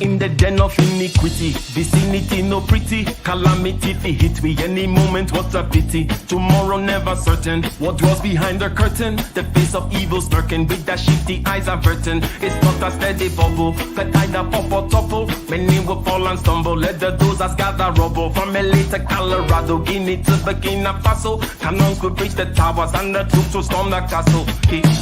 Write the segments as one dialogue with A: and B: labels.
A: in the den of iniquity. Vicinity no pretty, calamity fi hit we any moment. What a pity. Tomorrow never certain. What was behind the curtain? The face of evil smirking with the shifty eyes averting. It's not a steady bubble that either pop or topple. Many will fall and stumble. Let the dozers gather rubble. From LA to Colorado, Guinea to Burkina Faso. Cannons could reach the towers and the troops will storm the castle.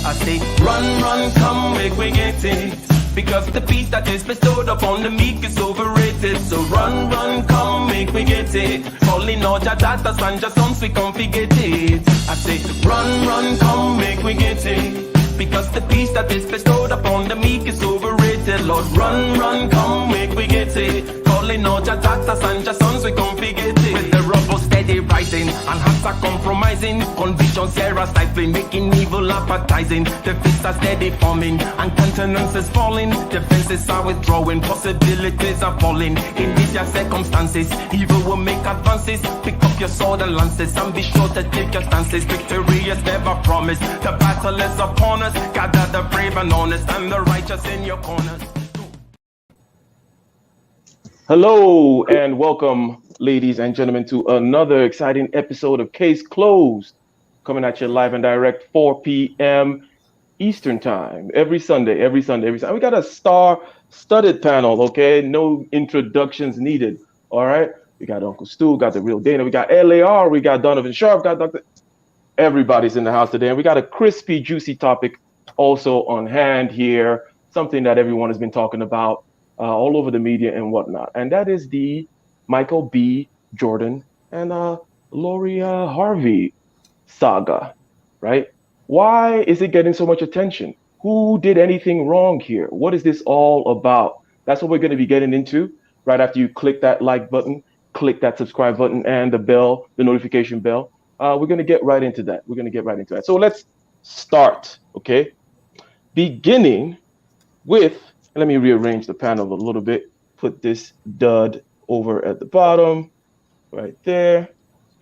A: I say, run, come, make we get it. Because the peace that is bestowed upon the meek is overrated. So run, come, make we get it. Calling all your daughters and your sons, we come forget it. I say, run, come, make we get it. Because the peace that is bestowed upon the meek is overrated. Lord, run, come, make we get it. Calling all your daughters and your sons, we come forget it. With the rubble steady rising, and hearts are compromising. Convictions here are stifling, making evil appetizing. The fists are steady forming, and countenance is falling. Defenses are withdrawing, possibilities are falling. In these your circumstances, evil will make advances. Pick up your sword and lances, and be sure to take your stances. Victory is never promised, the battle is upon us. Gather the brave and honest, and the righteous in your corners.
B: Hello and welcome, ladies and gentlemen, to another exciting episode of Case Closed, coming at you live and direct 4 p.m. Eastern Time, every Sunday. We got a star-studded panel, okay? No introductions needed, all right? We got Uncle Stu, got the real Dana, we got LAR, we got Donovan Sharp, got Dr. Everybody's in the house today, and we got a crispy, juicy topic also on hand here, something that everyone has been talking about all over the media and whatnot, and that is the Michael B. Jordan and Lori Harvey saga, right? Why is it getting so much attention? Who did anything wrong here? What is this all about? That's what we're going to be getting into right after you click that like button, click that subscribe button, and the bell, the notification bell. We're going to get right into that. So let's start, okay? Beginning with, let me rearrange the panel a little bit. Put this dud over at the bottom, right there,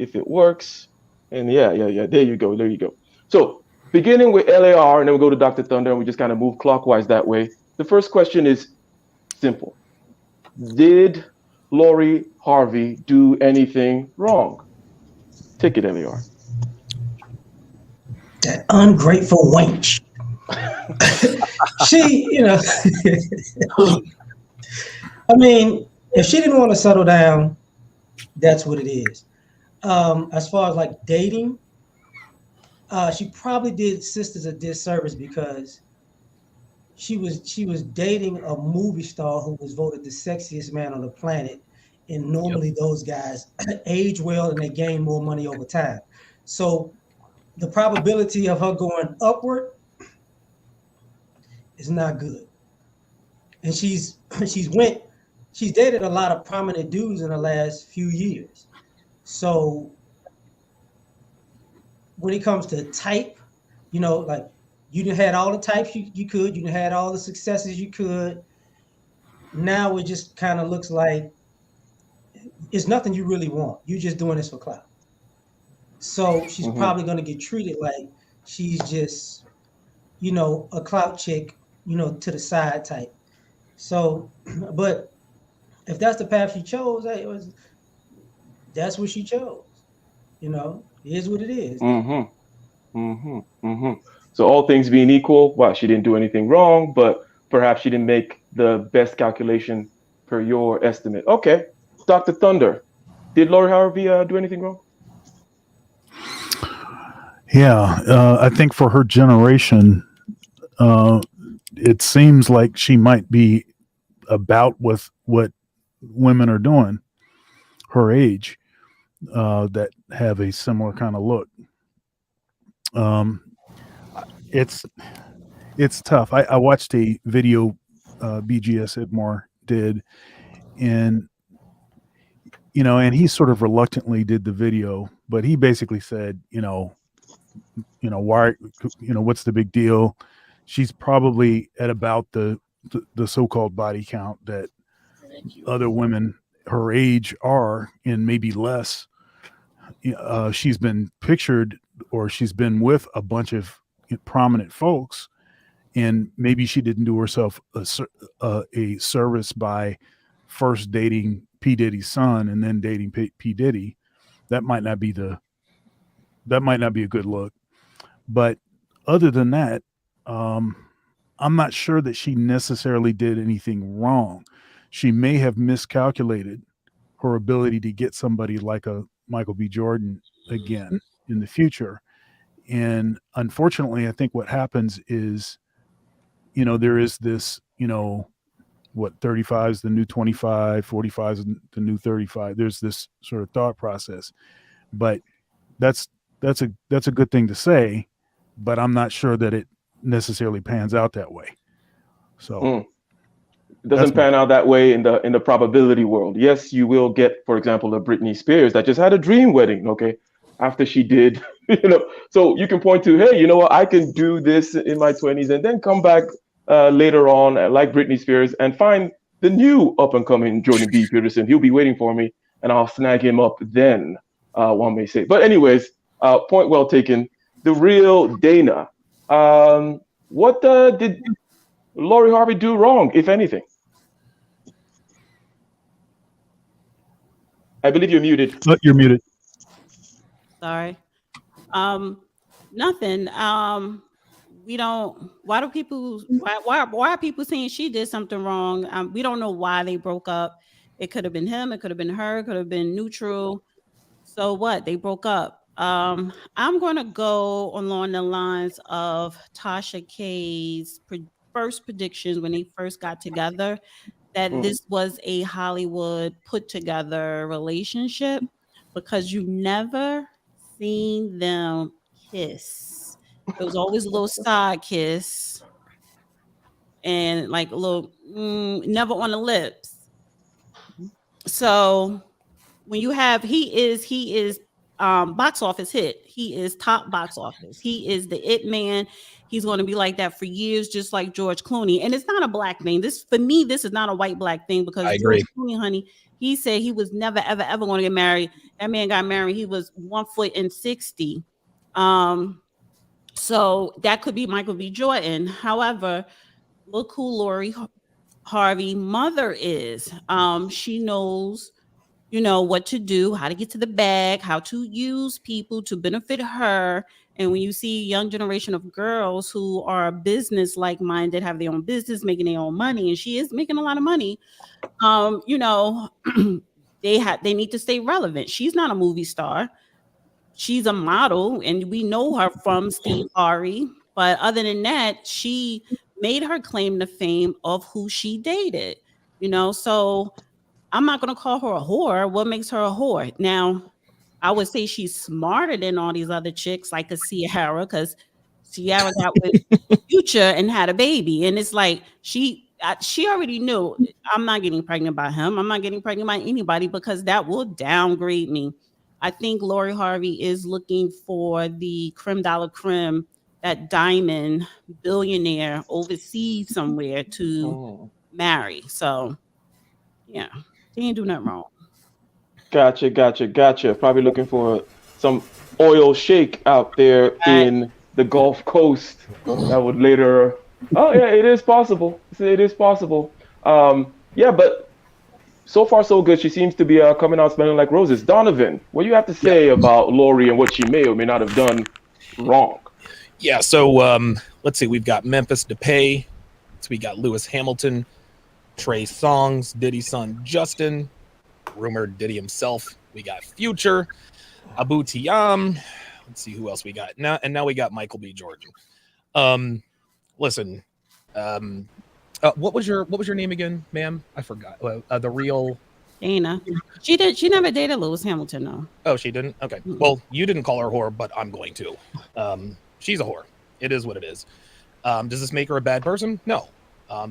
B: if it works. And yeah, there you go. So beginning with LAR, and then we'll go to Dr. Thunder, and we just kind of move clockwise that way. The first question is simple. Did Lori Harvey do anything wrong? Take it, LAR.
C: That ungrateful wench. She, I mean, if she didn't want to settle down, that's what it is. As far as like dating, she probably did sisters a disservice because she was dating a movie star who was voted the sexiest man on the planet, and normally those guys age well and they gain more money over time. So the probability of her going upward is not good. And she's dated a lot of prominent dudes in the last few years. So when it comes to type, like you done had all the types you could, you done had all the successes you could. Now it just kind of looks like it's nothing you really want. You're just doing this for clout. So she's probably going to get treated like she's just, a clout chick, to the side type. So, but if that's the path she chose, that's what she chose. It is what it is.
B: So all things being equal, well, she didn't do anything wrong, but perhaps she didn't make the best calculation per your estimate. Okay, Dr. Thunder, did Lori Harvey do anything wrong?
D: Yeah, I think for her generation, it seems like she might be about with what women are doing her age that have a similar kind of look. It's tough. I watched a video BGS Idmore did, and and he sort of reluctantly did the video, but he basically said, why, what's the big deal? She's probably at about the so-called body count that other women her age are, and maybe less. She's been pictured, or she's been with a bunch of prominent folks, and maybe she didn't do herself a service by first dating P. Diddy's son and then dating P. Diddy. That might not be a good look. But other than that, I'm not sure that she necessarily did anything wrong. She may have miscalculated her ability to get somebody like a Michael B. Jordan again in the future. And unfortunately, I think what happens is, there is this, what 35 is the new 25, 45 is the new 35. There's this sort of thought process, but that's a good thing to say, but I'm not sure that it necessarily pans out that way. So
B: it doesn't pan out that way in the probability world. Yes, you will get, for example, a Britney Spears that just had a dream wedding, okay, after she did, so you can point to, hey, you know what, I can do this in my 20s and then come back later on, like Britney Spears, and find the new up and coming Jordan B. Peterson. He'll be waiting for me, and I'll snag him up then, one may say. But anyways, point well taken. The real Dana. What did Lori Harvey do wrong, if anything? I believe you're muted.
D: You're muted.
E: Sorry. Nothing. We don't. Why are people saying she did something wrong? We don't know why they broke up. It could have been him. It could have been her. It could have been neutral. So what? They broke up. I'm going to go along the lines of Tasha K's first predictions when they first got together, that this was a Hollywood put together relationship, because you never seen them kiss. It was always a little side kiss and like a little never on the lips. So when you have he is box office hit. He is top box office. He is the it man. He's going to be like that for years, just like George Clooney. And it's not a black thing. This is not a white black thing, because
F: I agree.
E: George Clooney, honey, he said he was never, ever, ever going to get married. That man got married. He was 1'60". So that could be Michael B. Jordan. However, look who Lori Harvey mother is. She knows, what to do, how to get to the bag, how to use people to benefit her. And when you see a young generation of girls who are business like minded, have their own business, making their own money, and she is making a lot of money, they need to stay relevant. She's not a movie star. She's a model, and we know her from Steve Harvey. But other than that, she made her claim to fame of who she dated, so I'm not going to call her a whore. What makes her a whore? Now, I would say she's smarter than all these other chicks, like a Ciara, because Ciara got with Future and had a baby. And it's like, she already knew, I'm not getting pregnant by him. I'm not getting pregnant by anybody, because that will downgrade me. I think Lori Harvey is looking for the creme de la creme, that diamond billionaire overseas somewhere to marry. So, yeah, they ain't do nothing wrong.
B: Gotcha. Probably looking for some oil shake out there in the Gulf Coast that would later. Oh yeah, it is possible. It is possible. Yeah, but so far so good. She seems to be coming out smelling like roses. Donovan, what do you have to say about Lori and what she may or may not have done wrong?
F: Yeah, so let's see. We've got Memphis Depay. So we got Lewis Hamilton, Trey Songz, Diddy's son Justin, rumored Diddy himself. We got Future, Abu Tiam. Let's see who else we got now. And now we got Michael B. Jordan. Listen, what was your name again, ma'am? I forgot. The real
E: Dana. She never dated Lewis Hamilton, though.
F: Oh, she didn't? Okay. Mm-hmm. Well, you didn't call her a whore, but I'm going to. She's a whore. It is what it is. Does this make her a bad person? No.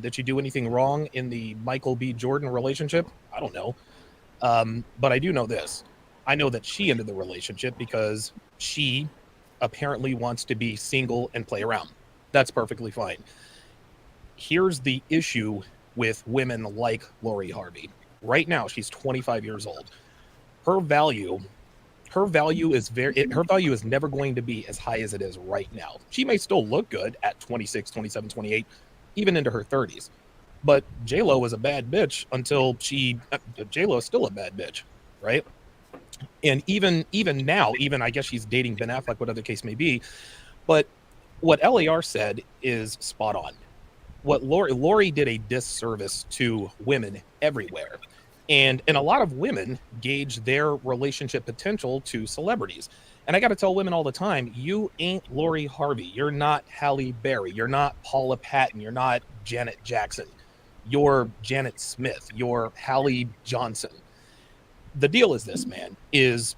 F: Did she do anything wrong in the Michael B. Jordan relationship? I don't know. But I do know this. I know that she ended the relationship because she apparently wants to be single and play around. That's perfectly fine. Here's the issue with women like Lori Harvey. Right now, she's 25 years old. Her value her value is her value is never going to be as high as it is right now. She may still look good at 26, 27, 28, even into her 30s. But J-Lo was a bad bitch until J-Lo is still a bad bitch, right? And even now, even I guess she's dating Ben Affleck, whatever the case may be. But what LAR said is spot on. What Lori did a disservice to women everywhere. And a lot of women gauge their relationship potential to celebrities. And I got to tell women all the time, you ain't Lori Harvey. You're not Halle Berry. You're not Paula Patton. You're not Janet Jackson. You're Janet Smith. You're Hallie Johnson. The deal is this, man, is,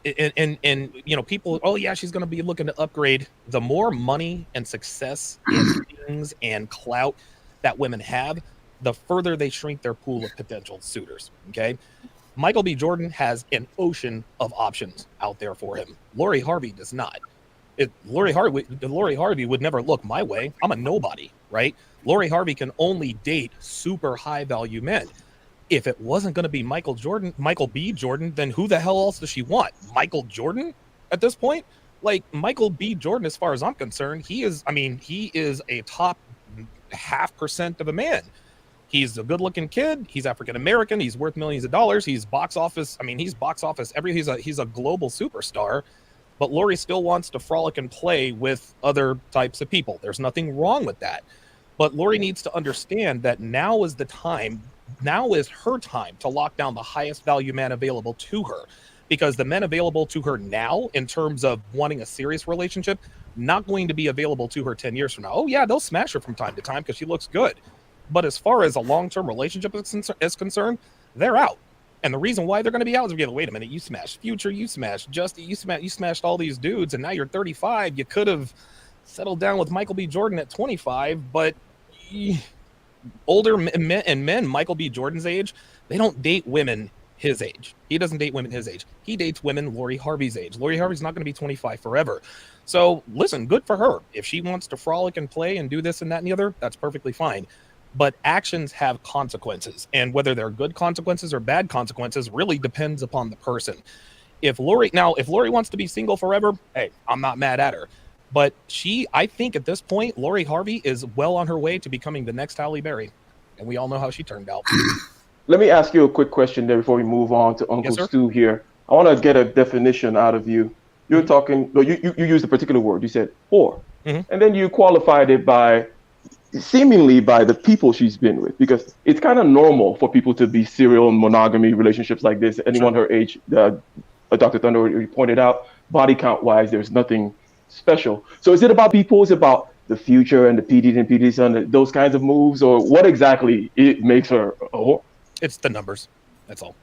F: and you know, people, oh yeah, she's going to be looking to upgrade. The more money and success and things and clout that women have, the further they shrink their pool of potential suitors. Okay. Michael B. Jordan has an ocean of options out there for him. Lori Harvey does not. Lori Harvey would never look my way. I'm a nobody, right? Lori Harvey can only date super high value men. If it wasn't going to be Michael B. Jordan, then who the hell else does she want? Michael Jordan at this point? Like, Michael B. Jordan, as far as I'm concerned, he is a top 0.5% of a man. He's a good-looking kid. He's African-American. He's worth millions of dollars. He's box office. He's a global superstar. But Lori still wants to frolic and play with other types of people. There's nothing wrong with that. But Lori needs to understand that now is her time to lock down the highest value man available to her. Because the men available to her now, in terms of wanting a serious relationship, not going to be available to her 10 years from now. Oh, yeah, they'll smash her from time to time because she looks good. But as far as a long-term relationship is concerned, they're out. And the reason why they're going to be out is because, wait a minute, you smashed Future, you smashed Justy, you smashed all these dudes, and now you're 35. You could have settled down with Michael B. Jordan at 25, but older men Michael B. Jordan's age, they don't date women his age. He doesn't date women his age. He dates women Lori Harvey's age. Lori Harvey's not going to be 25 forever. So listen, good for her. If she wants to frolic and play and do this and that and the other, that's perfectly fine. But actions have consequences, and whether they're good consequences or bad consequences really depends upon the person. If Lori wants to be single forever, hey, I'm not mad at her. But I think at this point, Lori Harvey is well on her way to becoming the next Halle Berry, and we all know how she turned out.
B: Let me ask you a quick question there before we move on to Uncle Stu here. I want to get a definition out of you. You're talking, you used a particular word. You said whore, and then you qualified it seemingly by the people she's been with, because it's kind of normal for people to be serial monogamy relationships like this. Anyone her age, Dr. Thunder pointed out, body count wise, there's nothing special. So is it about people? Is it about the Future and the PD and PD Son, those kinds of moves, or what exactly it makes her a whore?
F: It's the numbers. That's all.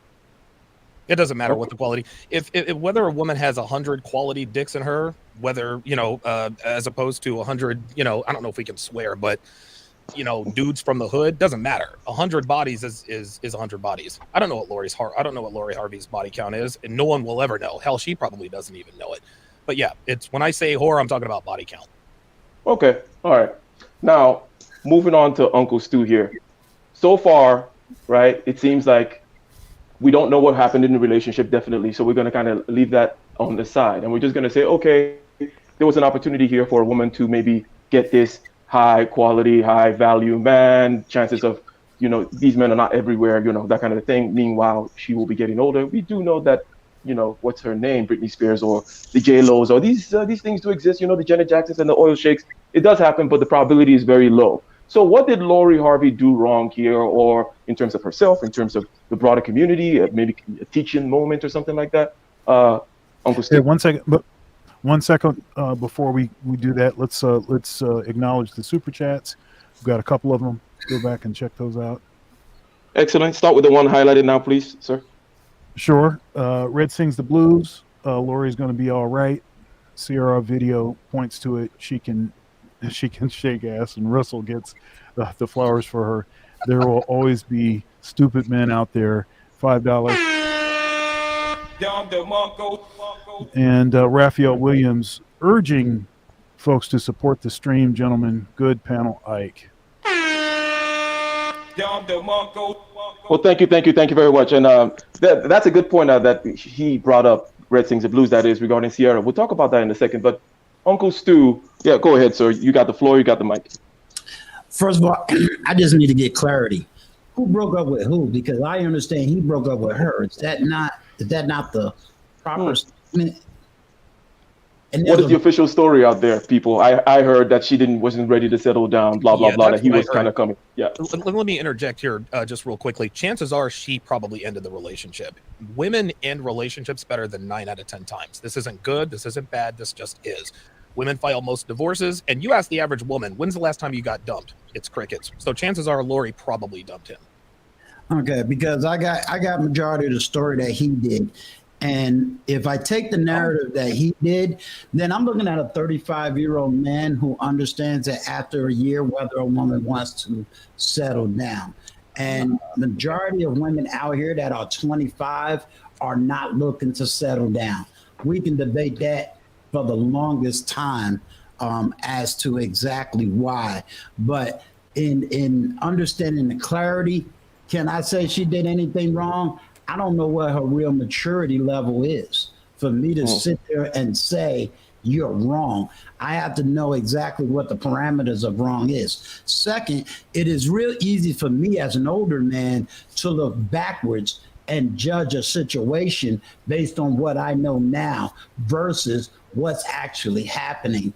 F: It doesn't matter what the quality. If whether a woman has 100 quality dicks in her, whether as opposed to 100, I don't know if we can swear, but dudes from the hood, doesn't matter. 100 bodies is 100 bodies. I don't know what Lori Harvey's body count is, and no one will ever know. Hell, she probably doesn't even know it. But yeah, it's when I say whore, I'm talking about body count. Okay, all right. Now moving on to Uncle Stu here. So far, right? It seems like we don't know what happened in the relationship, definitely. So we're going to kind of leave that on the side. And we're just going to say, okay, there was an opportunity here for a woman to maybe get this high quality, high value man. Chances of, these men are not everywhere, that kind of thing. Meanwhile, she will be getting older. We do know that, what's her name? Britney Spears or the J-Los or these things do exist. The Janet Jacksons and the oil sheiks. It does happen, but the probability is very low. So what did Lori Harvey do wrong here, or in terms of herself, in terms of the broader community, maybe a teaching moment or something like that? Uncle Steve.
D: Yeah, one second before we do that, let's acknowledge the super chats. We've got a couple of them. Go back and check those out.
B: Excellent. Start with the one highlighted now, please, sir.
D: Sure. Red sings the blues. Lori's going to be all right. Sierra video points to it. She can shake ass, and Russell gets the flowers for her. There will always be stupid men out there. $5. And Raphael Williams urging folks to support the stream, gentlemen. Good panel, Ike.
B: Well, thank you very much. And that's a good point that he brought up, Red Sings and Blues, that is, regarding Sierra. We'll talk about that in a second. But Uncle Stu, yeah, go ahead, sir. You got the floor, you got the mic.
G: First of all, I just need to get clarity. Who broke up with who? Because I understand he broke up with her. Is that not the proper statement? And
B: what is the official story out there, people? I heard that she wasn't ready to settle down, blah, blah, blah, that he was kind of coming. Yeah.
F: Let me interject here just real quickly. Chances are she probably ended the relationship. Women end relationships better than 9 out of 10 times. This isn't good. This isn't bad. This just is. Women file most divorces. And you ask the average woman, when's the last time you got dumped? It's crickets. So chances are Lori probably dumped him.
G: Okay, because I got majority of the story that he did. And if I take the narrative that he did, then I'm looking at a 35-year-old man who understands that after a year, whether a woman wants to settle down. And majority of women out here that are 25 are not looking to settle down. We can debate that for the longest time as to exactly why. But in understanding the clarity, can I say she did anything wrong? I don't know what her real maturity level is for me to sit there and say you're wrong. I have to know exactly what the parameters of wrong is. Second, it is real easy for me as an older man to look backwards and judge a situation based on what I know now versus what's actually happening.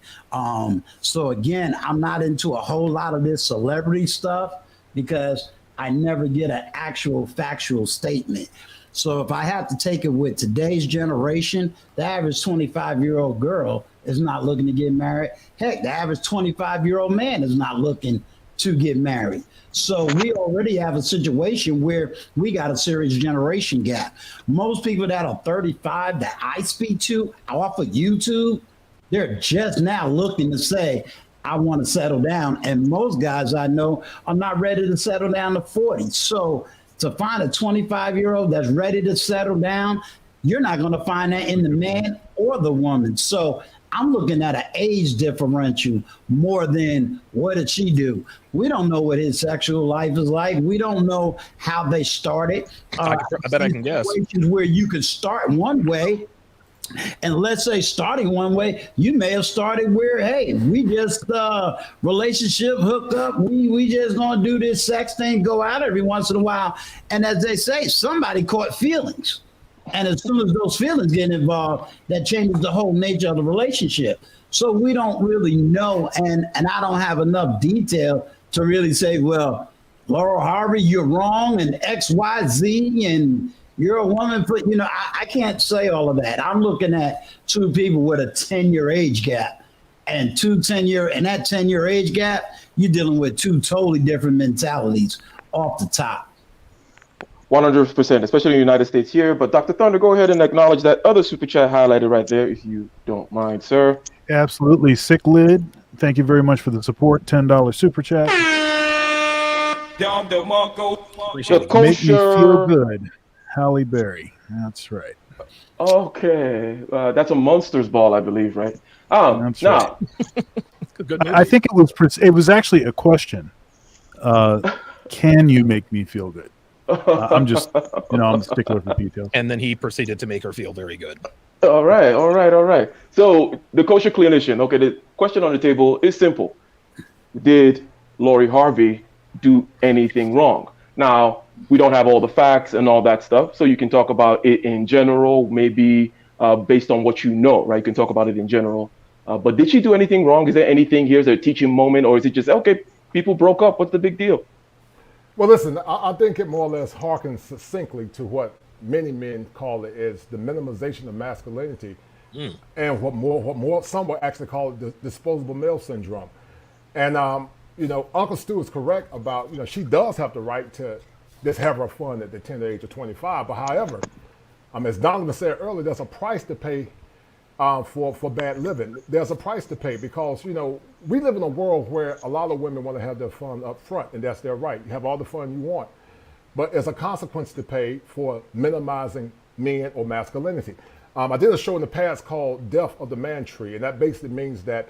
G: So again, I'm not into a whole lot of this celebrity stuff because I never get an actual factual statement. So if I have to take it with today's generation, the average 25-year-old girl is not looking to get married. Heck, the average 25-year-old man is not looking to get married. So we already have a situation where we got a serious generation gap. Most people that are 35 that I speak to off of YouTube, they're just now looking to say, I want to settle down. And most guys I know are not ready to settle down to 40. So to find a 25-year-old that's ready to settle down, you're not going to find that in the man or the woman. So I'm looking at an age differential more than what did she do? We don't know what his sexual life is like. We don't know how they started.
F: I bet I can guess.
G: Where you could start one way, and let's say starting one way, you may have started where, hey, we just relationship hook up. We just gonna do this sex thing, go out every once in a while. And as they say, somebody caught feelings. And as soon as those feelings get involved, that changes the whole nature of the relationship. So we don't really know. And I don't have enough detail to really say, well, Laurel Harvey, you're wrong, and X, Y, Z, and you're a woman, but I can't say all of that. I'm looking at two people with a 10-year age gap, and that 10-year age gap, you're dealing with two totally different mentalities off the top.
B: 100%, especially in the United States here. But Dr. Thunder, go ahead and acknowledge that other super chat highlighted right there, if you don't mind, sir.
D: Absolutely. Sick Lid, thank you very much for the support. $10 super chat.
F: Appreciate it.
D: Make me feel good. Halle Berry. That's right.
B: Okay. That's a Monsters ball, I believe, right?
D: That's
B: now.
D: Right. I think it was actually a question. Can you make me feel good? I'm just, I'm a stickler for details.
F: And then he proceeded to make her feel very good.
B: All right. So the kosher clinician, okay, the question on the table is simple. Did Lori Harvey do anything wrong? Now, we don't have all the facts and all that stuff, so you can talk about it in general, maybe based on what you know, right? You can talk about it in general. But did she do anything wrong? Is there anything here? Is there a teaching moment? Or is it just, okay, people broke up. What's the big deal?
H: Well, listen, I think it more or less harkens succinctly to what many men call it is the minimization of masculinity, and what more some will actually call it the disposable male syndrome. And Uncle Stu is correct about she does have the right to just have her fun at the tender age of 25. But however, as Donovan said earlier, there's a price to pay for bad living. There's a price to pay because we live in a world where a lot of women want to have their fun up front, and that's their right. You have all the fun you want. But there's a consequence to pay for minimizing men or masculinity. I did a show in the past called Death of the Man Tree, and that basically means that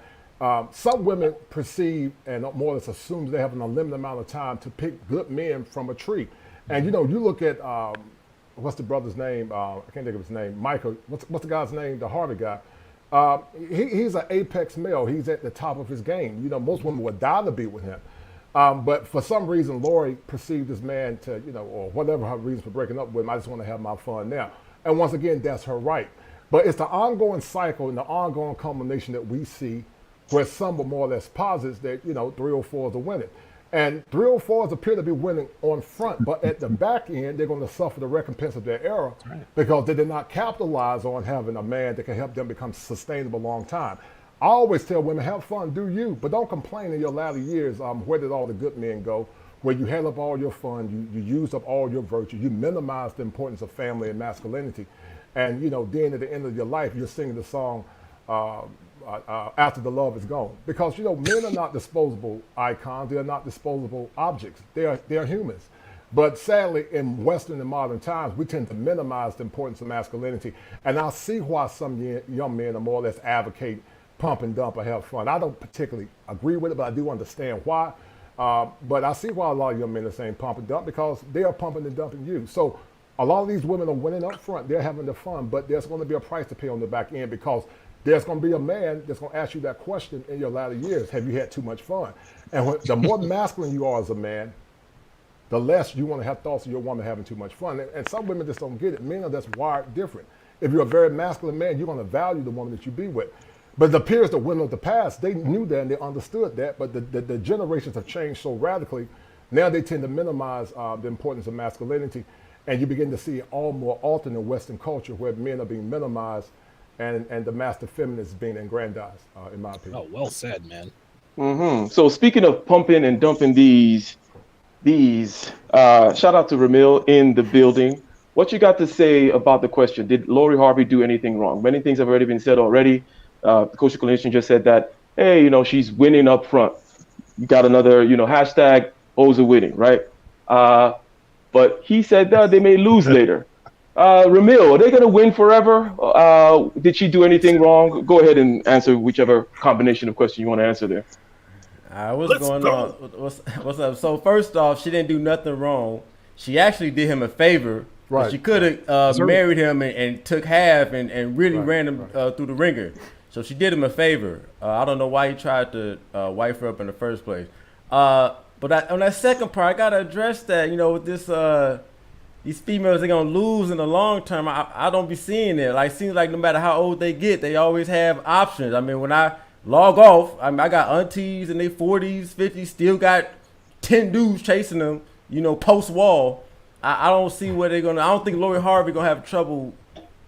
H: some women perceive and more or less assume they have an unlimited amount of time to pick good men from a tree. And you know, you look at what's the brother's name? I can't think of his name. Michael. What's the guy's name? The Harvey guy. He's an apex male. He's at the top of his game. You know, most women would die to be with him. But for some reason, Lori perceived this man to, you know, or whatever her reason for breaking up with him, I just want to have my fun now. And once again, that's her right. But it's the ongoing cycle and the ongoing culmination that we see where some are more or less posits that, you know, 304s are winning. And 304s appear to be winning on front, but at the back end, they're going to suffer the recompense of their error because they did not capitalize on having a man that can help them become sustainable long time. I always tell women, have fun, do you, but don't complain in your latter years, where did all the good men go? Where you had up all your fun, you used up all your virtue, you minimized the importance of family and masculinity. And, you know, then at the end of your life, you're singing the song, after the love is gone. Because, you know, men are not disposable icons, they are not disposable objects, they are humans. But sadly, in Western and modern times, we tend to minimize the importance of masculinity. And I see why some young men are more or less advocate pump and dump or have fun. I don't particularly agree with it, but I do understand why. But I see why a lot of young men are saying pump and dump because they are pumping and dumping you. So a lot of these women are winning up front. They're having their fun, but there's going to be a price to pay on the back end because there's going to be a man that's going to ask you that question in your latter years. Have you had too much fun? And the more masculine you are as a man, the less you want to have thoughts of your woman having too much fun. And some women just don't get it. Men are just wired different. If you're a very masculine man, you're going to value the woman that you be with. But it appears the women of the past, they knew that and they understood that, but the generations have changed so radically. Now they tend to minimize the importance of masculinity, and you begin to see it all more often in Western culture where men are being minimized and the master feminists being aggrandized, in my opinion.
F: Oh, well said, man.
B: Mm-hmm. So speaking of pumping and dumping these, shout out to Ramil in the building. What you got to say about the question? Did Lori Harvey do anything wrong? Many things have already been said already. Coach Clinton just said that, hey, you know, she's winning up front. You got another, you know, hashtag O's are winning, right? But he said that they may lose later. Ramil, are they going to win forever? Did she do anything wrong? Go ahead and answer whichever combination of question you want to answer there.
I: What's going on? What's up? So first off, she didn't do nothing wrong. She actually did him a favor.
H: Right.
I: She could have married him and took half and really ran him through the ringer. So she did him a favor. I don't know why he tried to wife her up in the first place. But on that second part, I gotta address that. You know, with this, these females, they're gonna lose in the long term. I don't be seeing it. Like, seems like no matter how old they get, they always have options. I mean, when I log off, I got aunties in their 40s, 50s, still got 10 dudes chasing them. You know, post wall. I don't see where they're gonna. I don't think Lori Harvey gonna have trouble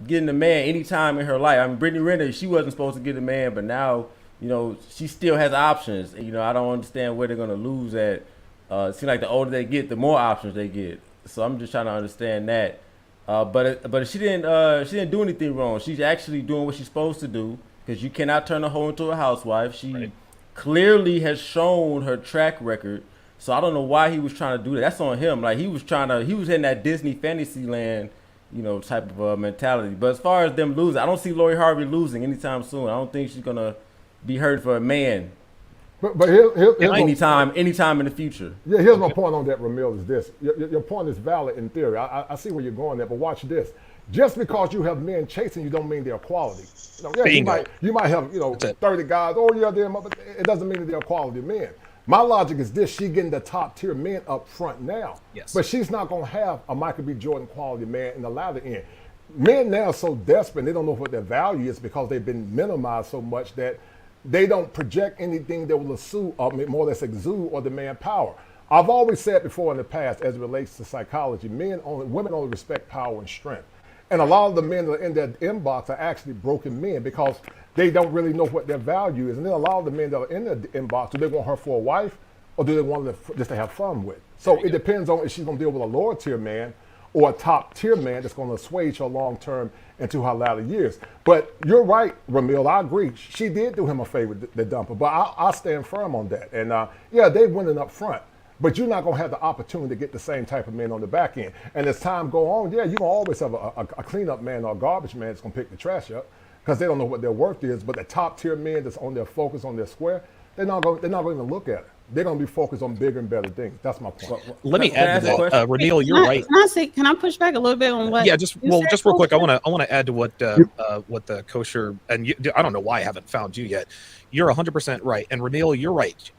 I: getting a man anytime in her life. I mean, Brittany Renner, she wasn't supposed to get a man, but now, you know, she still has options. You know, I don't understand where they're gonna lose at. It seems like the older they get, the more options they get. So I'm just trying to understand that. But she didn't do anything wrong. She's actually doing what she's supposed to do because you cannot turn a hoe into a housewife. She clearly has shown her track record. So I don't know why he was trying to do that. That's on him. Like he was in that Disney Fantasyland, you know, type of mentality. But as far as them losing, I don't see Lori Harvey losing anytime soon. I don't think she's gonna be hurt for a man.
H: But here's
I: anytime in the future.
H: Yeah, here's my point on that, Ramil, is this. Your point is valid in theory. I see where you're going there, but watch this. Just because you have men chasing you don't mean they're quality. You know, yeah, you might have, you know, 30 guys, oh yeah, but it doesn't mean that they're quality men. My logic is this: she's getting the top tier men up front now.
F: Yes.
H: But she's not gonna have a Michael B. Jordan quality man in the latter end. Men now are so desperate, they don't know what their value is because they've been minimized so much that they don't project anything that will assume, or more or less exude or demand power. I've always said before in the past, as it relates to psychology, women only respect power and strength. And a lot of the men that are in their inbox are actually broken men because they don't really know what their value is. And then a lot of the men that are in their inbox, do they want her for a wife or do they want her just to have fun with? So it depends on if she's going to deal with a lower tier man or a top tier man that's going to assuage her long term into her latter years. But you're right, Ramil, I agree. She did do him a favor, the dumper, but I stand firm on that. And yeah, they winning up front. But you're not going to have the opportunity to get the same type of men on the back end. And as time go on, yeah, you're going to always have a cleanup man or a garbage man that's going to pick the trash up because they don't know what their worth is. But the top tier men that's on their focus, on their square, they're not going to look at it. They're going to be focused on bigger and better things. That's my point.
F: Let me
I: Can I
F: add
I: ask
F: to
I: a
F: that.
I: question?
F: Reneel, you're right.
E: Can I push back a little bit on what?
F: Yeah, just
E: you said,
F: real quick. I
E: Coach?
F: want to add to what the kosher and I don't know why I haven't found you yet. You're 100% right, and Reneel, you're right.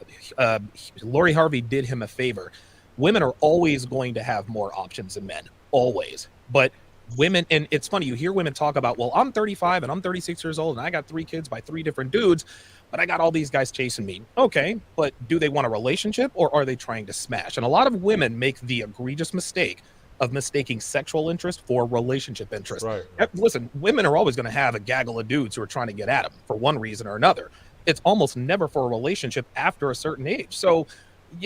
F: Lori Harvey did him a favor. Women are always going to have more options than men, always. But women, and it's funny, you hear women talk about, well, I'm 35 and I'm 36 years old and I got 3 kids by 3 different dudes, but I got all these guys chasing me. Okay, but do they want a relationship or are they trying to smash? And a lot of women make the egregious mistake of mistaking sexual interest for relationship interest.
H: Right.
F: Listen, women are always going to have a gaggle of dudes who are trying to get at them for one reason or another. It's almost never for a relationship after a certain age. So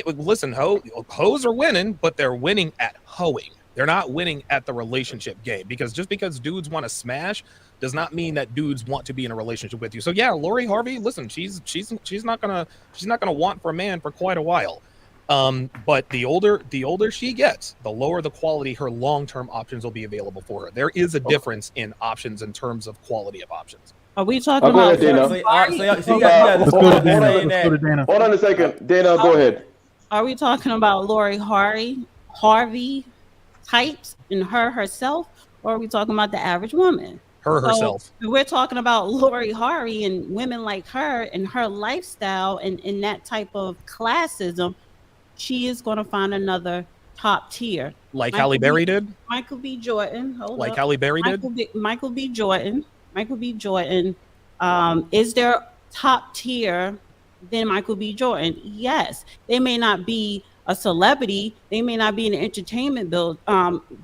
F: listen, hoes are winning, but they're winning at hoeing. They're not winning at the relationship game, because just because dudes want to smash does not mean that dudes want to be in a relationship with you. So yeah, Lori Harvey, listen, she's not gonna want for a man for quite a while. But the older she gets, the lower the quality her long-term options will be available for her. There is a difference in options in terms of quality of options.
E: Are we talking
B: Go
E: about?
B: ahead, Dana.
E: Lori?
I: So you got
D: Let's go to Dana. Let's go to Dana.
B: Hold on a second. Dana, go ahead.
E: Are we talking about Lori Harvey types and her herself, or are we talking about the average woman?
F: Herself.
E: So we're talking about Lori Harvey and women like her and her lifestyle and that type of classism. She is going to find another top tier.
F: Like Halle Berry did?
E: Michael B. Jordan.
F: Like Halle Berry did?
E: Michael B. Jordan. Is there top tier than Michael B. Jordan? Yes. They may not be a celebrity. They may not be in the entertainment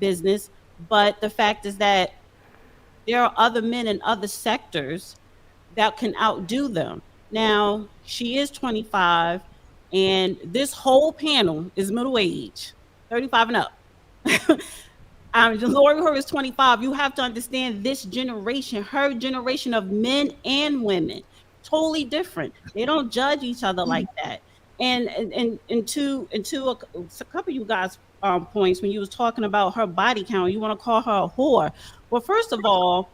E: business. But the fact is that there are other men in other sectors that can outdo them. Now, she is 25, and this whole panel is middle age, 35 and up. Lori Harvey is 25. You have to understand this generation, her generation of men and women, totally different. They don't judge each other like that. And to a couple of you guys' points, when you was talking about her body count, you want to call her a whore. Well, first of all,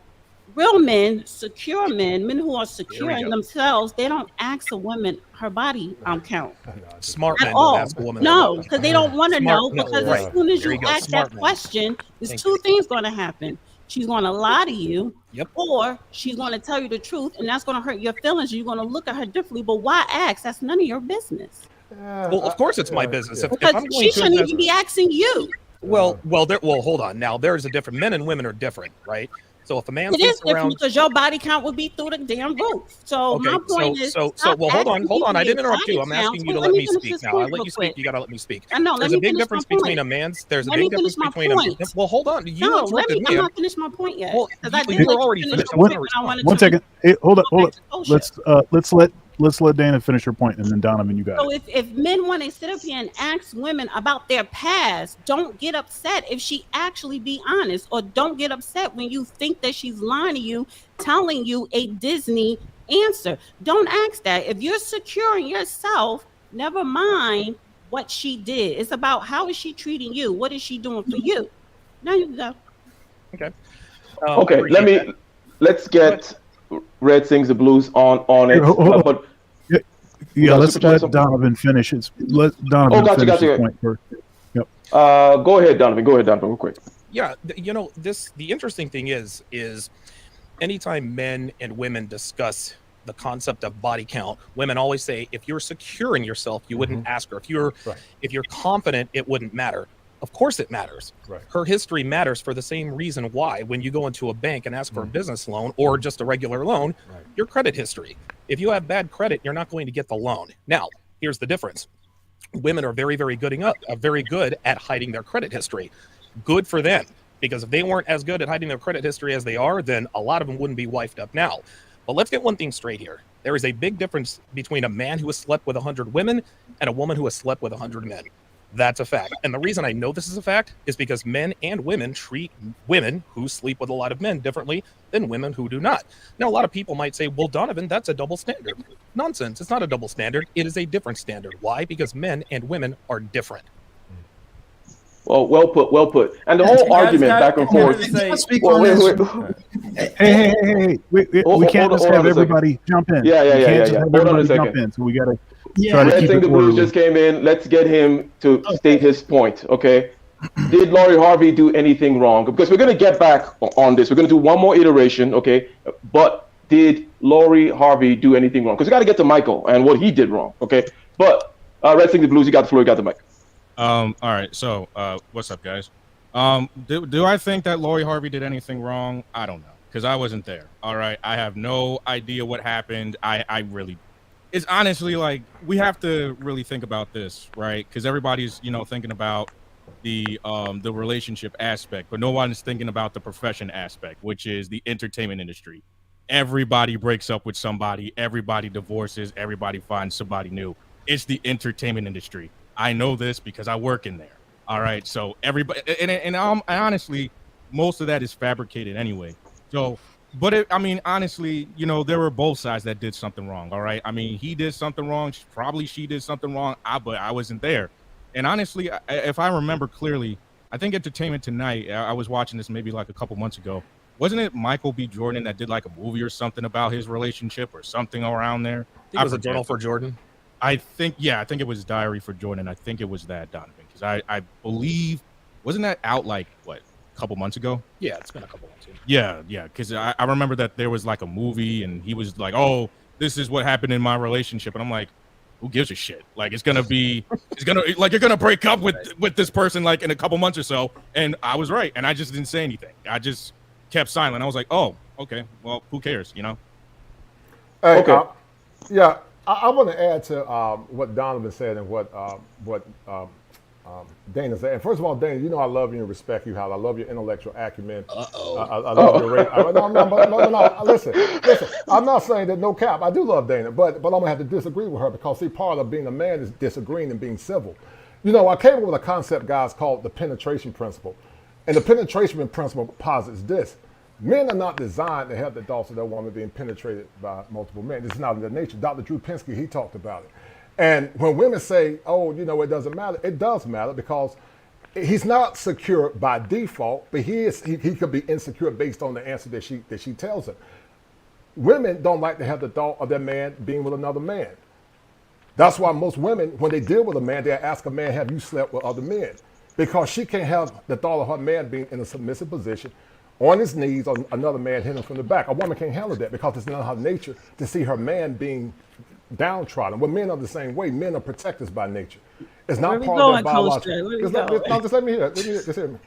E: real men, secure men who are secure in themselves, they don't ask a woman her body count.
F: Smart men
E: don't
F: ask a woman.
E: No, because they don't want to know. Because
F: right.
E: as soon as
F: There
E: you
F: you go.
E: ask
F: Smart
E: that
F: men.
E: question, there's
F: Thank
E: two things going to happen. She's going to lie to you,
F: Yep.
E: or she's going to tell you the truth, and that's going to hurt your feelings. You're going to look at her differently. But why ask? That's none of your business.
F: Well, of course it's my business. If
E: Because
F: I'm going
E: she
F: to
E: shouldn't
F: invest-
E: even be asking you.
F: Well, hold on. Now there's a different. Men and women are different, right? So if a man
E: It is
F: sits
E: different
F: around,
E: because your body count would be through the damn roof. So
F: okay,
E: my point is,
F: well,
E: stop
F: hold on.
E: asking people
F: I didn't
E: their
F: interrupt you.
E: body
F: I'm asking
E: counts.
F: you to
E: Well,
F: let me
E: finish
F: speak
E: this
F: now. I
E: point
F: let
E: real
F: you speak.
E: quick.
F: You gotta let me speak.
E: I know.
F: There's
E: Let
F: a
E: me
F: big
E: finish
F: difference
E: my
F: between
E: point.
F: a man's. There's a
E: Let me
F: big difference
E: finish my
F: between a.
E: point.
F: Well, hold on. You
E: No,
F: interrupted me.
E: I'm not finished my point yet.
F: Well,
E: 'Cause I
F: you
E: didn't let
F: were already
E: finish
F: finished.
E: your
F: I was
E: point,
F: gonna
E: and I wanted
D: One
E: to
D: second. Hey, hold up.
E: go back to kosher.
D: Let's let Dana finish her point, and then Donovan, you got
E: So
D: it.
E: if men want to sit up here and ask women about their past, don't get upset if she actually be honest, or don't get upset when you think that she's lying to you, telling you a Disney answer. Don't ask that. If you're secure in yourself, never mind what she did. It's about how is she treating you? What is she doing for you? Now you go.
F: Okay.
B: Okay,
F: Appreciate that.
B: let's get Red Sings the Blues on it.
D: Here, hold on.
B: But
D: Yeah,
B: got a
D: let's
B: super chat
D: let
B: something?
D: Donovan finish. Let Donovan
B: gotcha,
D: finish his
B: gotcha.
D: point first. Yep.
B: go ahead, Donovan, real quick.
F: Yeah, the interesting thing is anytime men and women discuss the concept of body count, women always say, if you're secure in yourself, you wouldn't ask her. If you're confident, it wouldn't matter. Of course it matters.
H: Right.
F: Her history matters for the same reason why when you go into a bank and ask for a business loan or just a regular loan, your credit history. If you have bad credit, you're not going to get the loan. Now, here's the difference. Women are very, very good at hiding their credit history. Good for them, because if they weren't as good at hiding their credit history as they are, then a lot of them wouldn't be wifed up now. But let's get one thing straight here. There is a big difference between a man who has slept with 100 women and a woman who has slept with 100 men. That's a fact. And the reason I know this is a fact is because men and women treat women who sleep with a lot of men differently than women who do not. Now, a lot of people might say, well, Donovan, that's a double standard. Nonsense. It's not a double standard. It is a different standard. Why? Because men and women are different.
B: well put. And the whole argument back and forth. Well,
D: Hey, we can't just have everybody jump in.
B: Yeah. Hold on a second.
D: Jump in, so we got to
B: try to keep it Blues just came in. Let's get him to state his point, okay? Did Lori Harvey do anything wrong? Because we're going to get back on this. We're going to do one more iteration, okay? But did Lori Harvey do anything wrong? Because we got to get to Michael and what he did wrong, okay? But Red Sing the Blues, you got the floor, you got the mic.
J: All right. So, what's up, guys? Do I think that Lori Harvey did anything wrong? I don't know, because I wasn't there. All right. I have no idea what happened. I really, it's honestly like, we have to really think about this, right? Because everybody's, thinking about the relationship aspect, but no one is thinking about the profession aspect, which is the entertainment industry. Everybody breaks up with somebody. Everybody divorces. Everybody finds somebody new. It's the entertainment industry. I know this because I work in there. All right. So everybody, and honestly, most of that is fabricated anyway. So, but honestly, there were both sides that did something wrong. All right. I mean, he did something wrong. Probably she did something wrong. But I wasn't there. And honestly, if I remember clearly, I think Entertainment Tonight, I was watching this maybe like a couple months ago. Wasn't it Michael B. Jordan that did like a movie or something about his relationship or something around there?
F: I think it was a Journal for Jordan.
J: I think it was Diary for Jordan. I think it was that, Donovan, because I believe, wasn't that out like, what, a couple months ago?
F: Yeah, it's been a couple months.
J: Yeah, because I remember that there was like a movie and he was like, oh, this is what happened in my relationship. And I'm like, who gives a shit? Like, you're going to break up with this person like in a couple months or so. And I was right. And I just didn't say anything. I just kept silent. I was like, oh, okay, well, who cares,
H: Hey, okay. I want to add to what Donovan said and what Dana said. And first of all, Dana, I love you and respect you. How I love your intellectual acumen. I love your rate. No. Listen. I'm not saying that no cap. I do love Dana, but I'm gonna have to disagree with her because see, part of being a man is disagreeing and being civil. I came up with a concept, guys, called the penetration principle, and the penetration principle posits this. Men are not designed to have the thoughts of their woman being penetrated by multiple men. It's not in their nature. Dr. Drew Pinsky, he talked about it. And when women say, oh, it doesn't matter, it does matter because he's not secure by default, but he could be insecure based on the answer that she tells him. Women don't like to have the thought of their man being with another man. That's why most women, when they deal with a man, they ask a man, have you slept with other men? Because she can't have the thought of her man being in a submissive position on his knees, on another man hitting him from the back. A woman can't handle that because it's not her nature to see her man being downtrodden. Well, men are the same way. Men are protectors by nature. It's not part of their biological. Just let me hear. Just hear me.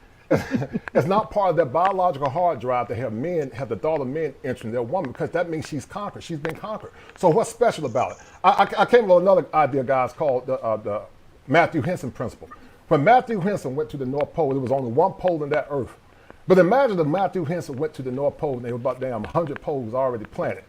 H: It's not part of their biological hard drive to have men have the thought of men entering their woman because that means she's conquered. She's been conquered. So what's special about it? I came up with another idea, guys, called the Matthew Henson principle. When Matthew Henson went to the North Pole, there was only one pole in that earth. But imagine if Matthew Henson went to the North Pole and there were about 100 poles already planted.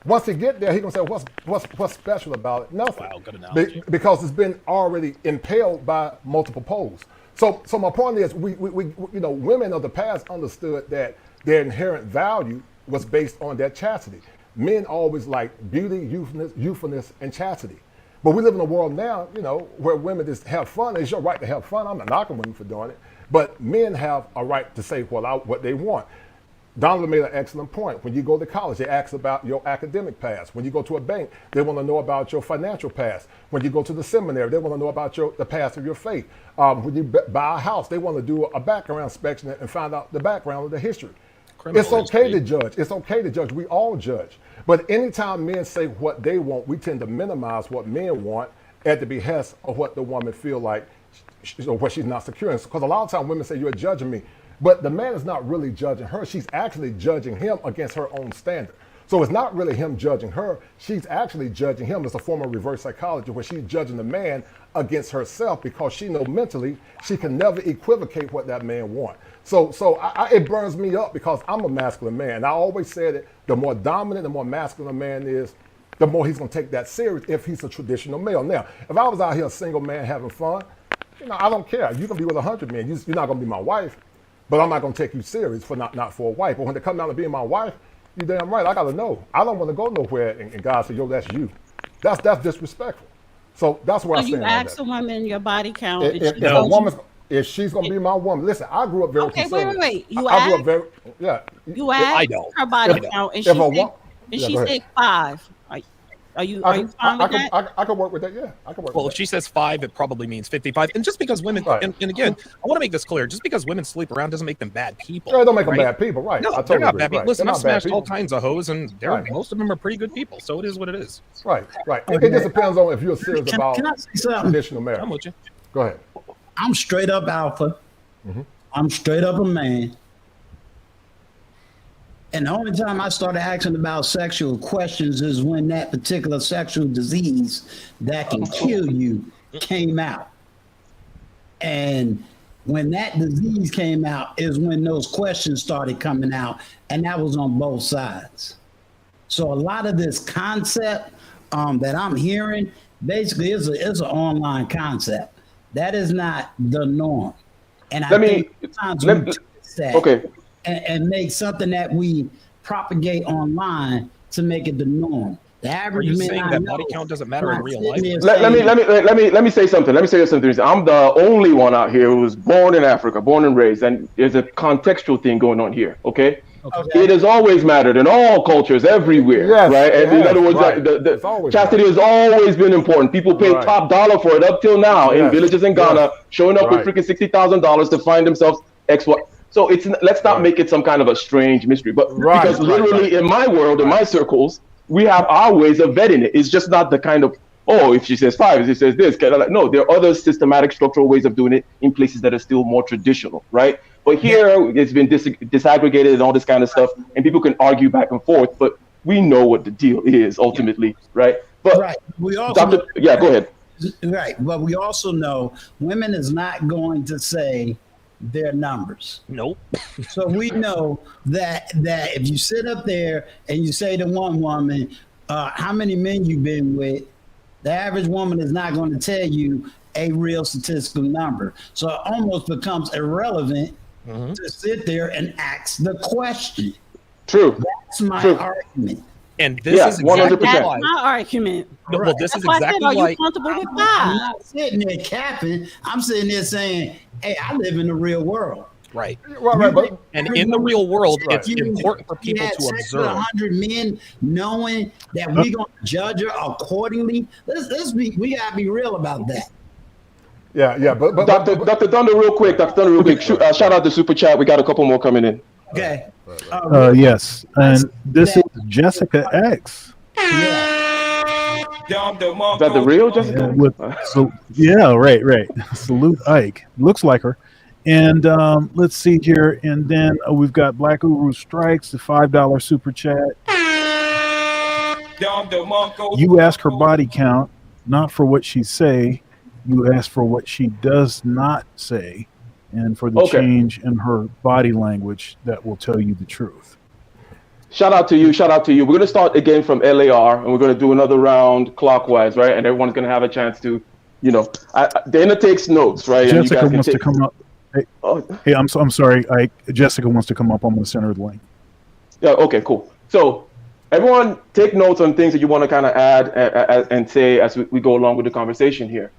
H: Once he get there, he gonna say, what's special about it? Nothing.
F: Wow, good analogy.
H: Because it's been already impaled by multiple poles. So my point is, we women of the past understood that their inherent value was based on their chastity. Men always like beauty, youthfulness, and chastity. But we live in a world now, where women just have fun. It's your right to have fun. I'm not knocking women for doing it. But men have a right to say what they want. Donovan made an excellent point. When you go to college, they ask about your academic past. When you go to a bank, they want to know about your financial past. When you go to the seminary, they want to know about the past of your faith. When you buy a house, they want to do a background inspection and find out the background of the history. It's okay to judge. It's okay to judge. We all judge. But anytime men say what they want, we tend to minimize what men want at the behest of what the woman feel like or what she's not secure in. Because a lot of times women say, you're judging me. But the man is not really judging her. She's actually judging him against her own standard. So it's not really him judging her. She's actually judging him. It's a form of reverse psychology where she's judging the man against herself because she knows mentally she can never equivocate what that man wants. So it burns me up because I'm a masculine man. I always said that the more dominant, the more masculine a man is, the more he's going to take that serious if he's a traditional male. Now, if I was out here a single man having fun, I don't care. You can be with 100 men. You're not going to be my wife. But I'm not going to take you serious for not for a wife. But when they come down to being my wife, you damn right, I got to know. I don't want to go nowhere and God say, yo, that's you. That's disrespectful. So that's where I stand on that.
E: You ask a woman your body count.
H: If a woman's if she's gonna be my woman, listen, I grew up very
E: Okay,
H: conservative.
E: wait. You
H: I grew
E: asked?
H: up very, yeah.
E: You asked
F: I don't.
E: her body
F: I don't.
E: count, and
H: If
E: she
H: a
E: said,
H: wo-
E: and
H: Yeah,
E: she
H: go ahead.
E: said 5. Are you fine with that?
H: I can work with that. Yeah, I can work
F: Well,
H: with
F: if she says 5, it probably means 55. And just because women,
H: Right.
F: and again, I want to make this clear: just because women sleep around doesn't make them bad people.
H: that. Yeah, don't make them
F: right?
H: bad people, right?
F: No,
H: I
F: they're
H: totally
F: not
H: agree.
F: bad people.
H: Right.
F: Listen,
H: They're
F: I've
H: not bad
F: smashed all
H: people.
F: kinds of hoes, and
H: Right.
F: most of them are pretty good people. So it is what it is.
H: Right. It just depends on if you're serious about
G: Can I say something?
H: traditional marriage.
F: I'm with you.
H: Go ahead.
G: I'm straight up alpha. I'm straight up a man. And the only time I started asking about sexual questions is when that particular sexual disease that can kill you came out. And when that disease came out is when those questions started coming out, and that was on both sides. So a lot of this concept that I'm hearing basically is an online concept. That is not the norm. And I think sometimes we twist that
B: okay.
G: and make something that we propagate online to make it the norm. The
F: Are
G: average
F: you
G: man
F: saying
G: I
F: that
G: know
F: body count doesn't matter in
G: not
F: real
G: sitting
F: life?
G: there saying,
B: Let me say something. Let me say something. I'm the only one out here who was born in Africa, born and raised, and there's a contextual thing going on here. Okay. It has always mattered in all cultures, everywhere,
H: Yes,
B: right?
H: it
B: And in
H: has,
B: other words,
H: right.
B: the
H: It's always
B: chastity has always been important. People pay
H: Right.
B: top dollar for it up till now in
H: Yes,
B: villages in Ghana,
H: yes.
B: showing up
H: Right.
B: with freaking $60,000 to find themselves X, Y. So let's not
H: Right.
B: make it some kind of a strange mystery, but
H: Right,
B: because
H: right,
B: literally
H: right.
B: in my world, in my circles, we have our ways of vetting it. It's just not the kind of, oh, if she says 5, if she says this, kind of like, no, there are other systematic structural ways of doing it in places that are still more traditional, right? But here it's been disaggregated and all this kind of stuff, and people can argue back and forth, but we know what the deal is ultimately, right? But
G: right. We also
B: Dr. Yeah, go ahead.
G: right, but we also know women is not going to say their numbers.
F: Nope.
G: So we know that if you sit up there and you say to one woman, how many men you've been with, the average woman is not going to tell you a real statistical number. So it almost becomes irrelevant to sit there and ask the question.
B: True.
G: That's my argument.
F: And this is exactly
B: 100%.
F: why.
E: That's my argument.
F: No, well, this
E: That's
F: is
E: why I said,
F: exactly
E: are
F: why.
E: you comfortable with
G: I'm
E: 5?
G: not sitting there capping. I'm sitting there saying, hey, I live in the real world.
F: Right.
H: Right, but
F: And in the real world,
H: Right.
F: it's important for people
G: had
F: to
G: sex with
F: observe.
G: 100 men, knowing that we're going to judge her accordingly. We got to be real about that.
H: yeah, but
B: Dr. Thunder, real quick. Shout out to Super Chat. We got a couple more coming in.
G: Okay.
D: Yes, and this is Jessica X.
G: Yeah.
B: Is that the real Jessica?
D: Right. Salute Ike. Looks like her. And let's see here. And then we've got Black Uru Strikes, the $5 super chat. You ask her body count, not for what she say. You ask for what she does not say, and for the change in her body language that will tell you the truth.
B: Shout out to you. We're going to start again from LAR, and we're going to do another round clockwise, right? And everyone's going to have a chance to, Dana takes notes, right?
D: Jessica wants to come up. Hey, I'm sorry. Jessica wants to come up. I'm going to send her the link.
B: Yeah. Okay. Cool. So everyone, take notes on things that you want to kind of add and say as we go along with the conversation here.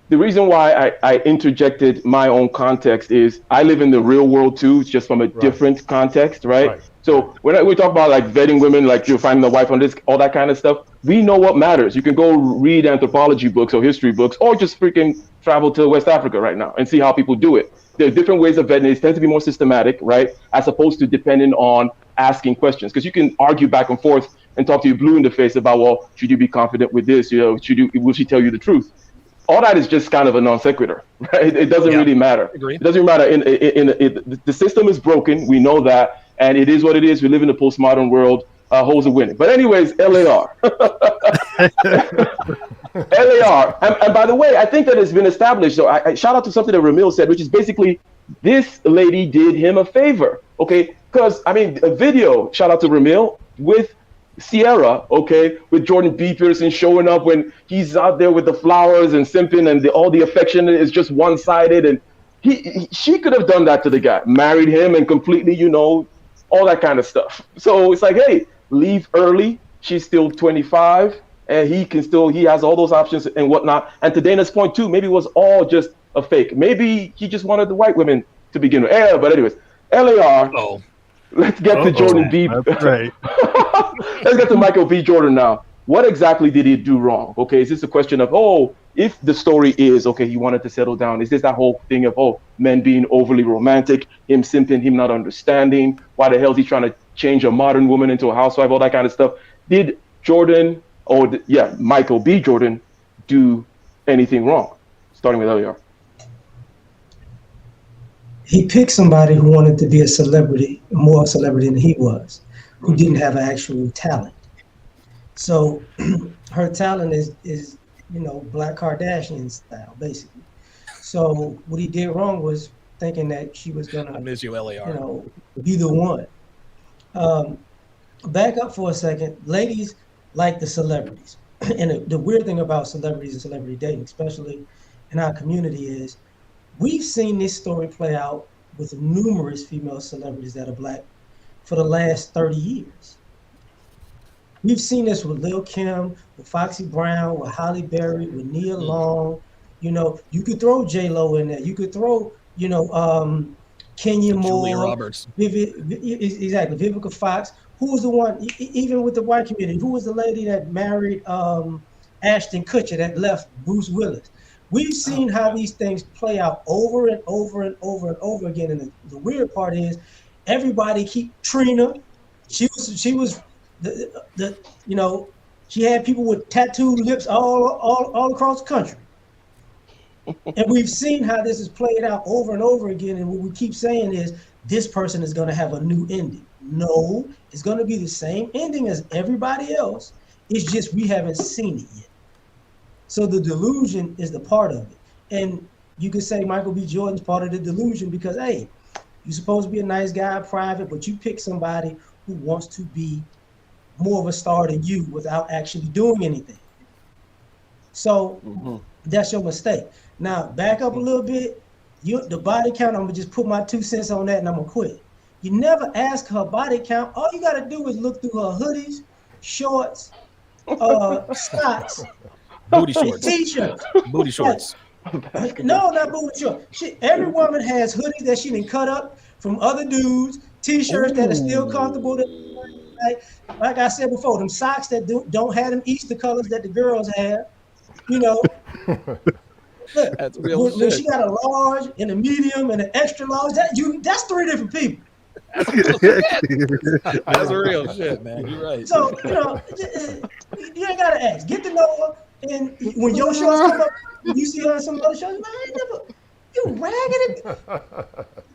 B: The reason why I interjected my own context is I live in the real world too, just from a different context, right? So when we talk about like vetting women, like you're finding the wife on this, all that kind of stuff, we know what matters. You can go read anthropology books or history books, or just freaking travel to West Africa right now and see how people do it. There are different ways of vetting. It tends to be more systematic, right? As opposed to depending on asking questions, because you can argue back and forth and talk to you blue in the face about, well, should you be confident with this? Will she tell you the truth? All that is just kind of a non sequitur, right? It doesn't really matter. It doesn't matter. The system is broken. We know that, and it is what it is. We live in a postmodern world. Hoes are winning. But anyways, LAR. LAR. And by the way, I think that it's been established. So I shout out to something that Ramil said, which is basically this lady did him a favor. Okay, because a video. Shout out to Ramil with Sierra, with Jordan B. Peterson showing up when he's out there with the flowers and simping, and all the affection is just one-sided, and she could have done that to the guy, married him, and completely, all that kind of stuff. So it's like, hey, leave early. She's still 25. and he has all those options and whatnot. And to Dana's point too, maybe it was all just a fake. Maybe he just wanted the white women to begin with. Yeah, but anyways, LAR.
F: Oh,
B: Let's get to Jordan B.
D: That's right.
B: Let's get to Michael B. Jordan now. What exactly did he do wrong? Okay, is this a question of, if the story is, okay, he wanted to settle down, is this that whole thing of, men being overly romantic, him simping, him not understanding, why the hell is he trying to change a modern woman into a housewife, all that kind of stuff? Did Michael B. Jordan do anything wrong? Starting with LAR.
C: He picked somebody who wanted to be a celebrity, more a celebrity than he was, who didn't have an actual talent. So her talent is Black Kardashian style, basically. So what he did wrong was thinking that she was gonna,
F: I miss you, LAR.
C: be the one. Back up for a second. Ladies like the celebrities. And the weird thing about celebrities and celebrity dating, especially in our community, is we've seen this story play out with numerous female celebrities that are Black for the last 30 years. We've seen this with Lil' Kim, with Foxy Brown, with Halle Berry, with Nia Long. You could throw J-Lo in there. You could throw, Kenya Moore.
F: Julia Roberts.
C: Exactly. Vivica Fox. Who was the one, even with the white community, who was the lady that married Ashton Kutcher that left Bruce Willis? We've seen how these things play out over and over and over and over again. And the weird part is everybody keep Trina. She was she had people with tattooed lips all across the country. And we've seen how this is played out over and over again. And what we keep saying is this person is going to have a new ending. No, it's going to be the same ending as everybody else. It's just we haven't seen it yet. So the delusion is the part of it. And you could say Michael B. Jordan's part of the delusion because, hey, you're supposed to be a nice guy, private, but you pick somebody who wants to be more of a star than you without actually doing anything. So that's your mistake. Now, back up a little bit. The body count, I'm going to just put my 2 cents on that and I'm going to quit. You never ask her body count. All you got to do is look through her hoodies, shorts, socks,
F: Booty shorts.
C: T-shirts.
F: Booty shorts.
C: No, not booty shorts. Every woman has hoodies that she didn't cut up from other dudes, T-shirts that are still comfortable. Like I said before, them socks that don't have them Easter colors that the girls have. Look,
F: that's real
C: when
F: shit.
C: she got a large and a medium and an extra large, that's 3 different people.
F: That's real shit, man. You're right.
C: So, you ain't got to ask. Get to know her. And when your shows come up, you see her in some other shows, man, you raggedy.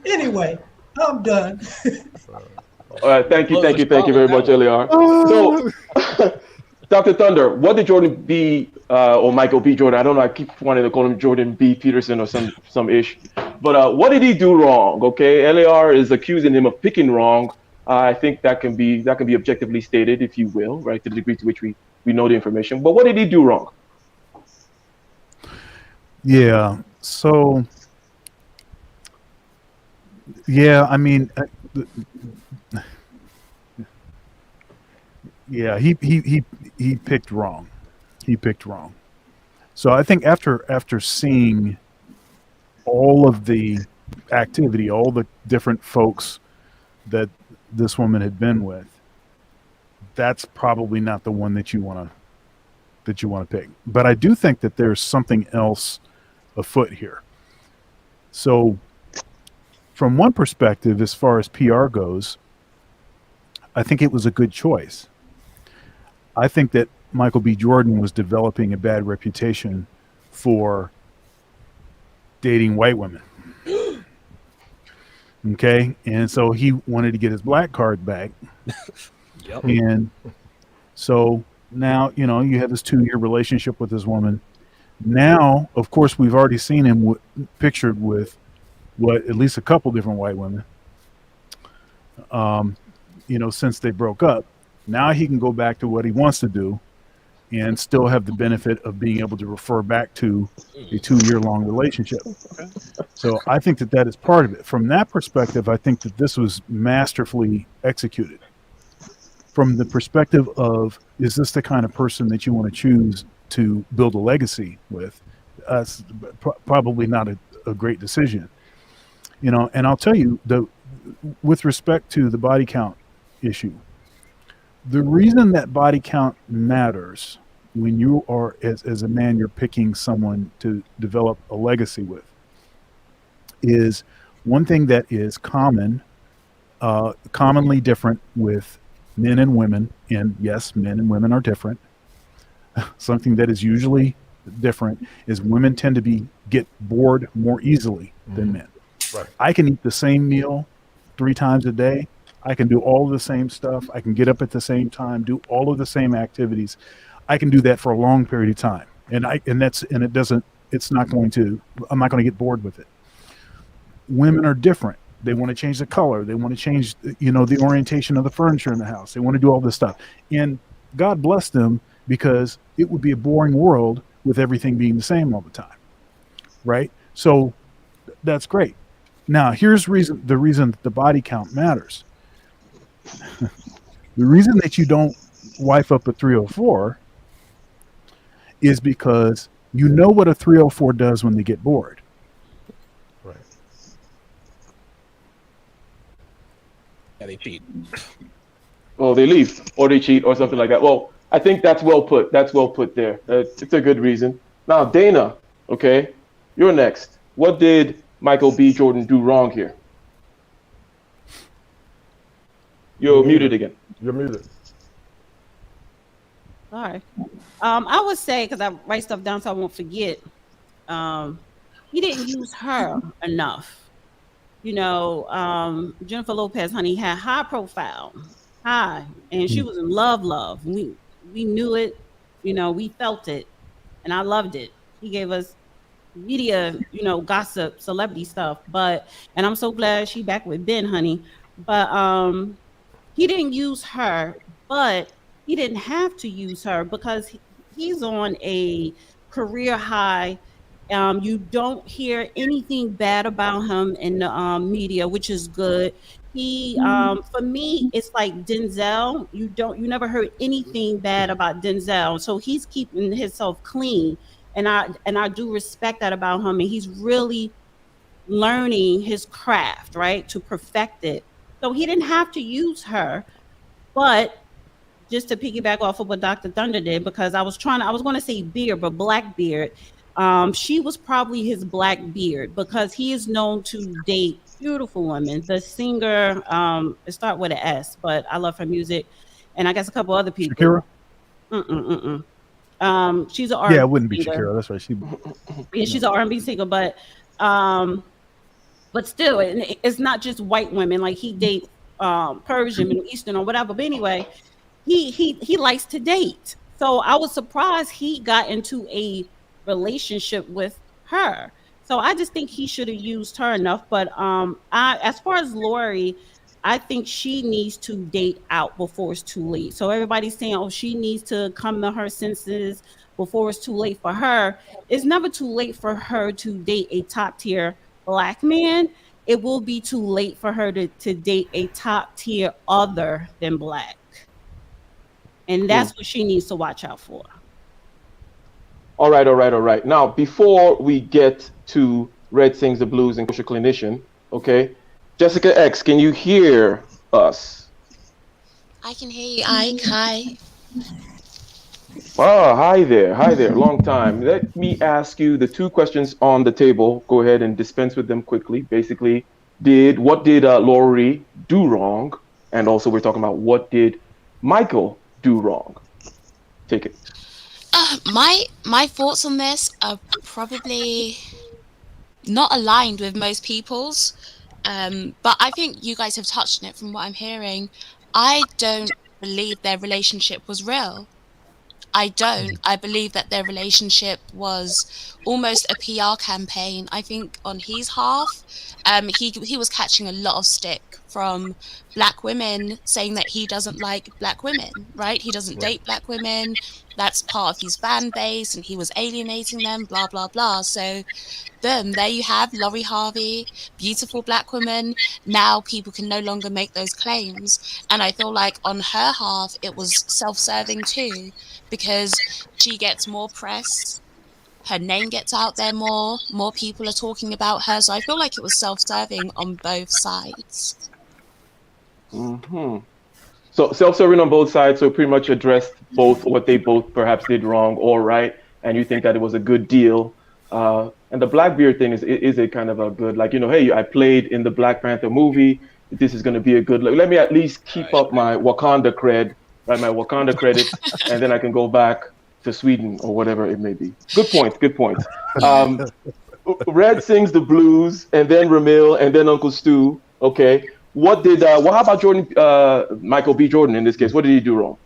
C: Anyway, I'm done.
B: All right, thank you very much, LAR. So, Dr. Thunder, what did Jordan B. Or Michael B. Jordan? I don't know. I keep wanting to call him Jordan B. Peterson or some ish. But what did he do wrong? Okay, LAR is accusing him of picking wrong. I think that can be objectively stated, if you will, right, to the degree to which we know the information. But what did he do wrong?
D: Yeah. So. Yeah, I mean. Yeah, he picked wrong. He picked wrong. So I think after seeing all of the activity, all the different folks that this woman had been with, that's probably not the one that you want to pick. But I do think that there's something else afoot here. So from one perspective, as far as PR goes, I think it was a good choice. I think that Michael B. Jordan was developing a bad reputation for dating white women. Okay, and so he wanted to get his black card back.
F: Yep.
D: And so now, you have this 2-year relationship with this woman. Now, of course, we've already seen him pictured with at least a couple different white women, since they broke up. Now he can go back to what he wants to do and still have the benefit of being able to refer back to a 2-year-long relationship. So I think that is part of it. From that perspective, I think that this was masterfully executed. from the perspective of, is this the kind of person that you want to choose to build a legacy with? Probably not a great decision, and I'll tell you, with respect to the body count issue, the reason that body count matters when you are, as a man, you're picking someone to develop a legacy with, is one thing that is commonly different with men and women. And yes, men and women are different. Something that is usually different is women tend to get bored more easily than men.
H: Right.
D: I can eat the same meal 3 times a day. I can do all of the same stuff. I can get up at the same time, do all of the same activities. I can do that for a long period of time. I'm not going to get bored with it. Women are different. They want to change the color. They want to change, the orientation of the furniture in the house. They want to do all this stuff. And God bless them, because it would be a boring world with everything being the same all the time. Right? So that's great. Now, here's the reason that the body count matters. The reason that you don't wife up a 304 is because you know what a 304 does when they get bored.
H: Right.
F: Yeah, they cheat.
B: Well, they leave or they cheat or something like that. Well, I think that's well put. That's well put there. It's a good reason. Now, Dana, okay, you're next. What did Michael B. Jordan do wrong here? You're muted again.
H: You're muted.
E: All right. I would say, because I write stuff down so I won't forget, he didn't use her enough. Jennifer Lopez, honey, had high profile, and she was in love. We knew it, we felt it, and I loved it. He gave us media, gossip, celebrity stuff, and I'm so glad she back with Ben, honey. But he didn't use her, but he didn't have to use her because he's on a career high. You don't hear anything bad about him in the media, which is good. He, for me, it's like Denzel. You never heard anything bad about Denzel, so he's keeping himself clean, and I do respect that about him. And he's really learning his craft, right, to perfect it. So he didn't have to use her, but just to piggyback off of what Dr. Thunder did, because I was going to say beard, but Blackbeard. She was probably his Blackbeard because he is known to date beautiful women. The singer, it start with an S, but I love her music, and I guess a couple other people.
D: Shakira?
E: She's an R&B
D: Yeah, it wouldn't be
E: singer.
D: Shakira. That's right.
E: She's an R&B singer, but still, it's not just white women. Like he dates Persian, Middle Eastern, or whatever. But anyway, he likes to date. So I was surprised he got into a relationship with her. So I just think he should have used her enough. But as far as Lori, I think she needs to date out before it's too late. So everybody's saying, oh, she needs to come to her senses before it's too late for her. It's never too late for her to date a top tier Black man. It will be too late for her to date a top tier other than Black. And that's what she needs to watch out for.
B: All right. Now, before we get to Red Sings the Blues and Kosher Clinician, okay, Jessica X, can you hear us?
K: I can hear you, Ike. Hi.
B: Oh, hi there. Long time. Let me ask you the 2 questions on the table. Go ahead and dispense with them quickly. Basically, what did Lori do wrong? And also, we're talking about what did Michael do wrong? Take it.
K: My thoughts on this are probably not aligned with most people's, but I think you guys have touched on it from what I'm hearing. I don't believe their relationship was real. I don't. I believe that their relationship was almost a PR campaign. I think on his half, he was catching a lot of stick from black women saying that he doesn't like black women, right? He doesn't date black women. That's part of his fan base, and he was alienating them, blah, blah, blah. So boom, there you have Lori Harvey, beautiful black woman. Now people can no longer make those claims. And I feel like on her half, it was self-serving too, because she gets more press, her name gets out there more people are talking about her. So I feel like it was self-serving on both sides.
B: Hmm. So self-serving on both sides, so pretty much addressed both what they both perhaps did wrong or right, and you think that it was a good deal. And the Blackbeard thing is a kind of a good, like, hey, I played in the Black Panther movie. This is going to be a good look. Let me at least keep up my Wakanda cred, right? My Wakanda credits, and then I can go back to Sweden or whatever it may be. Good point. Good point. Red sings the blues, and then Ramil, and then Uncle Stu. Okay. What did? How about Jordan? Michael B. Jordan in this case. What did he do wrong?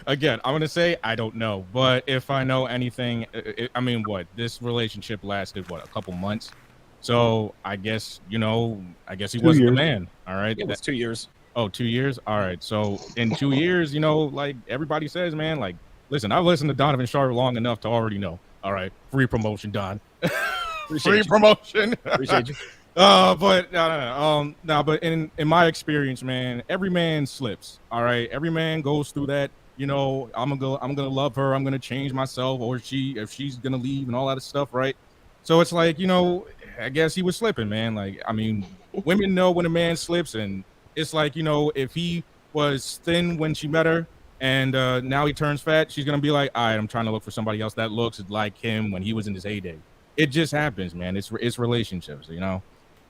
J: Again, I'm gonna say I don't know, but if I know anything, I mean, this relationship lasted a couple months, so I guess he wasn't the man. All right,
F: it was 2 years.
J: Oh, 2 years. All right, so in 2 years, like everybody says, man, like, listen, I've listened to Donovan Sharp long enough to already know. All right, free promotion, Don. Free promotion.
F: Appreciate you.
J: But no. But in my experience, man, every man slips. All right, every man goes through that. I'm gonna love her. I'm gonna change myself, or if she's gonna leave and all that stuff, right? So it's like, I guess he was slipping, man. Like, I mean, women know when a man slips, and it's like, if he was thin when she met her, and now he turns fat, she's gonna be like, all right, I'm trying to look for somebody else that looks like him when he was in his heyday. It just happens, man. It's relationships,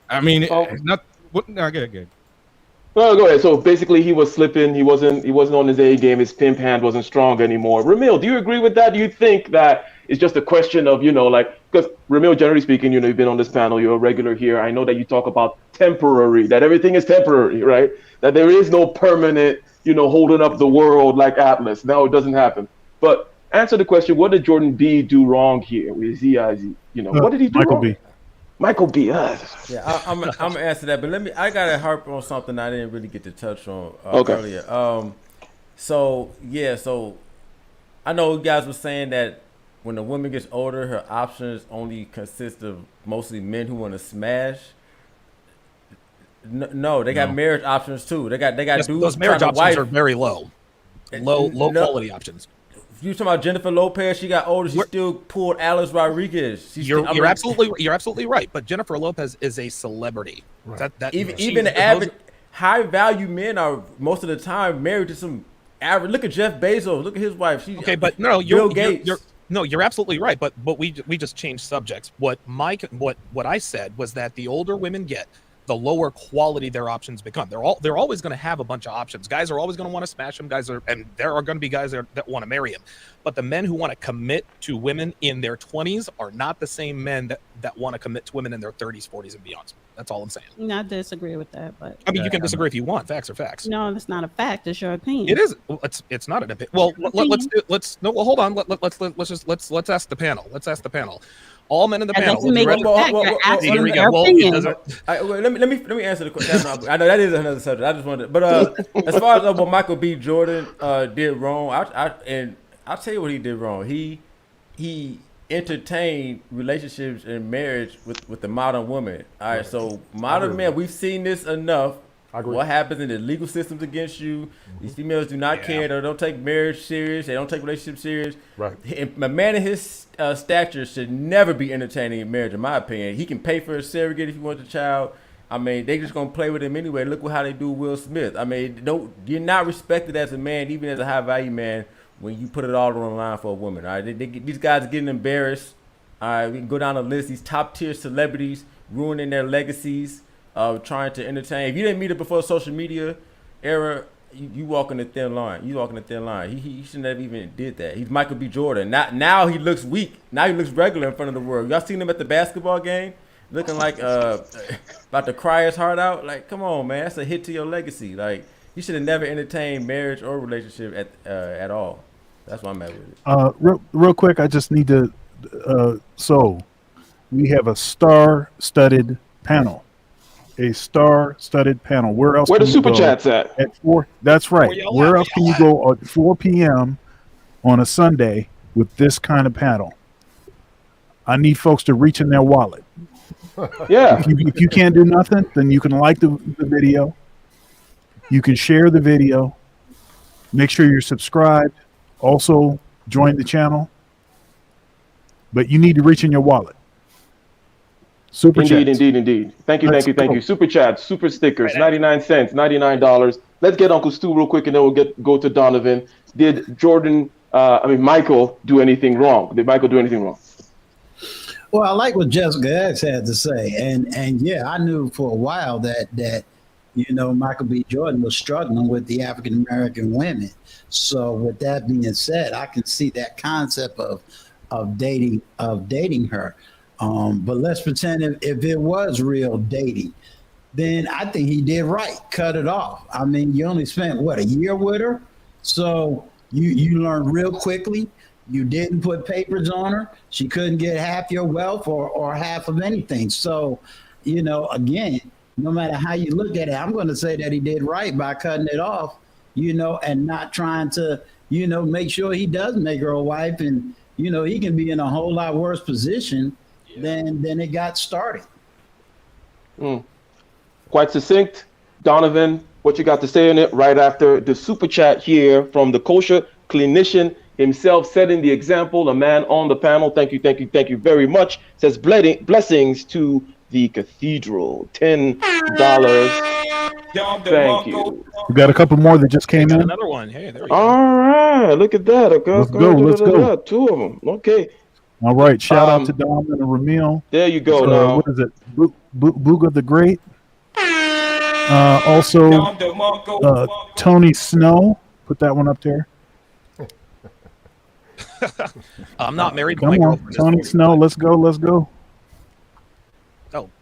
J: I mean, it's not. No, good.
B: Well, go ahead. So basically, he was slipping. He wasn't on his A game. His pimp hand wasn't strong anymore. Ramil, do you agree with that? Do you think that it's just a question of, because Ramil, generally speaking, you've been on this panel. You're a regular here. I know that you talk about temporary, that everything is temporary, right? That there is no permanent, holding up the world like Atlas. No, it doesn't happen. But answer the question: what did Jordan B do wrong here? What did he do
D: Michael
B: wrong?
D: B.
B: Michael B.
I: Yeah, I'm gonna answer that, but I gotta harp on something I didn't really get to touch on earlier. So I know you guys were saying that when a woman gets older, her options only consist of mostly men who want to smash. No, they got marriage options too. They got dudes.
F: Those marriage options are very low quality options.
I: You talking about Jennifer Lopez? She got older. She still pulled Alice Rodriguez.
F: You're absolutely right. But Jennifer Lopez is a celebrity. Right.
I: Even the average high value men are most of the time married to some average. Look at Jeff Bezos. Look at his wife.
F: But no, Bill Gates. You're absolutely right. But we just changed subjects. What I said was that the older women get, the lower quality their options become. They're always going to have a bunch of options. Guys are always going to want to smash them. And there are going to be guys that want to marry him. But the men who want to commit to women in their 20s are not the same men that want to commit to women in their 30s, 40s, and beyond. That's all I'm saying.
E: I disagree with that, but
F: I mean, you can disagree if you want. Facts are facts.
E: No, it's not a fact. It's your opinion.
F: It is. It's not an opinion. Well, hold on. Let's ask the panel. All men in the panel.
E: Here we go.
I: Let me answer the question. I know that is another subject. I just wanted, but as far as what Michael B. Jordan did wrong, I'll tell you what he did wrong. He entertained relationships and marriage with the modern woman. All right, so modern men, we've seen this enough. What happens in the legal systems against you? These females do not care. They don't take marriage serious. They don't take relationships serious. Right. A man in his stature should never be entertaining in marriage, in my opinion. He can pay for a surrogate if he wants a child. I mean, they just gonna play with him anyway. Look how they do Will Smith. I mean, you're not respected as a man, even as a high value man, when you put it all on the line for a woman. All right, these guys are getting embarrassed. All right, we can go down the list. These top tier celebrities ruining their legacies. Trying to entertain. If you didn't meet it before social media era, you walking a thin line. He shouldn't have even did that. He's Michael B. Jordan. Now he looks weak. Now he looks regular in front of the world. Y'all seen him at the basketball game, looking like about to cry his heart out. Like, come on, man, that's a hit to your legacy. Like, you should have never entertained marriage or relationship at all. That's why I'm at with it.
D: Real quick, I just need to. So we have a star-studded panel, a star-studded panel. Where else?
B: Where
D: can
B: the
D: you
B: super
D: go
B: chats at?
D: At 4. That's right. Where else can you go at 4 p.m. on a Sunday with this kind of panel? I need folks to reach in their wallet.
B: Yeah.
D: If you can't do nothing, then you can like the video. You can share the video. Make sure you're subscribed. Also, join the channel. But you need to reach in your wallet. Super
B: Indeed,
D: chats.
B: indeed. Thank you,
D: Let's
B: thank
D: go.
B: you. Super chats, super stickers, 99 cents, $99. Let's get Uncle Stu real quick, and then we'll go to Donovan. Did Michael do anything wrong? Did Michael do anything wrong?
G: Well, I like what Jessica X had to say, and yeah, I knew for a while that Michael B. Jordan was struggling with the African American women. So, with that being said, I can see that concept of dating her. But let's pretend if it was real dating, then I think he did right. Cut it off. I mean, you only spent a year with her, so you learned real quickly. You didn't put papers on her. She couldn't get half your wealth or half of anything. So, again, no matter how you look at it, I'm going to say that he did right by cutting it off, and not trying to, make sure he does make her a wife. And, he can be in a whole lot worse position than it got started.
B: Quite succinct. Donovan, what you got to say on it right after the super chat here from the kosher clinician himself, setting the example, a man on the panel. Thank you very much. Says blessings to the cathedral. $10. Thank you.
D: We got a couple more that just came in.
F: Another one. Hey, there we go.
B: All right, look at that. Okay,
D: let's go.
B: Two of them. Okay.
D: All right. Shout out to Donovan and Ramil.
B: There you go. Now,
D: what is it? Booga the Great. Also, Tony Snow. Put that one up there.
F: I'm not married.
D: Come on, Tony Snow. Let's go.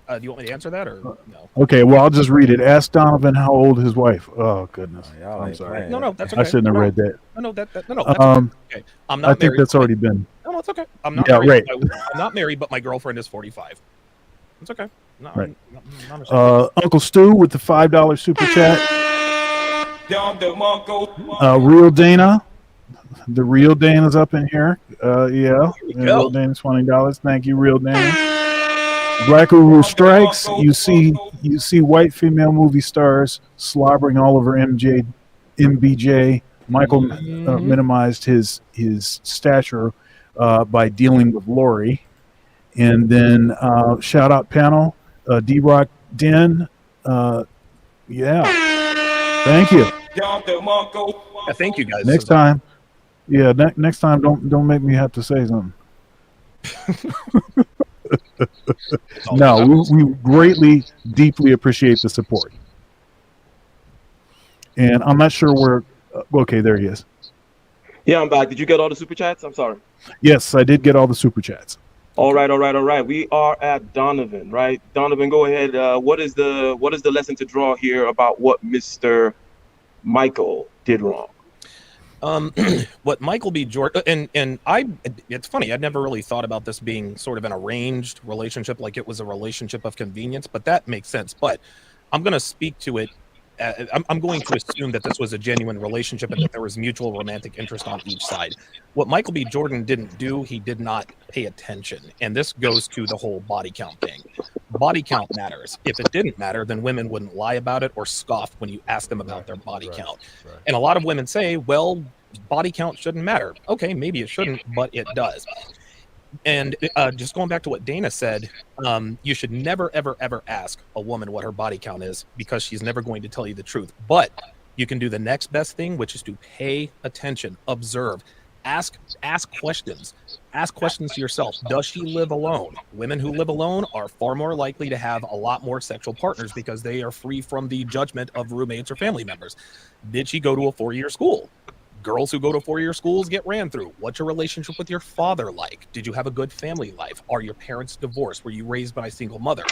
F: Oh, do you want me to answer that or no?
D: Okay, well, I'll just read it. Ask Donovan how old his wife. Oh goodness, I'm sorry.
F: No, that's okay.
D: I shouldn't have read that.
F: No, that's okay. I'm not
D: I think
F: married.
D: that's already been.
F: No, it's okay. I'm not
D: married.
F: Right. I'm not married, but my girlfriend is 45. It's okay. No,
D: right. Uncle Stu with the $5 super chat. Real Dana. The Real Dana's up in here. Real Dana's $20. Thank you, Real Dana. Black Uru Strikes. You see white female movie stars slobbering all over MBJ. Michael minimized his stature by dealing with Lori. And then shout out panel, D-Rock Den. Thank you.
F: Thank you guys.
D: Next time. Yeah, next time don't make me have to say something. No, we greatly, deeply appreciate the support. And I'm not sure where. Okay, there he is.
B: Yeah, I'm back. Did you get all the super chats? I'm sorry.
D: Yes, I did get all the super chats.
B: All right. We are at Donovan, right? Donovan, go ahead. What is the lesson to draw here about what Mr. Michael did wrong?
F: What Michael B. Jordan and it's funny, I'd never really thought about this being sort of an arranged relationship, like it was a relationship of convenience, but that makes sense. But I'm going to speak to it. I'm going to assume that this was a genuine relationship and that there was mutual romantic interest on each side. What Michael B. Jordan didn't do, he did not pay attention. And this goes to the whole body count thing. Body count matters. If it didn't matter, then women wouldn't lie about it or scoff when you ask them about their body count. Right. And a lot of women say, well, body count shouldn't matter. Okay, maybe it shouldn't, but it does. And just going back to what Dana said, you should never, ever, ever ask a woman what her body count is because she's never going to tell you the truth. But you can do the next best thing, which is to pay attention, observe, ask questions. Ask questions to yourself. Does she live alone? Women who live alone are far more likely to have a lot more sexual partners because they are free from the judgment of roommates or family members. Did she go to a 4-year school? Girls who go to 4-year schools get ran through. What's your relationship with your father like? Did you have a good family life? Are your parents divorced? Were you raised by a single mother?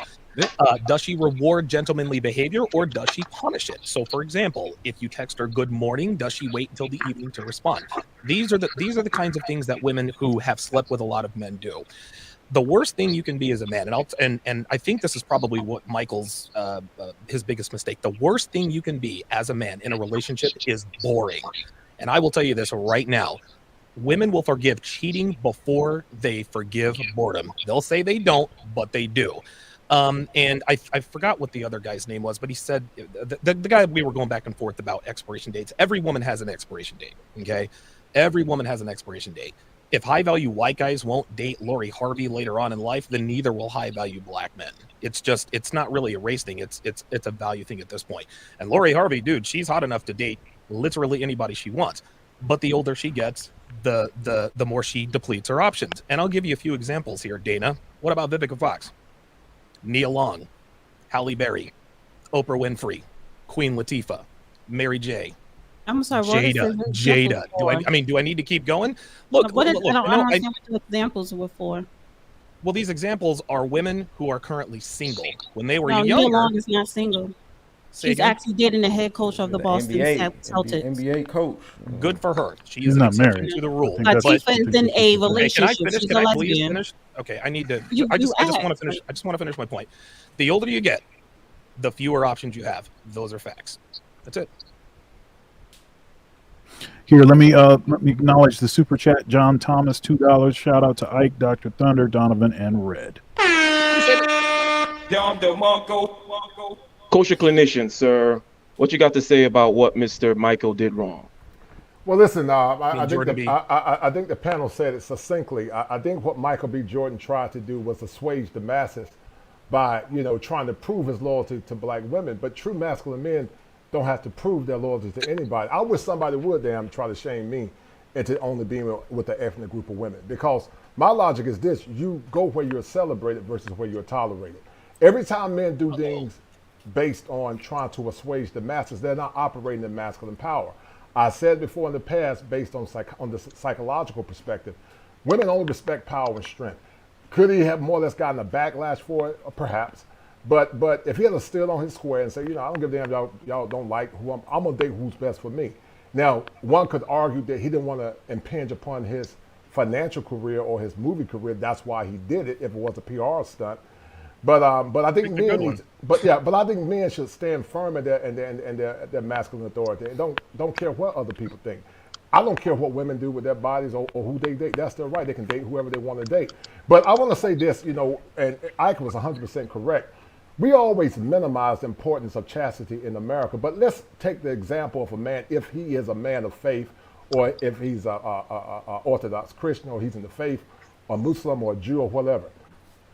F: Does she reward gentlemanly behavior or does she punish it? So, for example, if you text her good morning, does she wait until the evening to respond? These are the kinds of things that women who have slept with a lot of men do. The worst thing you can be as a man, and I think this is probably what Michael's his biggest mistake. The worst thing you can be as a man in a relationship is boring. And I will tell you this right now. Women will forgive cheating before they forgive boredom. They'll say they don't, but they do. And I forgot what the other guy's name was, but he said the guy we were going back and forth about expiration dates. Every woman has an expiration date. Okay. Every woman has an expiration date. If high value white guys won't date Lori Harvey later on in life, then neither will high value black men. It's not really a race thing. It's a value thing at this point. And Lori Harvey, dude, she's hot enough to date literally anybody she wants. But the older she gets, the more she depletes her options. And I'll give you a few examples here, Dana. What about Vivica Fox? Nia Long, Halle Berry, Oprah Winfrey, Queen Latifah, Mary J.
E: I'm sorry,
F: Jada. Do I need to keep going? Look,
E: I don't understand what the examples were for.
F: Well, these examples are women who are currently single. When they were
E: Nia
F: younger,
E: Long is not single. She's actually dating the head coach of the Boston Celtics.
I: NBA coach.
F: Good for her.
D: She's not married
F: to the rule.
E: Latifah is in a relationship. She's a
F: Can I please
E: lesbian.
F: finish? Okay, I need to. I just want to finish. I just want to finish my point. The older you get, the fewer options you have. Those are facts. That's it.
D: Here, let me acknowledge the super chat. John Thomas, $2. Shout out to Ike, Dr. Thunder, Donovan, and Red.
B: Kosher clinician, sir, what you got to say about what Mr. Michael did wrong?
H: Well, listen, I think the panel said it succinctly. I think what Michael B. Jordan tried to do was assuage the masses by, trying to prove his loyalty to black women. But true masculine men don't have to prove their loyalty to anybody. I wish somebody would try to shame me into only being with an ethnic group of women. Because my logic is this: you go where you're celebrated versus where you're tolerated. Every time men do things based on trying to assuage the masses, they're not operating in masculine power. I said before in the past, based on the psychological perspective, women only respect power and strength. Could he have more or less gotten a backlash for it? Perhaps. But if he had stood on his square and say, I don't give a damn, y'all don't like who I'm going to date who's best for me. Now, one could argue that he didn't want to impinge upon his financial career or his movie career. That's why he did it, if it was a PR stunt. But I think men should stand firm in their masculine authority and don't care what other people think. I don't care what women do with their bodies or who they date. That's their right. They can date whoever they want to date. But I want to say this, and Ike was 100% correct. We always minimize the importance of chastity in America. But let's take the example of a man, if he is a man of faith, or if he's a Orthodox Christian, or he's in the faith, or Muslim, or Jew, or whatever.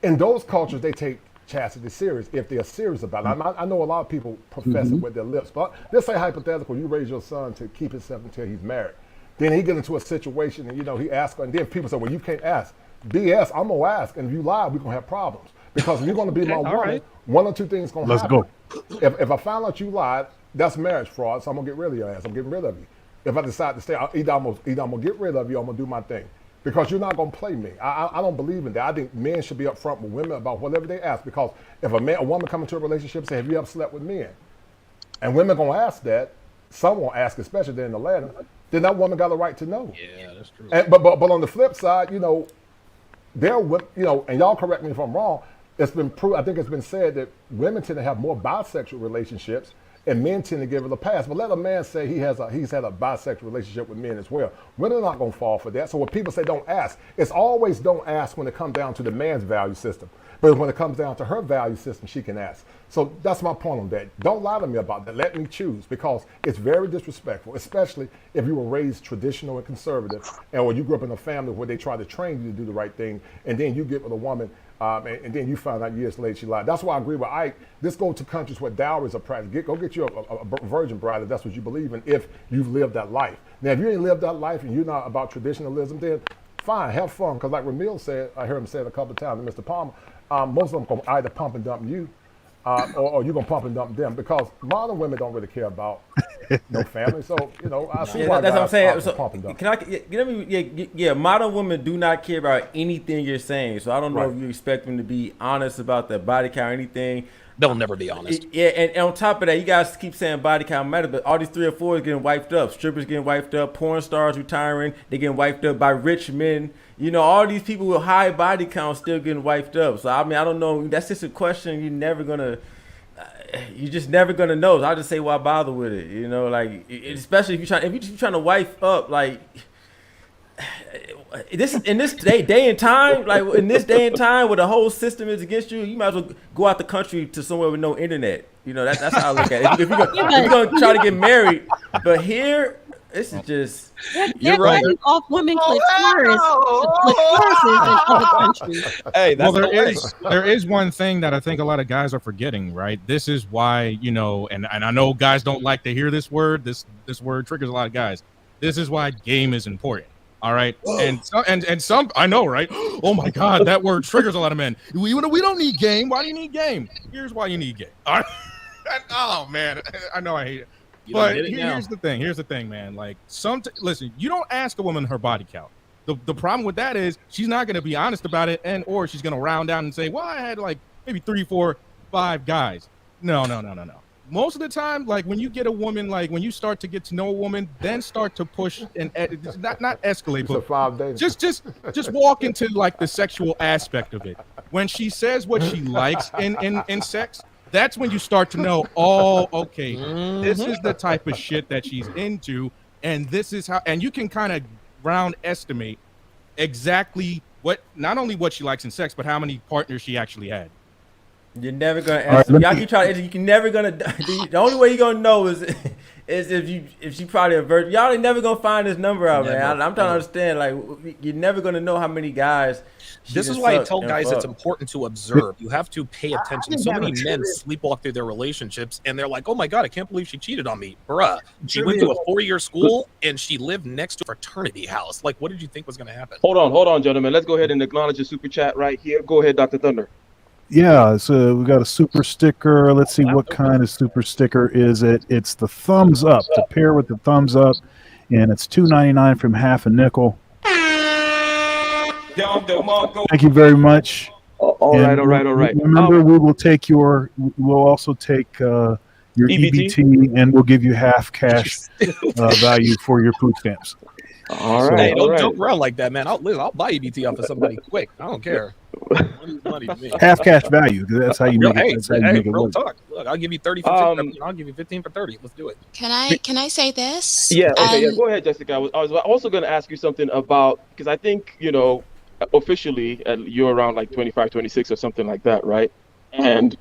H: In those cultures, they take chastity serious if they're serious about it. I know a lot of people profess it with their lips, but let's say hypothetical, you raise your son to keep himself until he's married. Then he gets into a situation and, he asks, and then people say, well, you can't ask. BS, I'm going to ask, and if you lie, we're going to have problems. Because if you're going to be my woman, one or two things going to happen. Let's go. If I find out you lied, that's marriage fraud, so I'm going to get rid of your ass. I'm getting rid of you. If I decide to stay, either I'm going to get rid of you or I'm going to do my thing. Because you're not going to play me. I don't believe in that. I think men should be upfront with women about whatever they ask. Because if a woman come into a relationship and say, have you ever slept with men? And women going to ask that, some won't ask, especially there in Atlanta, then that woman got a right to know.
F: Yeah, that's true.
H: But on the flip side, and y'all correct me if I'm wrong, it's been I think it's been said that women tend to have more bisexual relationships and men tend to give it a pass. But let a man say he's had a bisexual relationship with men as well. Women are not going to fall for that. So when people say don't ask, it's always don't ask when it comes down to the man's value system. But when it comes down to her value system, she can ask. So that's my point on that. Don't lie to me about that. Let me choose, because it's very disrespectful, especially if you were raised traditional and conservative, or you grew up in a family where they try to train you to do the right thing, and then you get with a woman, and then you find out years later she lied. That's why I agree with Ike. Let's go to countries where dowries are practiced. Go get you a virgin bride if that's what you believe in, if you've lived that life. Now, if you ain't lived that life and you're not about traditionalism, then fine, have fun. Because like Ramil said, I heard him say it a couple of times, and Mr. Palmer, most of them going to either pump and dump you, or you're going to pump and dump them, because modern women don't really care about no family. So I see
I: Yeah,
H: why
I: that's what I'm
H: guys
I: saying.
H: opt for
I: So,
H: pump and dump.
I: can I? Modern women do not care about anything you're saying. So I don't know
H: Right.
I: if you expect them to be honest about their body count or anything.
F: They'll never be honest.
I: Yeah, and on top of that, you guys keep saying body count matter, but all these 3 or 4 is getting wiped up. Strippers getting wiped up. Porn stars retiring. They getting wiped up by rich men. All these people with high body count still getting wiped up. So I mean, I don't know. That's just a question you're just never gonna know. So I just say, why bother with it? Especially if you're trying to wife up, like in this day and time, like in this day and time where the whole system is against you, you might as well go out the country to somewhere with no internet. That's how I look at it. If you're gonna try to get married, but here, this is just
E: You're right. Off women clitorises in other countries.
F: Hey,
J: well, there is one thing that I think a lot of guys are forgetting, right? This is why, and I know guys don't like to hear this word. This word triggers a lot of guys. This is why game is important. All right. And some I know, right? Oh my God, that word triggers a lot of men. We don't need game. Why do you need game? Here's why you need game. All right. Oh man, I know I hate it. But here's the thing. Here's the thing, man. Like listen, you don't ask a woman her body count. The problem with that is she's not going to be honest about it, or she's going to round down and say, "Well, I had like maybe 3, 4, 5 guys." No. Most of the time, like when you get a woman, like when you start to get to know a woman, then start to push and not escalate, but just walk into like the sexual aspect of it. When she says what she likes in sex, that's when you start to know, oh, okay, this is the type of shit that she's into, and this is how, and you can kind of round estimate exactly not only what she likes in sex, but how many partners she actually had.
I: You're never gonna answer. Y'all keep trying. You can never gonna. The only way you're gonna know is if she probably a virgin. Y'all ain't never gonna find this number out, man. I'm trying to understand. Like, you're never gonna know how many guys.
F: This is why I tell guys it's important to observe. You have to pay attention. So many men sleepwalk through their relationships, and they're like, "Oh my God, I can't believe she cheated on me, bruh. She went to a 4-year school and she lived next to a fraternity house. Like, what did you think was gonna happen?"
B: Hold on, gentlemen. Let's go ahead and acknowledge the super chat right here. Go ahead, Dr. Thunder.
D: Yeah, so we got a super sticker. Let's see what kind of super sticker is it. It's the thumbs up, to pair with the thumbs up, and it's $2.99 from Half a Nickel. Thank you very much.
B: All right.
D: Remember, we'll also take your EBT, and we'll give you half cash value for your food stamps.
B: All right.
F: Hey, don't joke around like that, man. I'll buy EBT off of somebody quick. I don't care. Money to me.
D: Half cash value. That's how you make it.
F: Hey, real talk. Look, I'll give you 30 for 15. I'll give you 15 for 30. Let's do it.
K: Can I say this?
B: Yeah. Okay. Yeah. Go ahead, Jessica. I was also going to ask you something about, because I think officially you're around like 25, 26 or something like that, right? And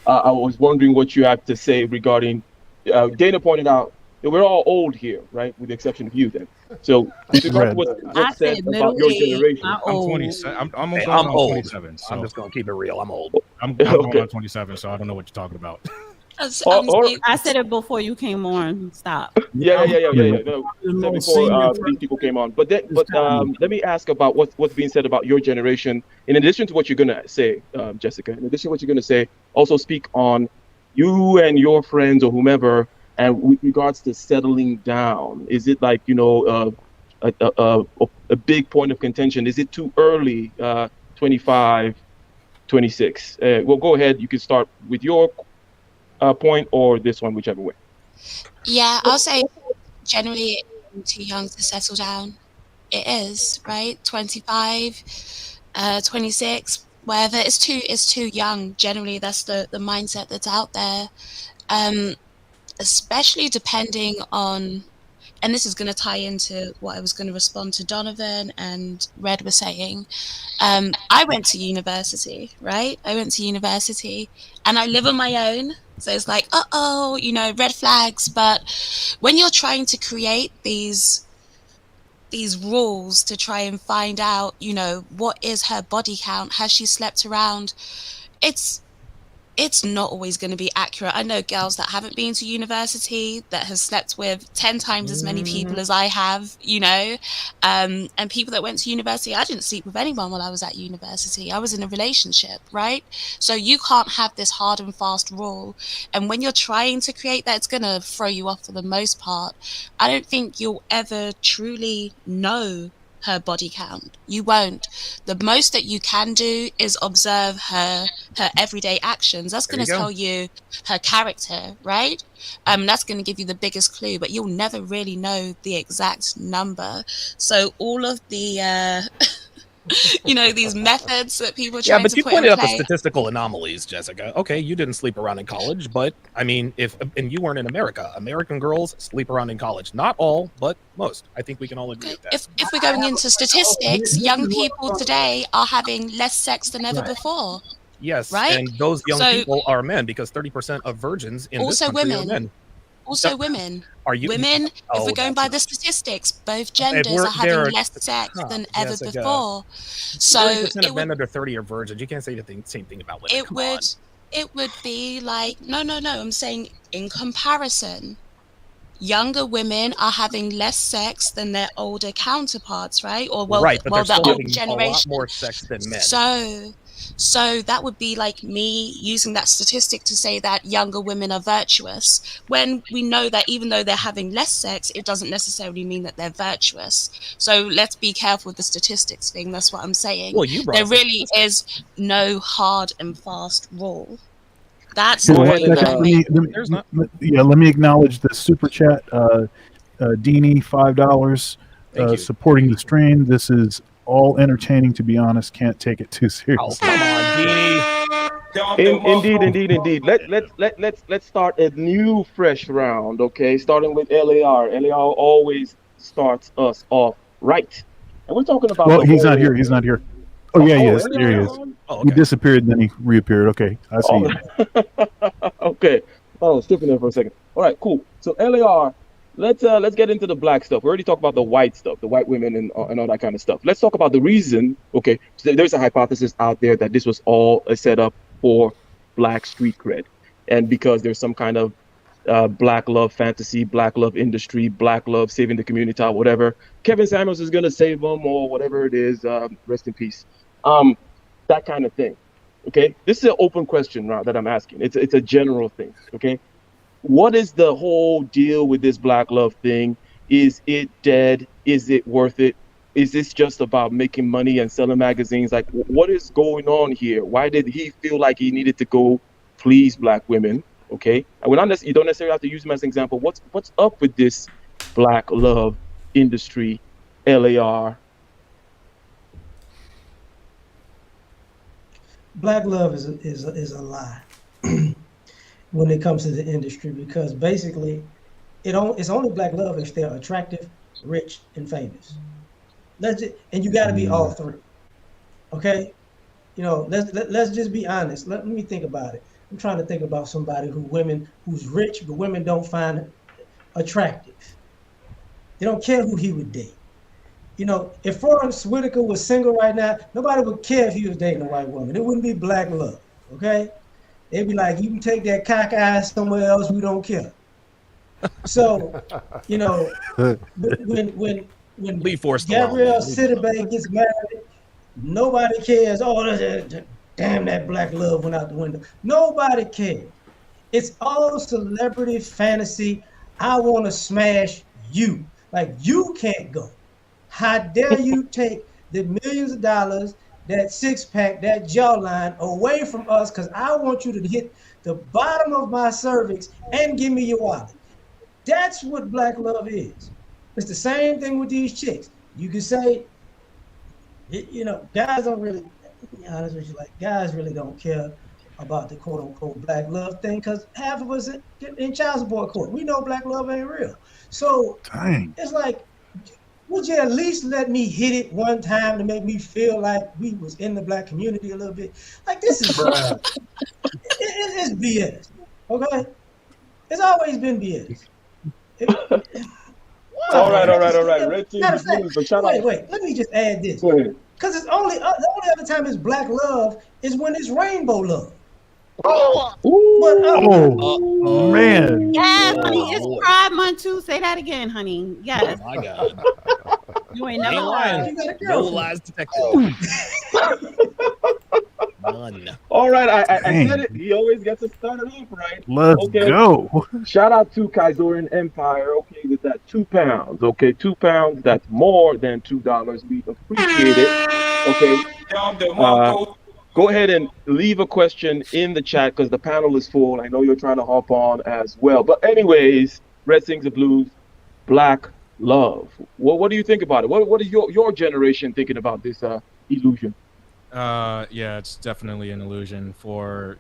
B: I was wondering what you have to say regarding. Dana pointed out that we're all old here, right? With the exception of you, then. So, with regard to what's said about your generation,
J: I'm 27. I'm
F: old.
J: 27. So
F: I'm just gonna keep it real. I'm old.
J: I'm going on 27, so I don't know what you're talking about.
E: I said it before you came on. Stop.
B: Yeah. No, said before these people came on. But let me ask about what's being said about your generation. In addition to what you're gonna say, Jessica. In addition to what you're gonna say, also speak on you and your friends or whomever. And with regards to settling down, is it like, a big point of contention? Is it too early, 25, 26? Well, go ahead. You can start with your point or this one, whichever way.
K: Yeah, I'll say generally too young to settle down. It is, right? 25, 26, whatever. It's too young. Generally, that's the mindset that's out there. Especially depending on, and this is going to tie into what I was going to respond to Donovan and Red was saying. I went to university, right? I went to university and I live on my own. So it's like, red flags. But when you're trying to create these rules to try and find out, what is her body count? Has she slept around? It's it's not always going to be accurate. I know girls that haven't been to university that has slept with 10 times as many people as I have, you know, and people that went to university. I didn't sleep with anyone while I was at university. I was in a relationship, right? So you can't have this hard and fast rule. And when you're trying to create that, it's going to throw you off for the most part. I don't think you'll ever truly know her body count. You won't. The most that you can do is observe her everyday actions. That's going to tell you her character, right? That's going to give you the biggest clue, but you'll never really know the exact number. So all of the you know, these methods that people are trying
F: but
K: to
F: you
K: put in
F: pointed out the
K: play.
F: statistical anomalies, Jessica. Okay, you didn't sleep around in college, but I mean, and you weren't in America. American girls sleep around in college. Not all, but most. I think we can all agree with that.
K: If we're going into statistics, young people today are having less sex than ever before.
F: Yes,
K: right?
F: and those young
K: So-
F: people are men because 30% of virgins in this
K: Also
F: country are
K: women.
F: men.
K: Also women.
F: Are you
K: Women, if
F: Oh,
K: we're going
F: that's
K: by the statistics, both genders
F: we're-
K: are having
F: there are-
K: less sex than ever
F: Jessica.
K: before. So
F: 30%
K: it
F: of
K: would,
F: men under 30 are virgins. You can't say the same thing about women.
K: it
F: Come
K: would
F: on.
K: it would be like no. I'm saying in comparison, younger women are having less sex than their older counterparts, right? Or
F: right, but they're
K: the
F: still
K: old
F: having a
K: generation.
F: lot more sex than men.
K: So that would be like me using that statistic to say that younger women are virtuous, when we know that even though they're having less sex, it doesn't necessarily mean that they're virtuous. So let's be careful with the statistics thing. That's what I'm saying.
F: Well, you brought
K: There
F: up
K: really is no hard and fast rule. That's
B: Go
K: the
B: ahead
K: thing
B: and,
K: that
D: Let me acknowledge the super chat. Deanie, $5,
F: Thank you.
D: supporting the stream. This is all entertaining, to be honest. Can't take it too seriously.
F: Come on,
B: Indeed. Let's start a new fresh round. Okay, starting with LAR. LAR always starts us off right, and we're talking about.
D: Well, he's not here. He's not here. Oh yeah, he is. There he is.
F: Oh,
D: He disappeared, then he reappeared. Okay, I see you.
B: Okay. Oh, stripping there for a second. All right, cool. So LAR, let's get into the black stuff. We already talked about the white stuff, the white women and all that kind of stuff. Let's talk about the reason. Okay, so there's a hypothesis out there that this was all a setup for black street cred, and because there's some kind of black love fantasy, black love industry, black love saving the community, whatever. Kevin Samuels is gonna save them or whatever it is. Rest in peace. That kind of thing. Okay, this is an open question now that I'm asking. It's a general thing. Okay, what is the whole deal with this black love thing? Is it dead? Is it worth it? Is this just about making money and selling magazines? Like, what is going on here? Why did he feel like he needed to go please black women? Okay, and you don't necessarily have to use him as an example. What's up with this black love industry, LAR?
C: Black love is a lie when it comes to the industry, because basically it's only black love if they're attractive, rich, and famous. And you got to be all three. Okay, let's just be honest. Let me think about it. I'm trying to think about somebody who's rich, but women don't find attractive. They don't care who he would date. If Forrest Whitaker was single right now, nobody would care if he was dating a white woman. It wouldn't be black love, okay? They'd be like, you can take that cock eye somewhere else, we don't care. So, when
F: Lee Forrest
C: Gabrielle
F: alone.
C: Sidibe gets married, nobody cares. Oh, damn, that black love went out the window. Nobody cares. It's all celebrity fantasy. I want to smash you. Like, you can't go. How dare you take the millions of dollars, that six-pack, that jawline away from us, because I want you to hit the bottom of my cervix and give me your wallet. That's what black love is. It's the same thing with these chicks. You can say, guys don't really, to be honest with you, like, guys really don't care about the quote-unquote black love thing, because half of us in child support court. We know black love ain't real. So It's like, would you at least let me hit it one time to make me feel like we was in the black community a little bit? Like, this is it's BS. Okay? It's always been BS.
B: All right. Red team,
C: wait. Let me just add this. Because the only other time it's black love is when it's rainbow love.
D: Oh, man.
E: Yes, honey, it's
F: boy.
E: Pride Month too. Say that again, honey. Yes.
F: Oh my God.
E: You ain't
F: You
E: never
F: ain't
E: lied.
F: lying.
C: You got a
F: No
C: girlfriend.
F: lies detected. None.
B: All right, I said
D: Dang.
B: it. He always gets us started off right.
D: Let's
B: Okay.
D: go.
B: Shout out to Kaizoran Empire. Okay, with that £2. Okay, £2. That's more than $2. We appreciate it. Okay. Go ahead and leave a question in the chat because the panel is full. I know you're trying to hop on as well. But anyways, Red Sings the Blues, Black Love. What do you think about it? What is your generation thinking about this illusion?
J: Yeah, it's definitely an illusion for,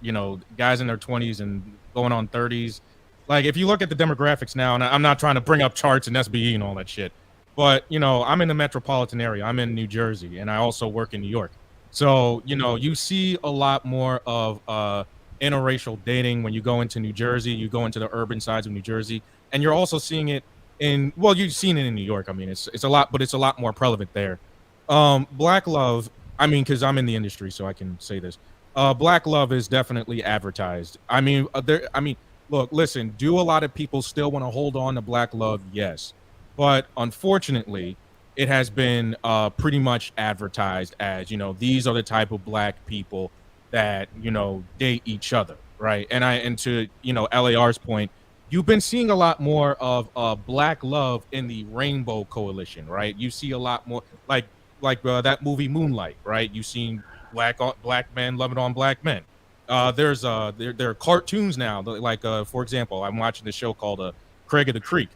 J: guys in their 20s and going on 30s. Like, if you look at the demographics now, and I'm not trying to bring up charts and SBE and all that shit, but, I'm in the metropolitan area. I'm in New Jersey, and I also work in New York. So, you see a lot more of interracial dating when you go into New Jersey, you go into the urban sides of New Jersey, and you're also seeing it you've seen it in New York. I mean, it's a lot, but it's a lot more prevalent there. Black love, I mean, because I'm in the industry, so I can say this. Black love is definitely advertised. I mean, look, listen. Do a lot of people still want to hold on to black love? Yes, but unfortunately, it has been pretty much advertised as these are the type of black people that date each other, right? And to LAR's point, you've been seeing a lot more of black love in the Rainbow Coalition, right? You see a lot more like that movie Moonlight, right? You've seen black men loving on black men. There are cartoons now, like for example, I'm watching this show called Craig of the Creek.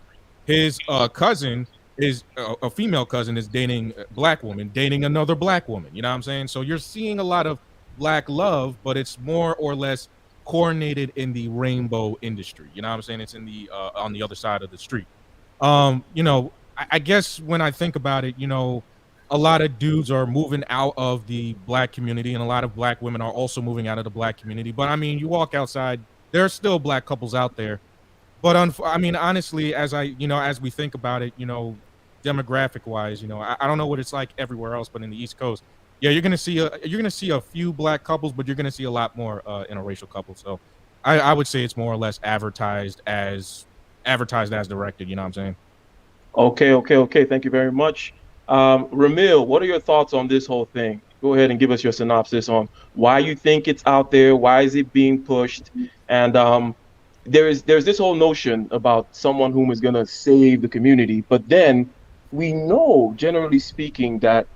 J: His cousin is a female cousin is dating a black woman, dating another black woman. You know what I'm saying? So you're seeing a lot of black love, but it's more or less coordinated in the rainbow industry. You know what I'm saying? It's in the on the other side of the street. I guess when I think about it, a lot of dudes are moving out of the black community, and a lot of black women are also moving out of the black community. But I mean, you walk outside, there are still black couples out there. But I mean, honestly, as we think about it, demographic wise, I don't know what it's like everywhere else, but in the East Coast, yeah, you're gonna see a few black couples, but you're gonna see a lot more interracial couples. So I would say it's more or less advertised as directed. You know what I'm saying?
B: Okay. Thank you very much. Ramil, what are your thoughts on this whole thing? Go ahead and give us your synopsis on why you think it's out there, why is it being pushed, and there's this whole notion about someone whom is going to save the community, but then we know, generally speaking, that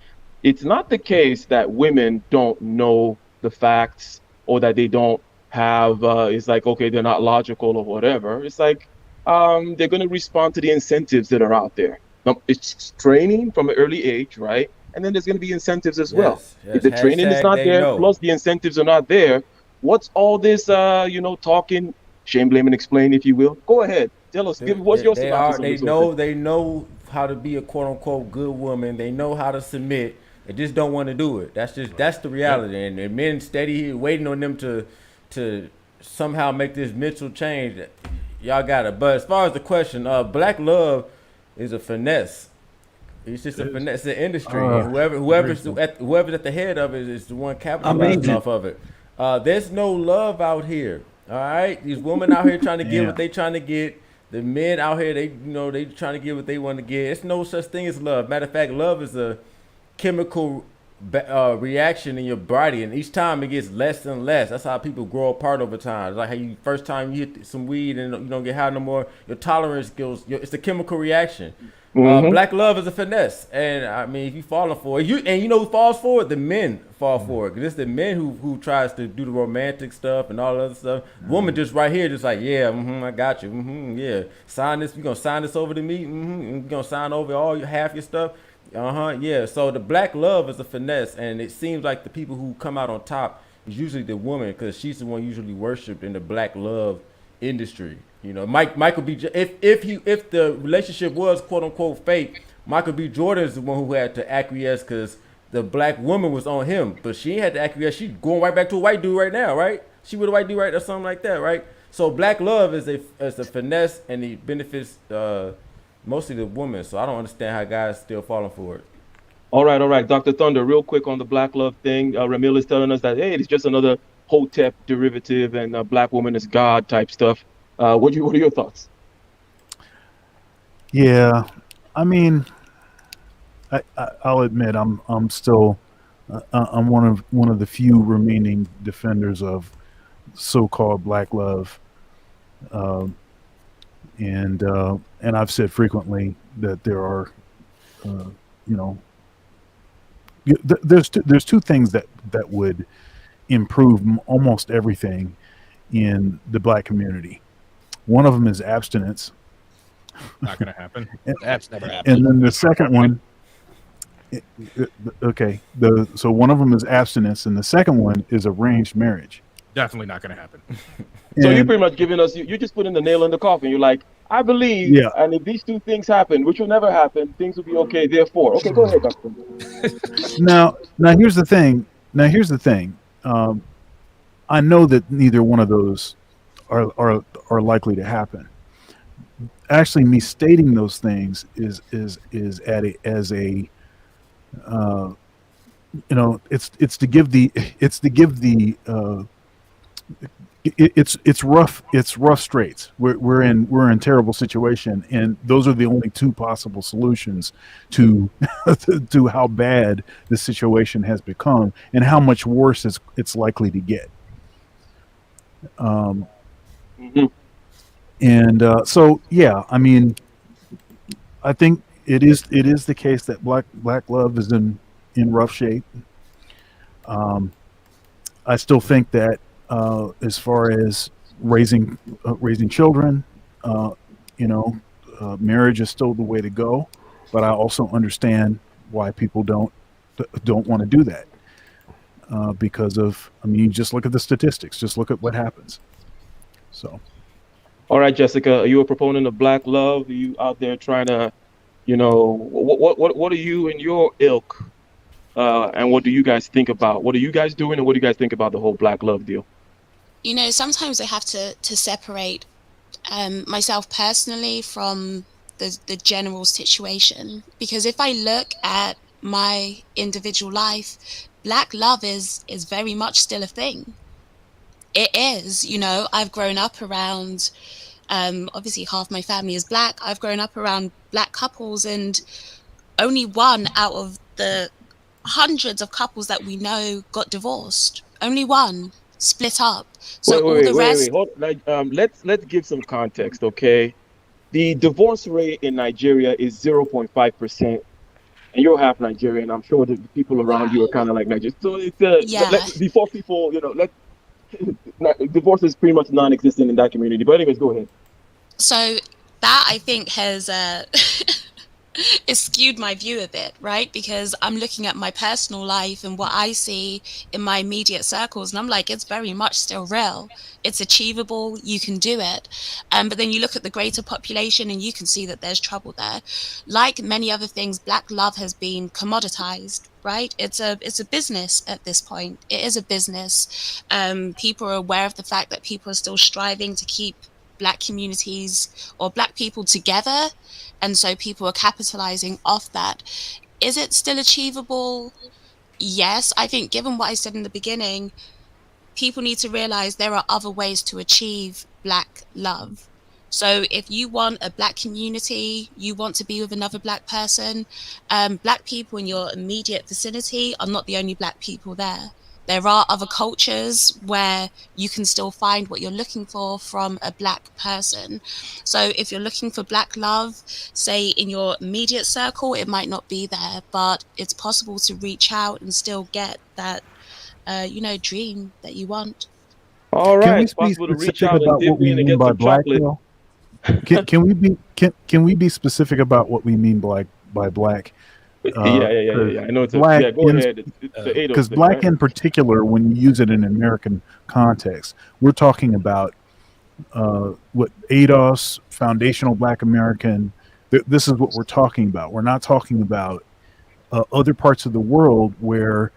B: it's not the case that women don't know the facts or that they don't have it's like, okay, they're not logical or whatever. It's like they're going to respond to the incentives that are out there. It's training from an early age, right? And then there's going to be incentives as well. If the training is not there, plus the incentives are not there, what's all this talking, shame, blame, and explain, if you will? Go ahead, tell us. What's your synopsis on this whole thing?
I: They know how to be a quote unquote good woman. They know how to submit. They just don't want to do it. That's the reality. Yeah. And men steady here waiting on them to somehow make this mental change. Y'all got it. But as far as the question, black love is a finesse. It's just a finesse. It's an industry. Whoever's at the head of it is the one capitalizing off of it. There's no love out here. All right, these women out here trying to get what they trying to get. The men out here, they trying to get what they want to get. It's no such thing as love. Matter of fact, love is a chemical reaction in your body, and each time it gets less and less. That's how people grow apart over time. It's like how you first time you hit some weed and you don't get high no more. Your tolerance goes. It's a chemical reaction. Black love is a finesse, and I mean, if you falling for it, you know who falls for it? The men fall for it. Cause it's the men who tries to do the romantic stuff and all the other stuff. Woman just right here, just like, yeah, I got you, yeah. Sign this. You gonna sign this over to me? You gonna sign over half your stuff? Yeah. So the black love is a finesse, and it seems like the people who come out on top is usually the woman, because she's the one usually worshipped in the black love industry. Michael B. If the relationship was quote unquote fake, Michael B. Jordan is the one who had to acquiesce because the black woman was on him, but she ain't had to acquiesce. She's going right back to a white dude right now, right? She with a white dude right or something like that, right? So black love is a finesse, and it benefits mostly the woman. So I don't understand how guys still falling for it.
B: All right, Dr. Thunder, real quick on the black love thing. Ramil is telling us that, hey, it's just another Hotep derivative and black woman is God type stuff. What are your thoughts?
D: Yeah, I mean, I'll admit I'm still I'm one of the few remaining defenders of so-called black love, um, and I've said frequently that there are, you know, there's two things that would improve almost everything in the black community. One of them is abstinence.
J: Not gonna happen.
F: That's never happened.
D: And then the second one, okay, so one of them is abstinence, and the second one is arranged marriage.
J: Definitely not gonna happen.
B: So you're
D: And-
B: pretty much giving us, you're just putting the nail in the coffin. You're like, I believe,
D: Yeah.
B: and if these two things happen, which will never happen, things will be okay. Therefore, okay, go ahead, Dr.
D: Now here's the thing. I know that neither one of those are likely to happen. Actually, me stating those things is as a it's to give the it's rough straits. We're in terrible situation, and those are the only two possible solutions to to how bad the situation has become and how much worse it's likely to get. And so yeah, I mean, I think it is the case that black love is in rough shape. I still think that as far as raising children, marriage is still the way to go. But I also understand why people don't want to do that because of, I mean, just look at the statistics. Just look at what happens. So.
B: All right, Jessica, are you a proponent of black love? Are you out there trying to, what are you and your ilk? And what do you guys think about? What are you guys doing, and what do you guys think about the whole black love deal?
K: You know, sometimes I have to separate myself personally from the general situation, because if I look at my individual life, black love is very much still a thing. It is, I've grown up around, obviously half my family is black. I've grown up around black couples, and only one out of the hundreds of couples that we know got divorced. Only one split up. So
B: Wait. Hold, let's give some context, okay? The divorce rate in Nigeria is 0.5%, and you're half Nigerian. I'm sure the people around you are kind of like Nigerian. So it's before people, divorce is pretty much non-existent in that community. But anyways, go ahead.
K: So that, I think, has it skewed my view a bit, right? Because I'm looking at my personal life and what I see in my immediate circles, and I'm like, it's very much still real. It's achievable. You can do it. But then you look at the greater population and you can see that there's trouble there. Like many other things, black love has been commoditized, right? It's a business at this point. It is a business. People are aware of the fact that people are still striving to keep black communities or black people together, and so people are capitalizing off that. Is it still achievable? Yes. I think, given what I said in the beginning, people need to realize there are other ways to achieve black love. So if you want a black community, you want to be with another black person, black people in your immediate vicinity are not the only black people there. There are other cultures where you can still find what you're looking for from a black person. So if you're looking for black love, say in your immediate circle, it might not be there, but it's possible to reach out and still get that, dream that you want.
B: All right,
D: Can we
B: it's
D: be
B: possible to reach
D: specific
B: out and
D: about
B: dip
D: what we
B: in and
D: mean
B: get
D: by
B: some
D: black,
B: chocolate.
D: though? Can we be specific about what we mean by black?
B: Yeah. I know it's
D: black
B: go ahead. It's the ADOS
D: because
B: thing,
D: black
B: right?
D: in particular, when you use it in American context, we're talking about what ADOS, foundational Black American. This is what we're talking about. We're not talking about other parts of the world where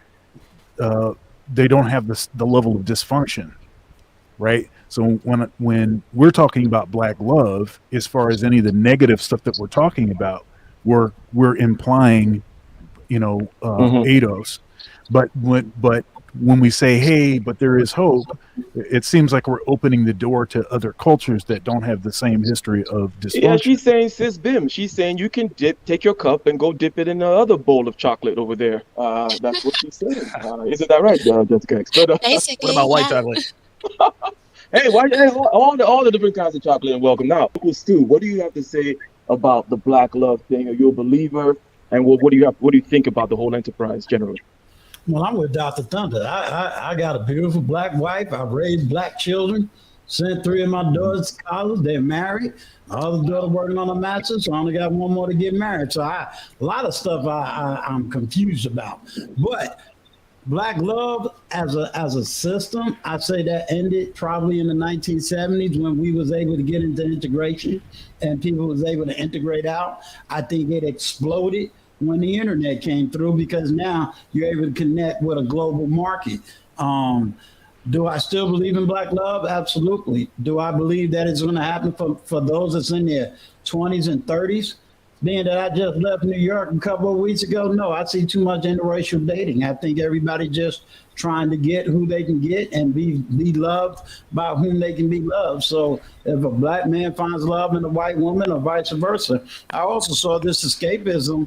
D: they don't have the level of dysfunction, right? So when we're talking about black love, as far as any of the negative stuff that we're talking about, we're implying, ADOS, but when we say, hey, but there is hope, it seems like we're opening the door to other cultures that don't have the same history of
B: Yeah,
D: dysfunction.
B: she's saying, sis Bim, she's saying you can take your cup and go dip it in the other bowl of chocolate over there. That's what she's saying. Isn't that right, Jessica X? But,
K: Basically,
F: What about white
K: yeah.
F: chocolate?
B: hey, all the different kinds of chocolate and welcome. Now, Uncle Stu, what do you have to say about the black love thing? Are you a believer? And what do you think about the whole enterprise generally?
G: Well, I'm with Dr. Thunder. I got a beautiful black wife. I've raised black children. Sent 3 of my daughters to college. They're married. My other daughter working on a master's, so I only got 1 more to get married. So a lot of stuff I'm confused about. But black love as a system, I say that ended probably in the 1970s when we was able to get into integration and people was able to integrate out. I think it exploded when the internet came through because now you're able to connect with a global market. Do I still believe in black love? Absolutely. Do I believe that it's going to happen for those that's in their 20s and 30s? Being that I just left New York a couple of weeks ago, no, I see too much interracial dating. I think everybody just trying to get who they can get and be loved by whom they can be loved. So if a black man finds love in a white woman or vice versa, I also saw this escapism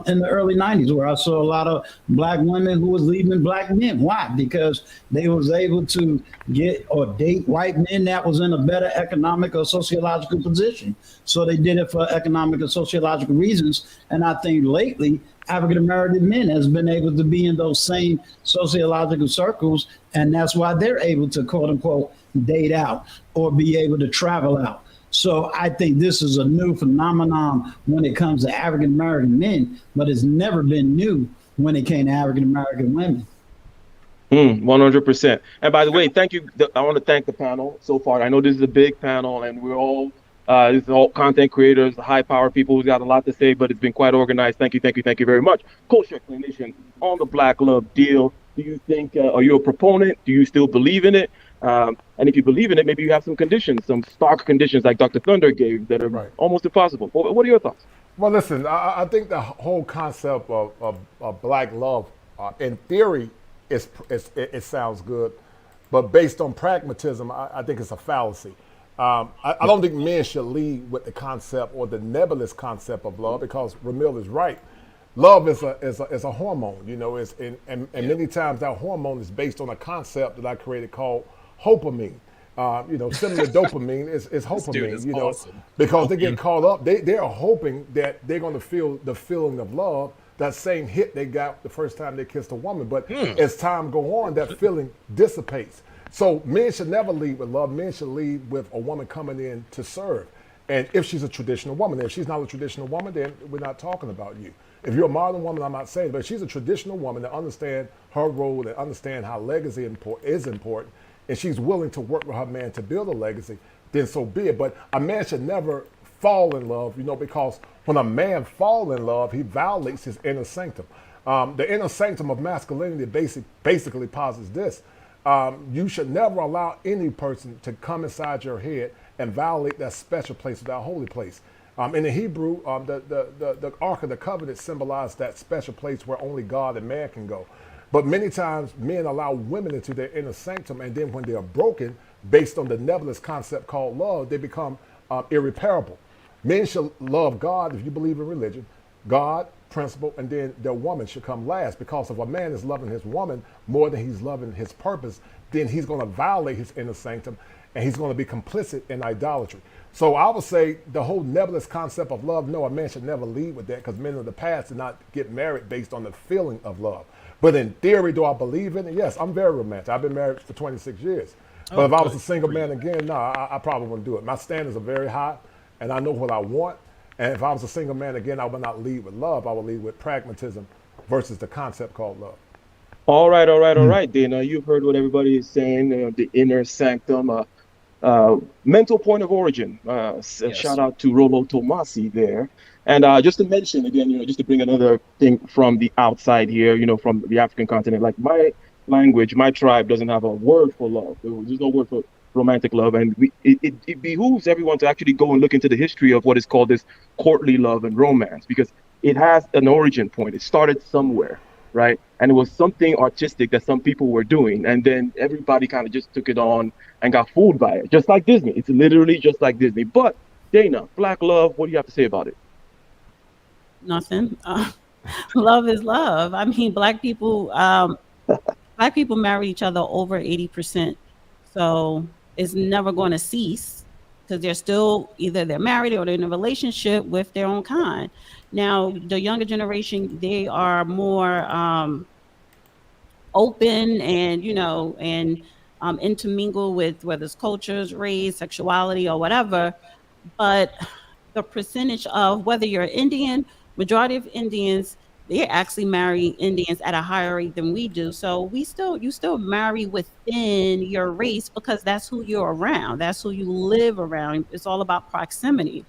G: in the early 90s where I saw a lot of black women who was leaving black men. Why? Because they was able to get or date white men that was in a better economic or sociological position. So they did it for economic or sociological reasons. And I think lately, African-American men has been able to be in those same sociological circles. And that's why they're able to, quote unquote, date out or be able to travel out. So I think this is a new phenomenon when it comes to African American men, but it's never been new when it came to African American women.
B: 100%. And by the way, thank you. I want to thank the panel so far. I know this is a big panel, and we're all this is all content creators, high power people who's got a lot to say, but it's been quite organized. Thank you very much. Culture Clinician, on the black love deal. Do you think? Are you a proponent? Do you still believe in it? And if you believe in it, maybe you have some conditions, some stark conditions like Dr. Thunder gave that are almost impossible. What are your thoughts?
H: Well, listen, I think the whole concept of black love, in theory, it sounds good, but based on pragmatism, I think it's a fallacy. I don't think men should lead with the concept or the nebulous concept of love because Ramil is right. Love is a hormone, you know. And many times that hormone is based on a concept that I created called hopamine. Similar to dopamine is hopamine, you know, awesome. Because they get caught up. They are hoping that they're going to feel the feeling of love, that same hit they got the first time they kissed a woman. But as time go on, that feeling dissipates. So men should never lead with love. Men should lead with a woman coming in to serve. And if she's a traditional woman, if she's not a traditional woman, then we're not talking about you. If you're a modern woman, I'm not saying, but if she's a traditional woman that understands her role, that understands how legacy is important, and she's willing to work with her man to build a legacy, then so be it. But a man should never fall in love, you know, because when a man falls in love, he violates his inner sanctum. The inner sanctum of masculinity basically posits this. You should never allow any person to come inside your head and violate that special place, that holy place. In the Hebrew, the Ark of the Covenant symbolized that special place where only God and man can go. But many times men allow women into their inner sanctum, and then when they are broken, based on the nebulous concept called love, they become irreparable. Men should love God if you believe in religion, God, principle, and then their woman should come last. Because if a man is loving his woman more than he's loving his purpose, then he's going to violate his inner sanctum, and he's going to be complicit in idolatry. So I would say the whole nebulous concept of love, no, a man should never lead with that because men of the past did not get married based on the feeling of love. But in theory, do I believe in it? Yes, I'm very romantic. I've been married for 26 years. But if I was a single man again, no, I probably wouldn't do it. My standards are very high, and I know what I want. And if I was a single man again, I would not lead with love. I would lead with pragmatism versus the concept called love.
B: All right, Dana. You've heard what everybody is saying, the inner sanctum, mental point of origin. Yes. Shout out to Rollo Tomasi there. And just to mention again, just to bring another thing from the outside here, from the African continent, like my language, my tribe doesn't have a word for love. There's no word for romantic love. And it behooves everyone to actually go and look into the history of what is called this courtly love and romance, because it has an origin point. It started somewhere. right? And it was something artistic that some people were doing, and then everybody kind of just took it on and got fooled by it, just like Disney. It's literally just like Disney. But Dana, Black love, what do you have to say about it?
E: Nothing. Love is love. I mean, black people marry each other over 80%. So it's never going to cease because they're still either they're married or they're in a relationship with their own kind. Now, the younger generation, they are more open and, and intermingle with whether it's cultures, race, sexuality, or whatever. But the percentage of whether you're Indian, majority of Indians, they actually marry Indians at a higher rate than we do. So you still marry within your race because that's who you're around. That's who you live around. It's all about proximity.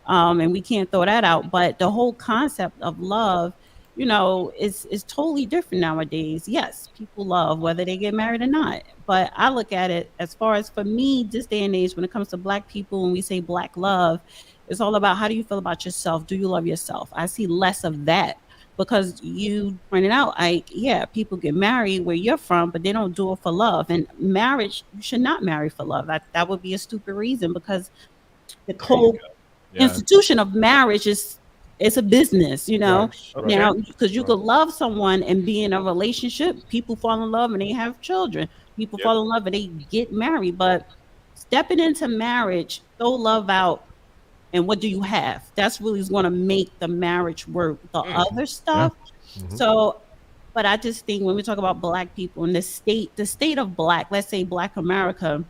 E: And we can't throw that out. But the whole concept of love, is totally different nowadays. Yes, people love whether they get married or not. But I look at it as far as for me, this day and age, when it comes to black people, when we say black love, it's all about how do you feel about yourself? Do you love yourself? I see less of that because you pointed out, like, yeah, people get married where you're from, but they don't do it for love. And marriage, you should not marry for love. That would be a stupid reason because the whole institution of marriage is it's a business,
B: Right. Okay.
E: now because you could love someone and be in a relationship. People fall in love and they have children. People
J: Yep.
E: fall in love and they get married. But stepping into marriage, throw love out, and what do you have? That's really is going to make the marriage work. The other stuff. So, but I just think when we talk about black people and the state of black, let's say Black America,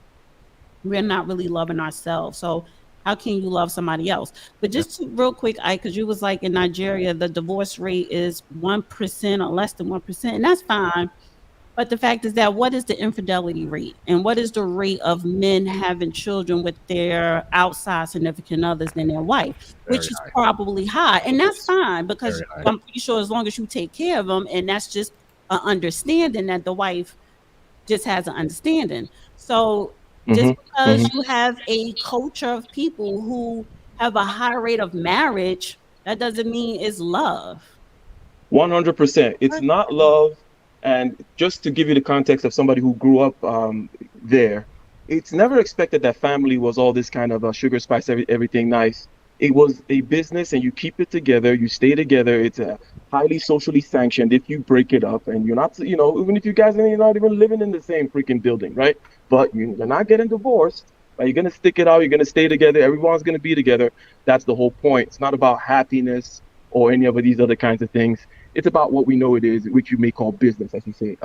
E: we're not really loving ourselves. So how can you love somebody else? But just real quick, because you was like in Nigeria, the divorce rate is 1% or less than 1%, and that's fine. But the fact is that what is the infidelity rate? And what is the rate of men having children with their outside significant others than their wife, which is probably high. And that's fine because I'm pretty sure as long as you take care of them, and that's just an understanding that the wife just has an understanding. So just because you have a culture of people who have a high rate of marriage, that doesn't mean it's love.
B: 100%. It's not love. And just to give you the context of somebody who grew up there, it's never expected that family was all this kind of sugar spice, everything nice. It was a business and you keep it together, you stay together. It's a highly socially sanctioned if you break it up and you're not, even if you guys are not even living in the same freaking building, right? But you're not getting divorced, right? You're going to stick it out, you're going to stay together, everyone's going to be together. That's the whole point. It's not about happiness or any of these other kinds of things. It's about what we know it is, which you may call business, as you say.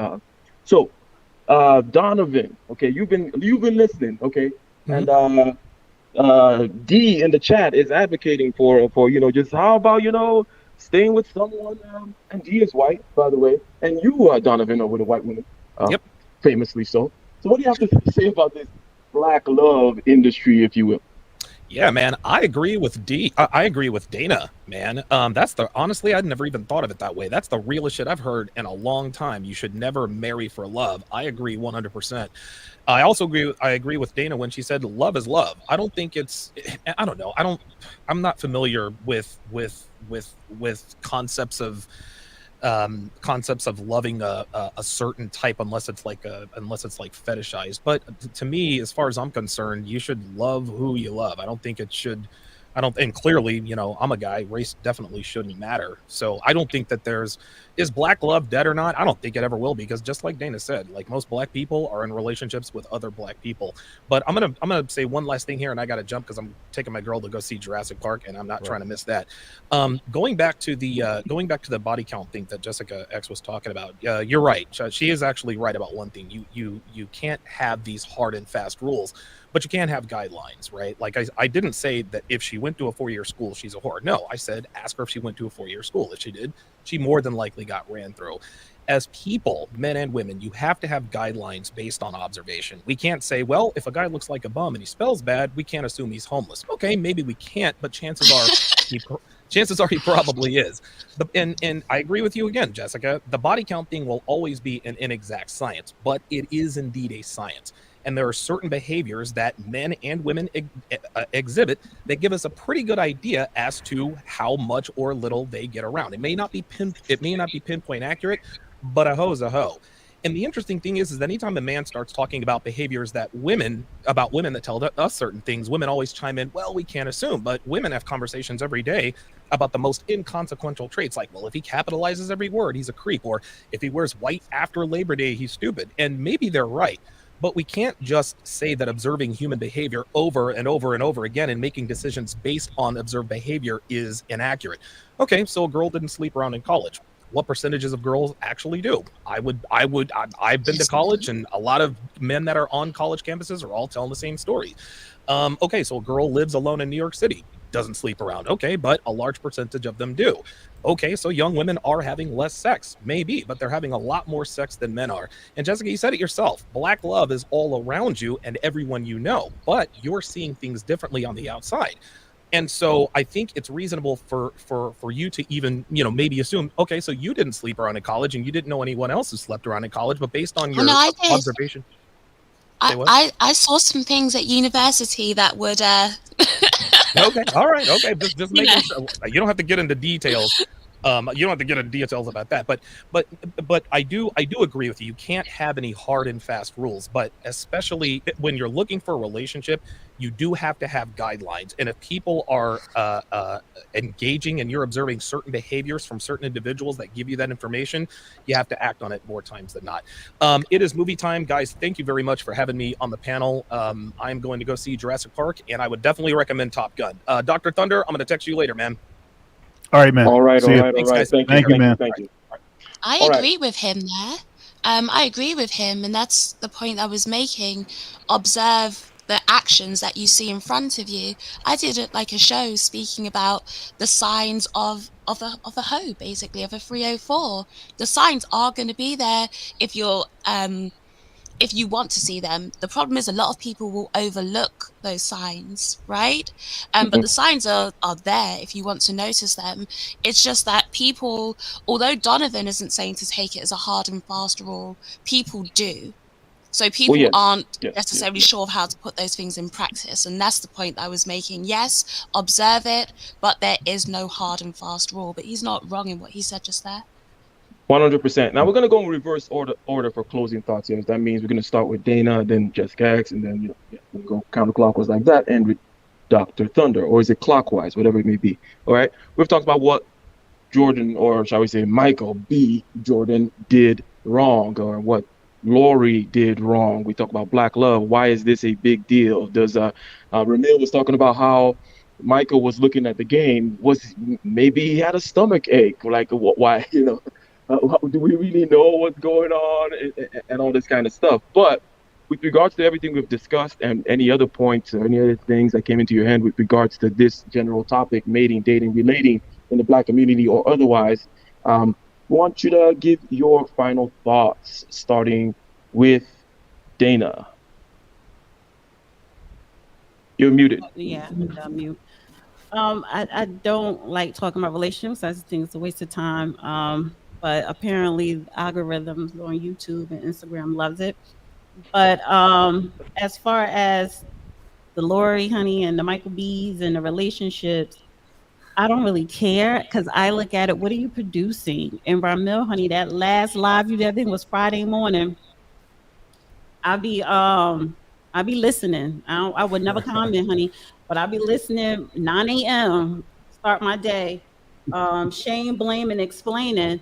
B: So, Donovan, okay, you've been listening, okay, and D in the chat is advocating for just how about staying with someone, and D is white, by the way, and you, Donovan, are with a white woman, famously so. So, what do you have to say about this black love industry, if you will?
F: Yeah, man, I agree with D. I agree with Dana, man. Honestly, I'd never even thought of it that way. That's the realest shit I've heard in a long time. You should never marry for love. I agree 100%. I also agree with Dana when she said love is love. I don't think I don't know. I'm not familiar with concepts of loving a certain type unless it's like fetishized. But to me, as far as I'm concerned, you should love who you love. And clearly, I'm a guy, race definitely shouldn't matter. So I don't think that is black love dead or not? I don't think it ever will, because just like Dana said, like most black people are in relationships with other black people. But I'm gonna say one last thing here, and I gotta jump because I'm taking my girl to go see Jurassic Park, and I'm not trying to miss that. Going back to the body count thing that Jessica X was talking about, you're right. She is actually right about one thing. You can't have these hard and fast rules, but you can have guidelines, right? Like I didn't say that if she went to a 4-year school, she's a whore. No, I said ask her if she went to a 4-year school. If she did, she more than likely got ran through. As people, men and women, you have to have guidelines based on observation. We can't say, well, if a guy looks like a bum and he spells bad, we can't assume he's homeless. Okay, maybe we can't, but chances are he probably is. And I agree with you again, Jessica. The body count thing will always be an inexact science, but it is indeed a science. And there are certain behaviors that men and women exhibit that give us a pretty good idea as to how much or little they get around. It may not be pinpoint accurate, but a hoe's a hoe. And the interesting thing is that anytime a man starts talking about behaviors that women that tell us certain things, women always chime in, well, we can't assume. But women have conversations every day about the most inconsequential traits, like, well, if he capitalizes every word, he's a creep, or if he wears white after Labor Day, he's stupid. And maybe they're right. But we can't just say that observing human behavior over and over and over again and making decisions based on observed behavior is inaccurate. Okay, so a girl didn't sleep around in college. What percentages of girls actually do? I've been to college, and a lot of men that are on college campuses are all telling the same story. Okay, so a girl lives alone in New York City, doesn't sleep around. Okay, but a large percentage of them do. Okay, so young women are having less sex, maybe, but they're having a lot more sex than men are. And Jessica, you said it yourself. Black love is all around you and everyone you know, but you're seeing things differently on the outside. And so I think it's reasonable for you to even, maybe assume, okay, so you didn't sleep around in college and you didn't know anyone else who slept around in college, but based on your observation.
K: I saw some things at university that would
F: Okay, all right, okay. Just making sure. You don't have to get into details. You don't have to get into details about that, but I do agree with you. You can't have any hard and fast rules, but especially when you're looking for a relationship, you do have to have guidelines. And if people are engaging and you're observing certain behaviors from certain individuals that give you that information, you have to act on it more times than not. It is movie time, guys. Thank you very much for having me on the panel. I'm going to go see Jurassic Park, and I would definitely recommend Top Gun. Dr. Thunder, I'm going to text you later, man.
D: All right, man.
B: All right.
F: Thanks,
B: Thank you, man.
D: Thank you.
K: I agree with him there. I agree with him, and that's the point I was making. Observe the actions that you see in front of you. I did it like a show speaking about the signs of a hoe, basically, of a 304. The signs are going to be there if you're if you want to see them. The problem is a lot of people will overlook those signs, right? But the signs are there if you want to notice them. It's just that people, although Donovan isn't saying to take it as a hard and fast rule, people do. So people aren't necessarily sure of how to put those things in practice. And that's the point I was making. Yes, observe it, but there is no hard and fast rule. But he's not wrong in what he said just there.
B: 100%. Now we're going to go in reverse order for closing thoughts here. That means we're going to start with Dana, then Jessica X, and then we'll go counterclockwise like that, and with Dr. Thunder, or is it clockwise, whatever it may be. All right. We've talked about what Jordan, or shall we say Michael B. Jordan, did wrong, or what Lori did wrong. We talk about black love. Why is this a big deal? Does Ramil was talking about how Michael was looking at the game. Was maybe he had a stomach ache? Like, why? Do we really know what's going on and all this kind of stuff? But with regards to everything we've discussed and any other points or any other things that came into your head with regards to this general topic, mating, dating, relating in the black community or otherwise, I want you to give your final thoughts, starting with Dana. You're muted.
E: Yeah, I'm mute. I don't like talking about relationships. I just think it's a waste of time. But apparently algorithms on YouTube and Instagram loves it. But as far as the Lori honey and the Michael B's and the relationships, I don't really care because I look at it. What are you producing? And Ramil, honey, that last live you did, I think was Friday morning. I'll be listening. I would never comment, honey, but I'll be listening 9 a.m. Start my day. Shame, blame, and explaining.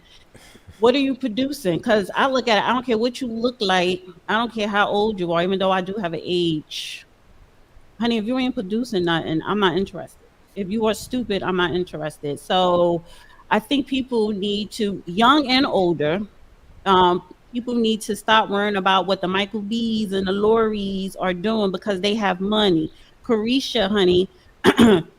E: What are you producing? Because I look at it, I don't care what you look like. I don't care how old you are, even though I do have an age. Honey, if you ain't producing nothing, I'm not interested. If you are stupid, I'm not interested. So I think people need to, young and older, people need to stop worrying about what the Michael B's and the Loris are doing because they have money. Carisha, honey,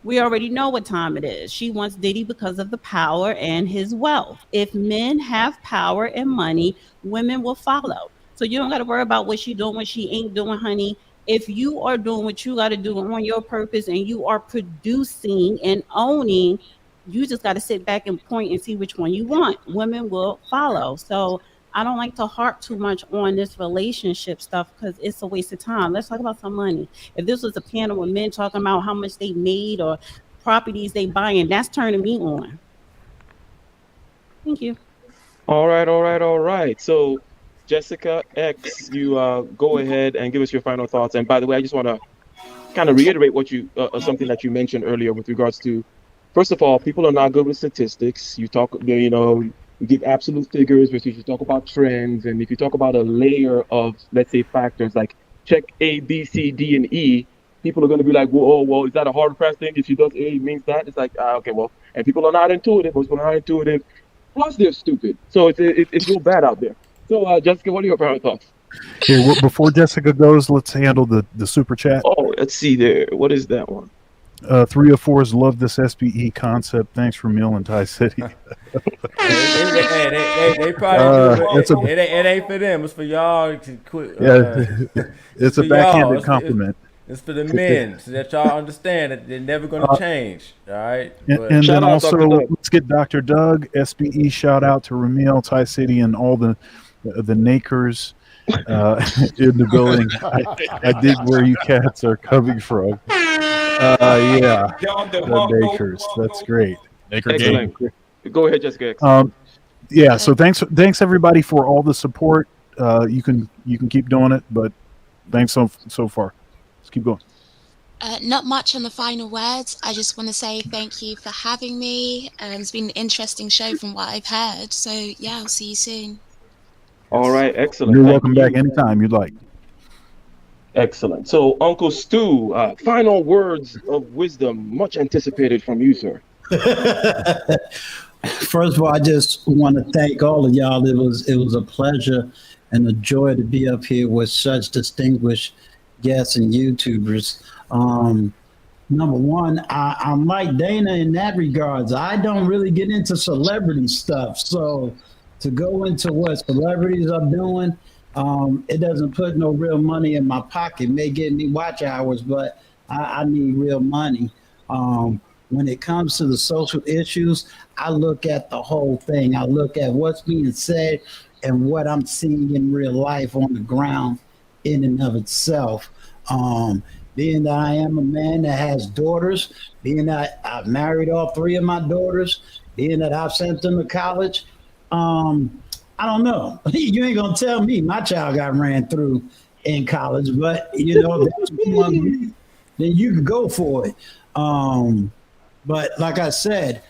E: we already know what time it is. She wants Diddy because of the power and his wealth. If men have power and money, women will follow. So you don't got to worry about what she doing, what she ain't doing, honey. If you are doing what you got to do on your purpose and you are producing and owning, you just got to sit back and point and see which one you want. Women will follow. So I don't like to harp too much on this relationship stuff because it's a waste of time. Let's talk about some money. If this was a panel of men talking about how much they made or properties they buying, that's turning me on. Thank you.
B: All right, all right, all right. So, Jessica X, you go ahead and give us your final thoughts. And by the way, I just want to kind of reiterate what you something that you mentioned earlier with regards to, first of all, people are not good with statistics. You talk, you know, you give absolute figures, but you talk about trends, and if you talk about a layer of, let's say, factors like check A, B, C, D, and E, people are going to be like, well, oh, well, is that a hard and fast thing? If she does A, it means that. It's like, okay, well, and people are not intuitive. Most people are not intuitive. Plus, they're stupid. So it's real bad out there. So, Jessica, what are your final thoughts?
D: Hey, before Jessica goes, let's handle the super chat.
B: Oh, let's see there. What is that one?
D: 304s love this SBE concept. Thanks for Mill and Thai City.
I: They probably do, but it ain't for them. It's for y'all to quit.
D: It's a backhanded compliment.
I: It's for the men, so that y'all understand that they're never going to change. All right.
D: And then also, let's get Dr. Doug, SBE. Shout out to Ramil, Thai City, and all the Nakers in the building. I dig where you cats are coming from. Yeah, the Nakers. That's great.
B: Excellent. Go ahead, Jessica.
D: Yeah. So thanks everybody for all the support. You can keep doing it, but thanks so far. Let's keep going.
K: Not much on the final words. I just want to say thank you for having me. It's been an interesting show from what I've heard. So yeah, I'll see you soon.
B: All right, excellent.
D: You're welcome back anytime you'd like.
B: Excellent. So, Uncle Stu, final words of wisdom, much anticipated from you, sir.
G: First of all, I just want to thank all of y'all. It was a pleasure and a joy to be up here with such distinguished guests and YouTubers. Number one, I'm like Dana in that regards. I don't really get into celebrity stuff. So to go into what celebrities are doing, it doesn't put no real money in my pocket. It may get me watch hours, but I need real money. When it comes to the social issues, I look at the whole thing. I look at what's being said and what I'm seeing in real life on the ground in and of itself. Being that I am a man that has daughters, being that I've married all three of my daughters, being that I've sent them to college, I don't know. You ain't gonna tell me my child got ran through in college, but you know, if that's what you want to do, then you can go for it. But like I said,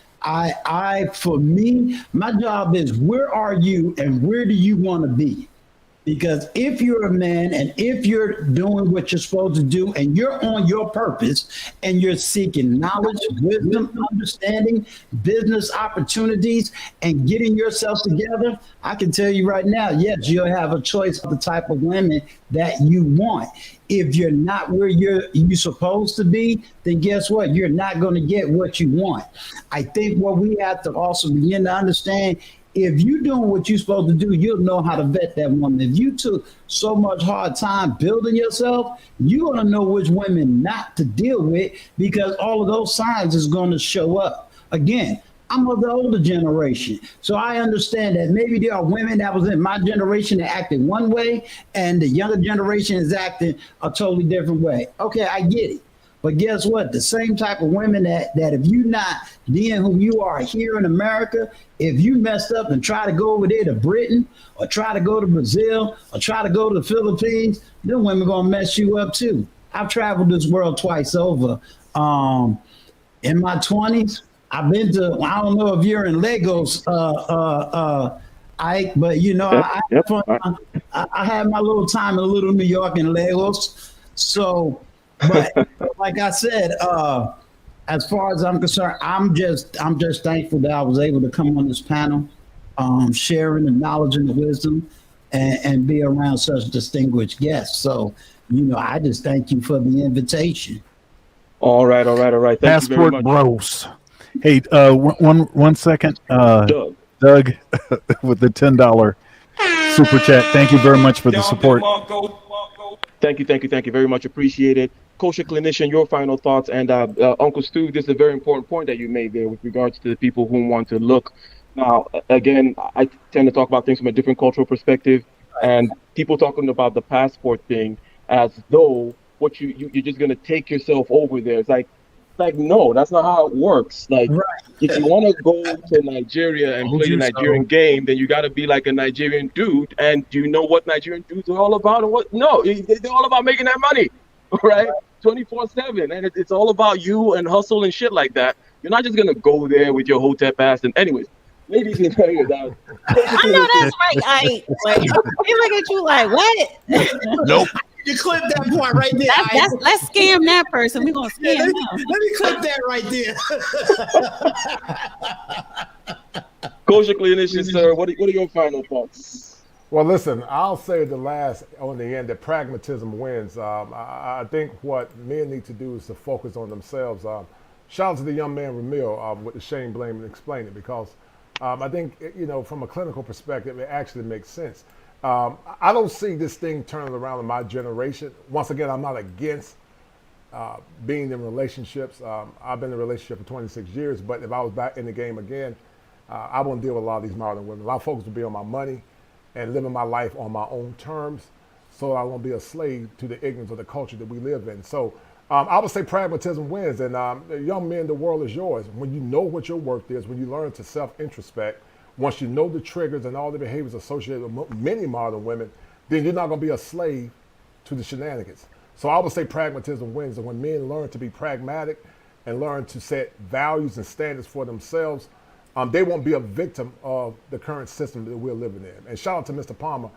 G: for me, my job is where are you and where do you want to be? Because if you're a man and if you're doing what you're supposed to do and you're on your purpose and you're seeking knowledge, wisdom, understanding, business opportunities, and getting yourself together, I can tell you right now, yes, you'll have a choice of the type of women that you want. If you're not where you're supposed to be, then guess what? You're not going to get what you want. I think what we have to also begin to understand, if you're doing what you're supposed to do, you'll know how to vet that woman. If you took so much hard time building yourself, you're going to know which women not to deal with because all of those signs is going to show up. Again, I'm of the older generation, so I understand that maybe there are women that was in my generation that acted one way and the younger generation is acting a totally different way. Okay, I get it. But guess what? The same type of women that if you not being who you are here in America, if you messed up and try to go over there to Britain or try to go to Brazil or try to go to the Philippines, them women gonna mess you up too. I've traveled this world twice over. In my 20s, I've been to, I don't know if you're in Lagos, Ike, but you know, I had my little time in Little New York and Lagos. So, but like I said, as far as I'm concerned, I'm just thankful that I was able to come on this panel, sharing the knowledge and the wisdom, and be around such distinguished guests. So, you know, I just thank you for the invitation.
B: All right. Thank
D: Passport
B: you very much.
D: Bros. Hey, one second, Doug with the $10 super chat. Thank you very much for the support.
B: Thank you very much. Appreciated. Kosher Clinician, your final thoughts. And Uncle Stu, this is a very important point that you made there with regards to the people who want to look Now, again, I tend to talk about things from a different cultural perspective, and people talking about the passport thing as though you're just gonna take yourself over there. It's like no, that's not how it works. Like if you want to go to Nigeria and
D: Told
B: play the
D: you
B: Nigerian
D: so.
B: game, then you got to be like a Nigerian dude. And do you know what Nigerian dudes are all about? And what? No, they're all about making that money, right? 24/7, and it's all about you and hustle and shit like that. You're not just gonna go there with your hotel pass. And anyways, ladies and gentlemen,
E: I know that's right. Like they look at you like what?
J: Nope.
G: You clip that part right there.
E: Let's scam that person. We're gonna scam
G: let
E: them.
G: me clip that right there.
B: Kosher clinician, sir, what are your final thoughts?
H: Well, listen, I'll say on the end that pragmatism wins. I think what men need to do is to focus on themselves. Shout out to the young man Ramil with the shame, blame, and explain it, because I think, from a clinical perspective, it actually makes sense. I don't see this thing turning around in my generation. Once again, I'm not against being in relationships. I've been in a relationship for 26 years, but if I was back in the game again, I wouldn't deal with a lot of these modern women. A lot of folks would be on my money and living my life on my own terms, so I won't be a slave to the ignorance of the culture that we live in. So I would say pragmatism wins, and young men, the world is yours. When you know what your worth is, when you learn to self-introspect, once you know the triggers and all the behaviors associated with many modern women, then you're not going to be a slave to the shenanigans. So I would say pragmatism wins, and when men learn to be pragmatic and learn to set values and standards for themselves, they won't be a victim of the current system that we're living in. And shout out to Mr. Palmer.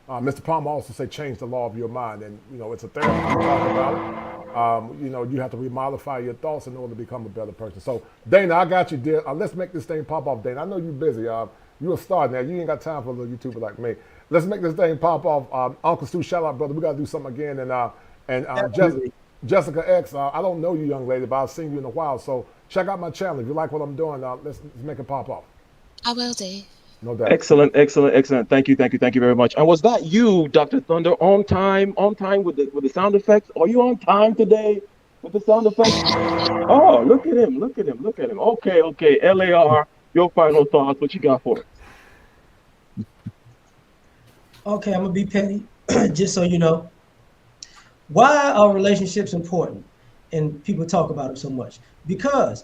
H: Mr. Palmer also said change the law of your mind, and it's a therapy to talk about it. You have to remodify your thoughts in order to become a better person. So Dana, I got you, dear. Let's make this thing pop off, Dana. I know you're busy. You're a star now. You ain't got time for a little YouTuber like me. Let's make this thing pop off. Uncle Stu, shout out, brother. We got to do something again. And Jessica X, I don't know you, young lady, but I've seen you in a while. So check out my channel. If you like what I'm doing, let's make it pop off.
K: I will do.
H: No doubt.
B: Excellent. Thank you very much. And was that you, Dr. Thunder, on time with the sound effects? Are you on time today with the sound effects? Oh, look at him. Okay. LAR, your final thoughts. What you got for us?
C: Okay, I'm gonna be petty, just so you know. Why are relationships important and people talk about them so much? Because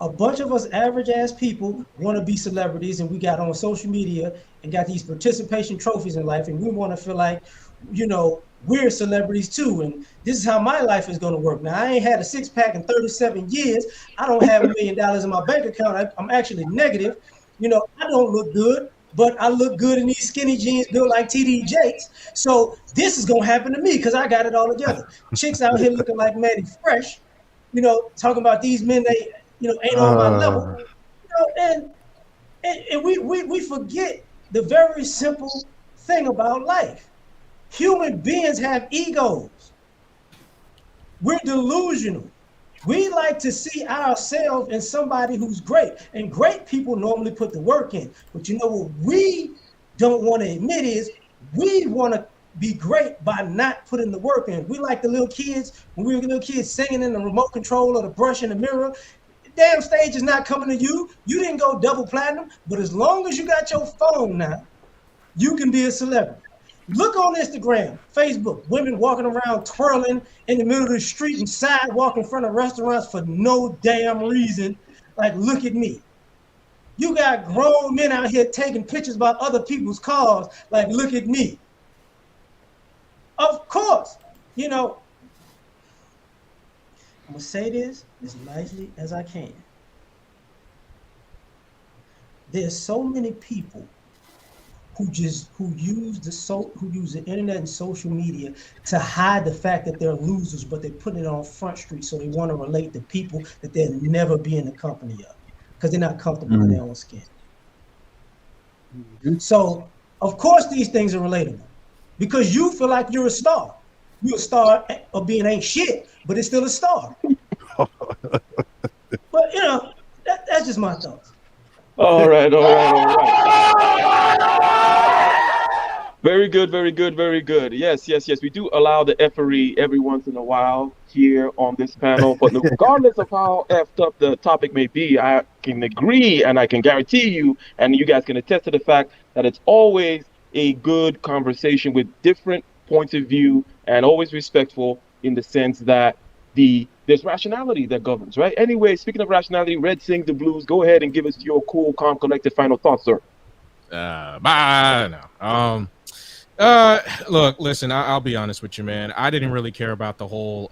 C: a bunch of us average ass people want to be celebrities, and we got on social media and got these participation trophies in life, and we want to feel like, we're celebrities too, and this is how my life is going to work. Now, I ain't had a six-pack in 37 years. I don't have $1 million in my bank account. I'm actually negative. I don't look good, but I look good in these skinny jeans built like TD Jakes. So this is gonna happen to me because I got it all together. Chicks out here looking like Maddie Fresh, talking about these men they, ain't on my level. And we forget the very simple thing about life. Human beings have egos. We're delusional. We like to see ourselves in somebody who's great, and great people normally put the work in. But what we don't want to admit is we want to be great by not putting the work in. We like the little kids, when we were little kids singing in the remote control or the brush in the mirror. The damn stage is not coming to you. You didn't go double platinum, but as long as you got your phone now, you can be a celebrity. Look on Instagram, Facebook, women walking around twirling in the middle of the street and sidewalk in front of restaurants for no damn reason. Like, look at me. You got grown men out here taking pictures about other people's cars. Like, look at me. Of course, I'm going to say this as nicely as I can. There's so many people who use the internet and social media to hide the fact that they're losers, but they put it on Front Street so they want to relate to people that they'll never be in the company of because they're not comfortable in their own skin. So, of course, these things are relatable because you feel like you're a star. You're a star of being ain't shit, but it's still a star. But, that's just my thoughts.
B: All right. Very good, very good, very good. Yes, yes, yes. We do allow the effery every once in a while here on this panel, but regardless of how effed up the topic may be, I can agree and I can guarantee you, and you guys can attest to the fact that it's always a good conversation with different points of view and always respectful in the sense that there's rationality that governs, right? Anyway, speaking of rationality, Red sing the blues. Go ahead and give us your cool, calm, collected final thoughts, sir.
J: Bye. No. Look, listen, I'll be honest with you, man. I didn't really care about the whole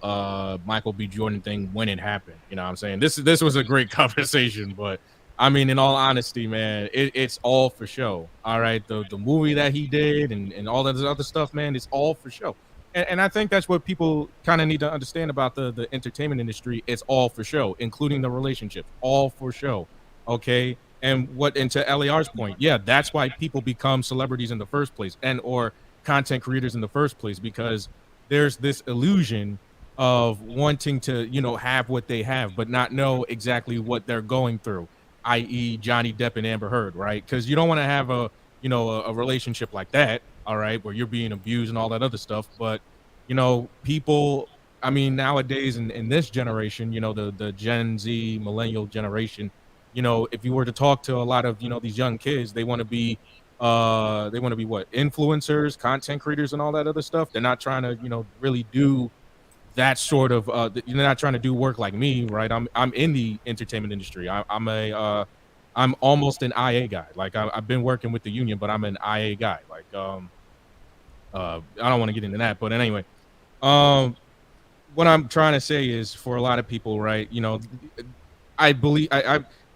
J: Michael B. Jordan thing when it happened. You know what I'm saying? This was a great conversation, but I mean, in all honesty, man, it's all for show. All right. The movie that he did and all that other stuff, man, it's all for show. And I think that's what people kind of need to understand about the entertainment industry. It's all for show, including the relationship, all for show. Okay. And to LAR's point, yeah, that's why people become celebrities in the first place or content creators in the first place, because there's this illusion of wanting to, have what they have, but not know exactly what they're going through, i.e. Johnny Depp and Amber Heard, right? Because you don't want to have a relationship like that, all right, where you're being abused and all that other stuff. But, people, I mean, nowadays in this generation, the Gen Z millennial generation, if you were to talk to a lot of, these young kids, they want to be what? Influencers, content creators, and all that other stuff. They're not trying to, really do that sort of, they're not trying to do work like me, right? I'm in the entertainment industry. I'm almost an IA guy. Like I've been working with the union, but I'm an IA guy. Like, I don't want to get into that, but anyway, what I'm trying to say is for a lot of people, right? I believe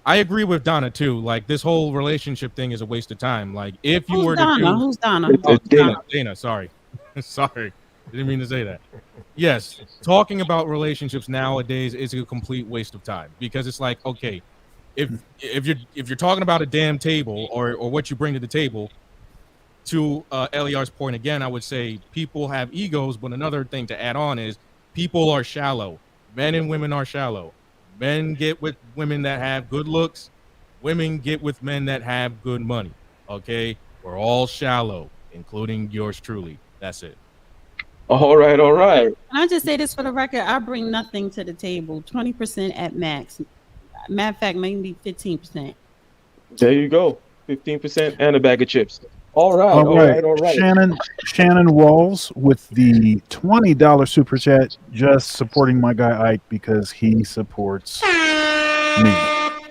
J: I agree with Donna too. Like this whole relationship thing is a waste of time. Like if you were to
E: Who's Donna?
J: Dana, sorry. Sorry. Didn't mean to say that. Yes, talking about relationships nowadays is a complete waste of time, because it's like, okay, if you're talking about a damn table or what you bring to the table, to LER's point again, I would say people have egos, but another thing to add on is people are shallow. Men and women are shallow. Men get with women that have good looks. Women get with men that have good money. Okay? We're all shallow, including yours truly. That's it.
B: All right, all right.
E: Can I just say this for the record? I bring nothing to the table. 20% at max. Matter of fact, maybe 15%.
B: There you go. 15% and a bag of chips. All right.
D: Shannon Walls with the $20 super chat, just supporting my guy Ike because he supports me.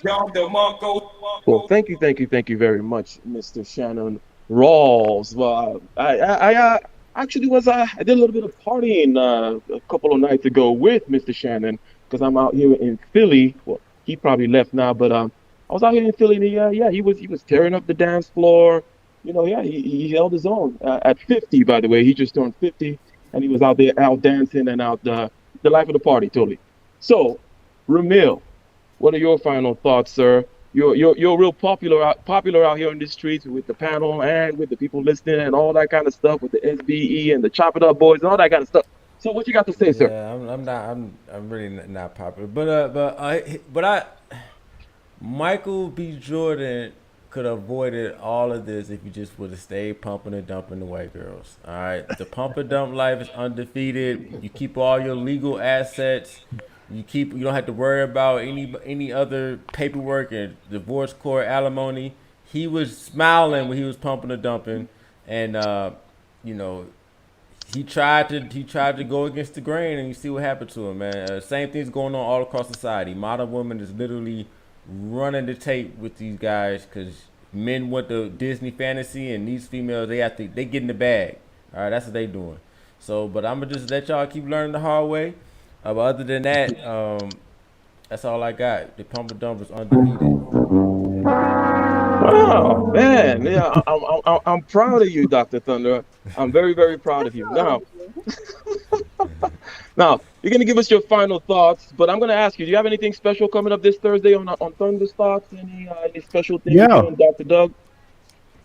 B: Well, thank you very much, Mr. Shannon Rawls. Well, I actually I did a little bit of partying a couple of nights ago with Mr. Shannon, because I'm out here in Philly. Well, he probably left now, but I was out here in Philly, and he was tearing up the dance floor. He held his own at 50. By the way, he just turned 50, and he was out there out dancing and out the life of the party, totally. So, Ramil, what are your final thoughts, sir? You're real popular out here in the streets with the panel and with the people listening and all that kind of stuff, with the SBE and the Chop It Up Boys and all that kind of stuff. So, what you got to say, sir?
I: Yeah, I'm really not popular, but Michael B. Jordan could have avoided all of this if you just would have stayed pumping and dumping the white girls. All right, the pump and dump life is undefeated. You keep all your legal assets. You don't have to worry about any other paperwork and divorce court, alimony. He was smiling when he was pumping and dumping, and he tried to go against the grain, and you see what happened to him, man. Same thing's going on all across society. Modern women is literally running the tape with these guys because men want the Disney fantasy, and these females they get in the bag. All right, that's what they doing. So, but I'm gonna just let y'all keep learning the hard way. But other than that, that's all I got. The pump and dump is undefeated.
B: Wow, man, yeah, I'm proud of you, Dr. Thunder. I'm very, very proud of you. Now, you're gonna give us your final thoughts, but I'm gonna ask you: do you have anything special coming up this Thursday on Thunder's Thoughts? Any special things
D: Yeah.
B: with Dr. Doug?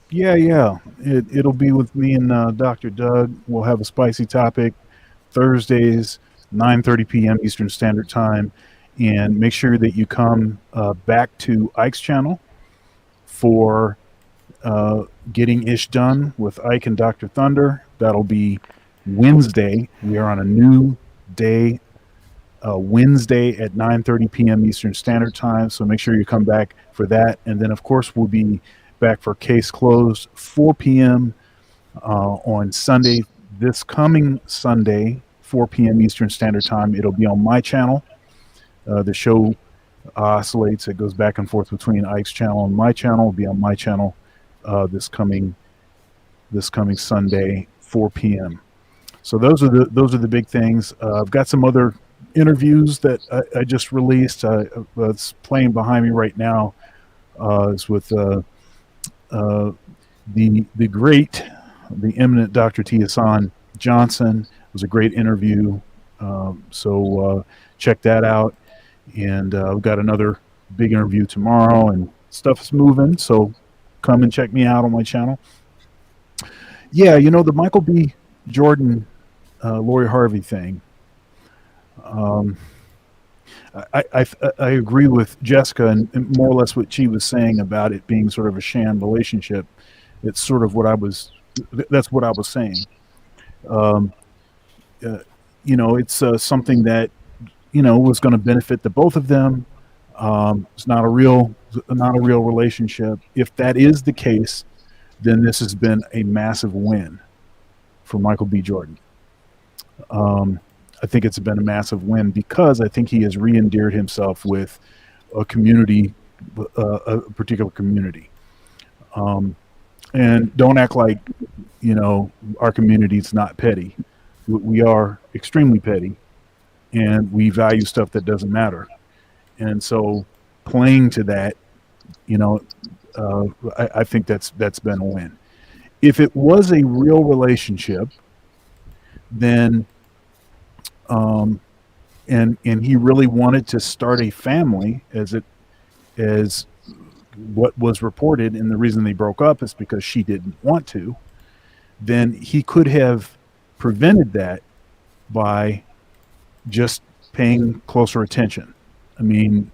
D: Yeah. It'll be with me and Dr. Doug. We'll have a spicy topic Thursdays, 9:30 p.m. Eastern Standard Time, and make sure that you come back to Ike's channel for Getting Ish Done with Ike and Dr. Thunder. That'll be Wednesday. We are on a new day, Wednesday at 9:30 p.m. Eastern Standard Time. So make sure you come back for that. And then, of course, we'll be back for Case Closed 4 p.m. On Sunday. This coming Sunday, 4 p.m. Eastern Standard Time. It'll be on my channel. The show oscillates. It goes back and forth between Ike's channel and my channel. It'll be on my channel this coming Sunday, 4 p.m. So those are the big things. I've got some other interviews that I just released. It's playing behind me right now. Is with the great, the eminent Dr. T. Hassan Johnson. It was a great interview. So check that out. And we've got another big interview tomorrow, and stuff is moving. So come and check me out on my channel. Yeah, the Michael B. Jordan, Lori Harvey thing. I agree with Jessica and more or less what she was saying about it being sort of a sham relationship. It's sort of that's what I was saying. It's something that was going to benefit the both of them. It's not a real relationship. If that is the case, then this has been a massive win for Michael B. Jordan. I think it's been a massive win because I think he has re-endeared himself with a community, a particular community. And don't act like, our community is not petty. We are extremely petty, and we value stuff that doesn't matter. And so playing to that, I think that's been a win. If it was a real relationship, then and he really wanted to start a family, as what was reported, and the reason they broke up is because she didn't want to, then he could have prevented that by just paying closer attention. I mean,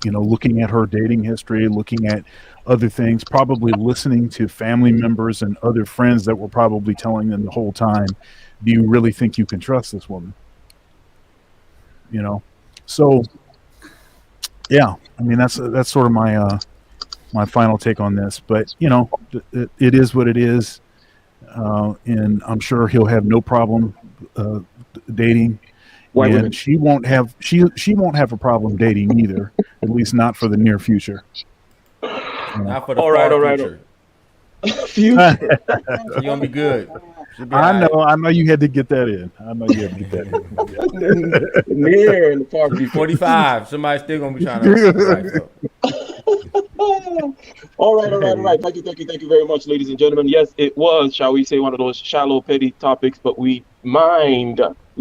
D: looking at her dating history, looking at other things, probably listening to family members and other friends that were probably telling them the whole time, do you really think you can trust this woman? So yeah, I mean, that's sort of my my final take on this, but it is what it is. And I'm sure he'll have no problem dating.
B: White women.
D: And she won't have a problem dating either, at least not for the near future.
I: Not for the
B: All right.
I: future. You're gonna be good.
D: I know you had to get that in.
B: Near in the far future.
I: 45. Somebody's still gonna be trying to.
B: All right. Thank you very much, ladies and gentlemen. Yes, it was, shall we say, one of those shallow, petty topics, but we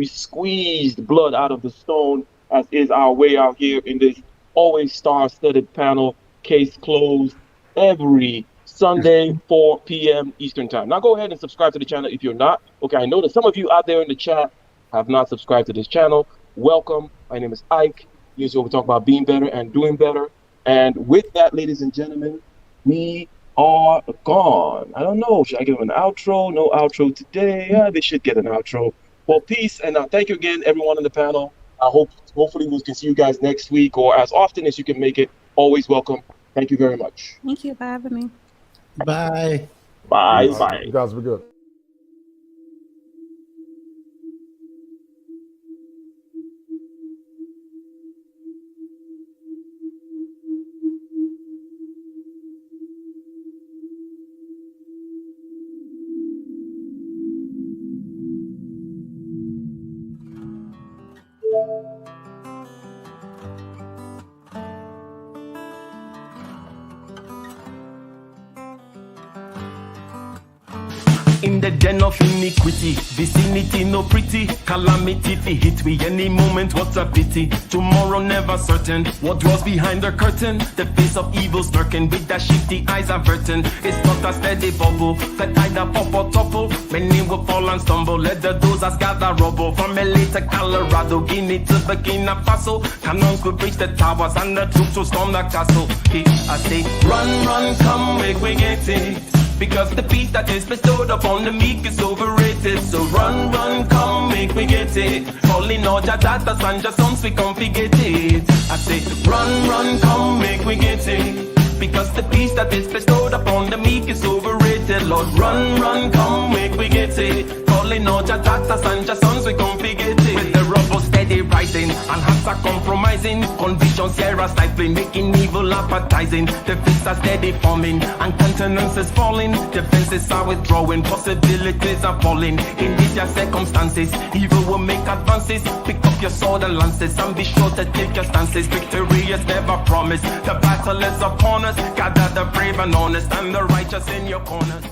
B: squeezed blood out of the stone, as is our way out here in this always star-studded panel. Case Closed every Sunday, 4 p.m. Eastern Time. Now go ahead and subscribe to the channel if you're not. Okay, I know that some of you out there in the chat have not subscribed to this channel. Welcome. My name is Ike. Usually we talk about being better and doing better. And with that, ladies and gentlemen, we are gone. I don't know. Should I give them an outro? No outro today. Yeah, they should get an outro. Well, peace. And thank you again, everyone on the panel. Hopefully we can see you guys next week or as often as you can make it. Always welcome. Thank you very much.
E: Thank you for having me.
G: Bye.
B: Bye.
H: You guys were good.
A: in the den of iniquity. Vicinity no pretty, calamity fi hit we any moment. What a pity. Tomorrow never certain. What draws behind the curtain? The face of evil lurking with the shifty eyes averting. It's not a steady bubble that either pop or topple. Many will fall and stumble. Let the dozers gather rubble from LA to Colorado, Guinea to Burkina Faso. Cannons could reach the towers and the troops will storm the castle. Hey, I say, run, run, come, make we get it. Because the peace that is bestowed upon the meek is overrated. So run, run, come, make we get it. Calling all your daughters and your sons, we come forget it. I say, run, run, come, make we get it. Because the peace that is bestowed upon the meek is overrated. Lord, run, run, come, make we get it. Calling all your daughters and your sons, we come forget it. With the rubble steady rising and hearts are compromising. Convictions here are stifling, making evil appetizing. The fists are steady forming and countenance is falling. Defenses are withdrawing, possibilities are falling. In these your circumstances, evil will make advances. Pick up your sword and lances and be sure to take your stances. Victory is never promised, the battle is upon us. Gather the brave and honest and the righteous in your corners.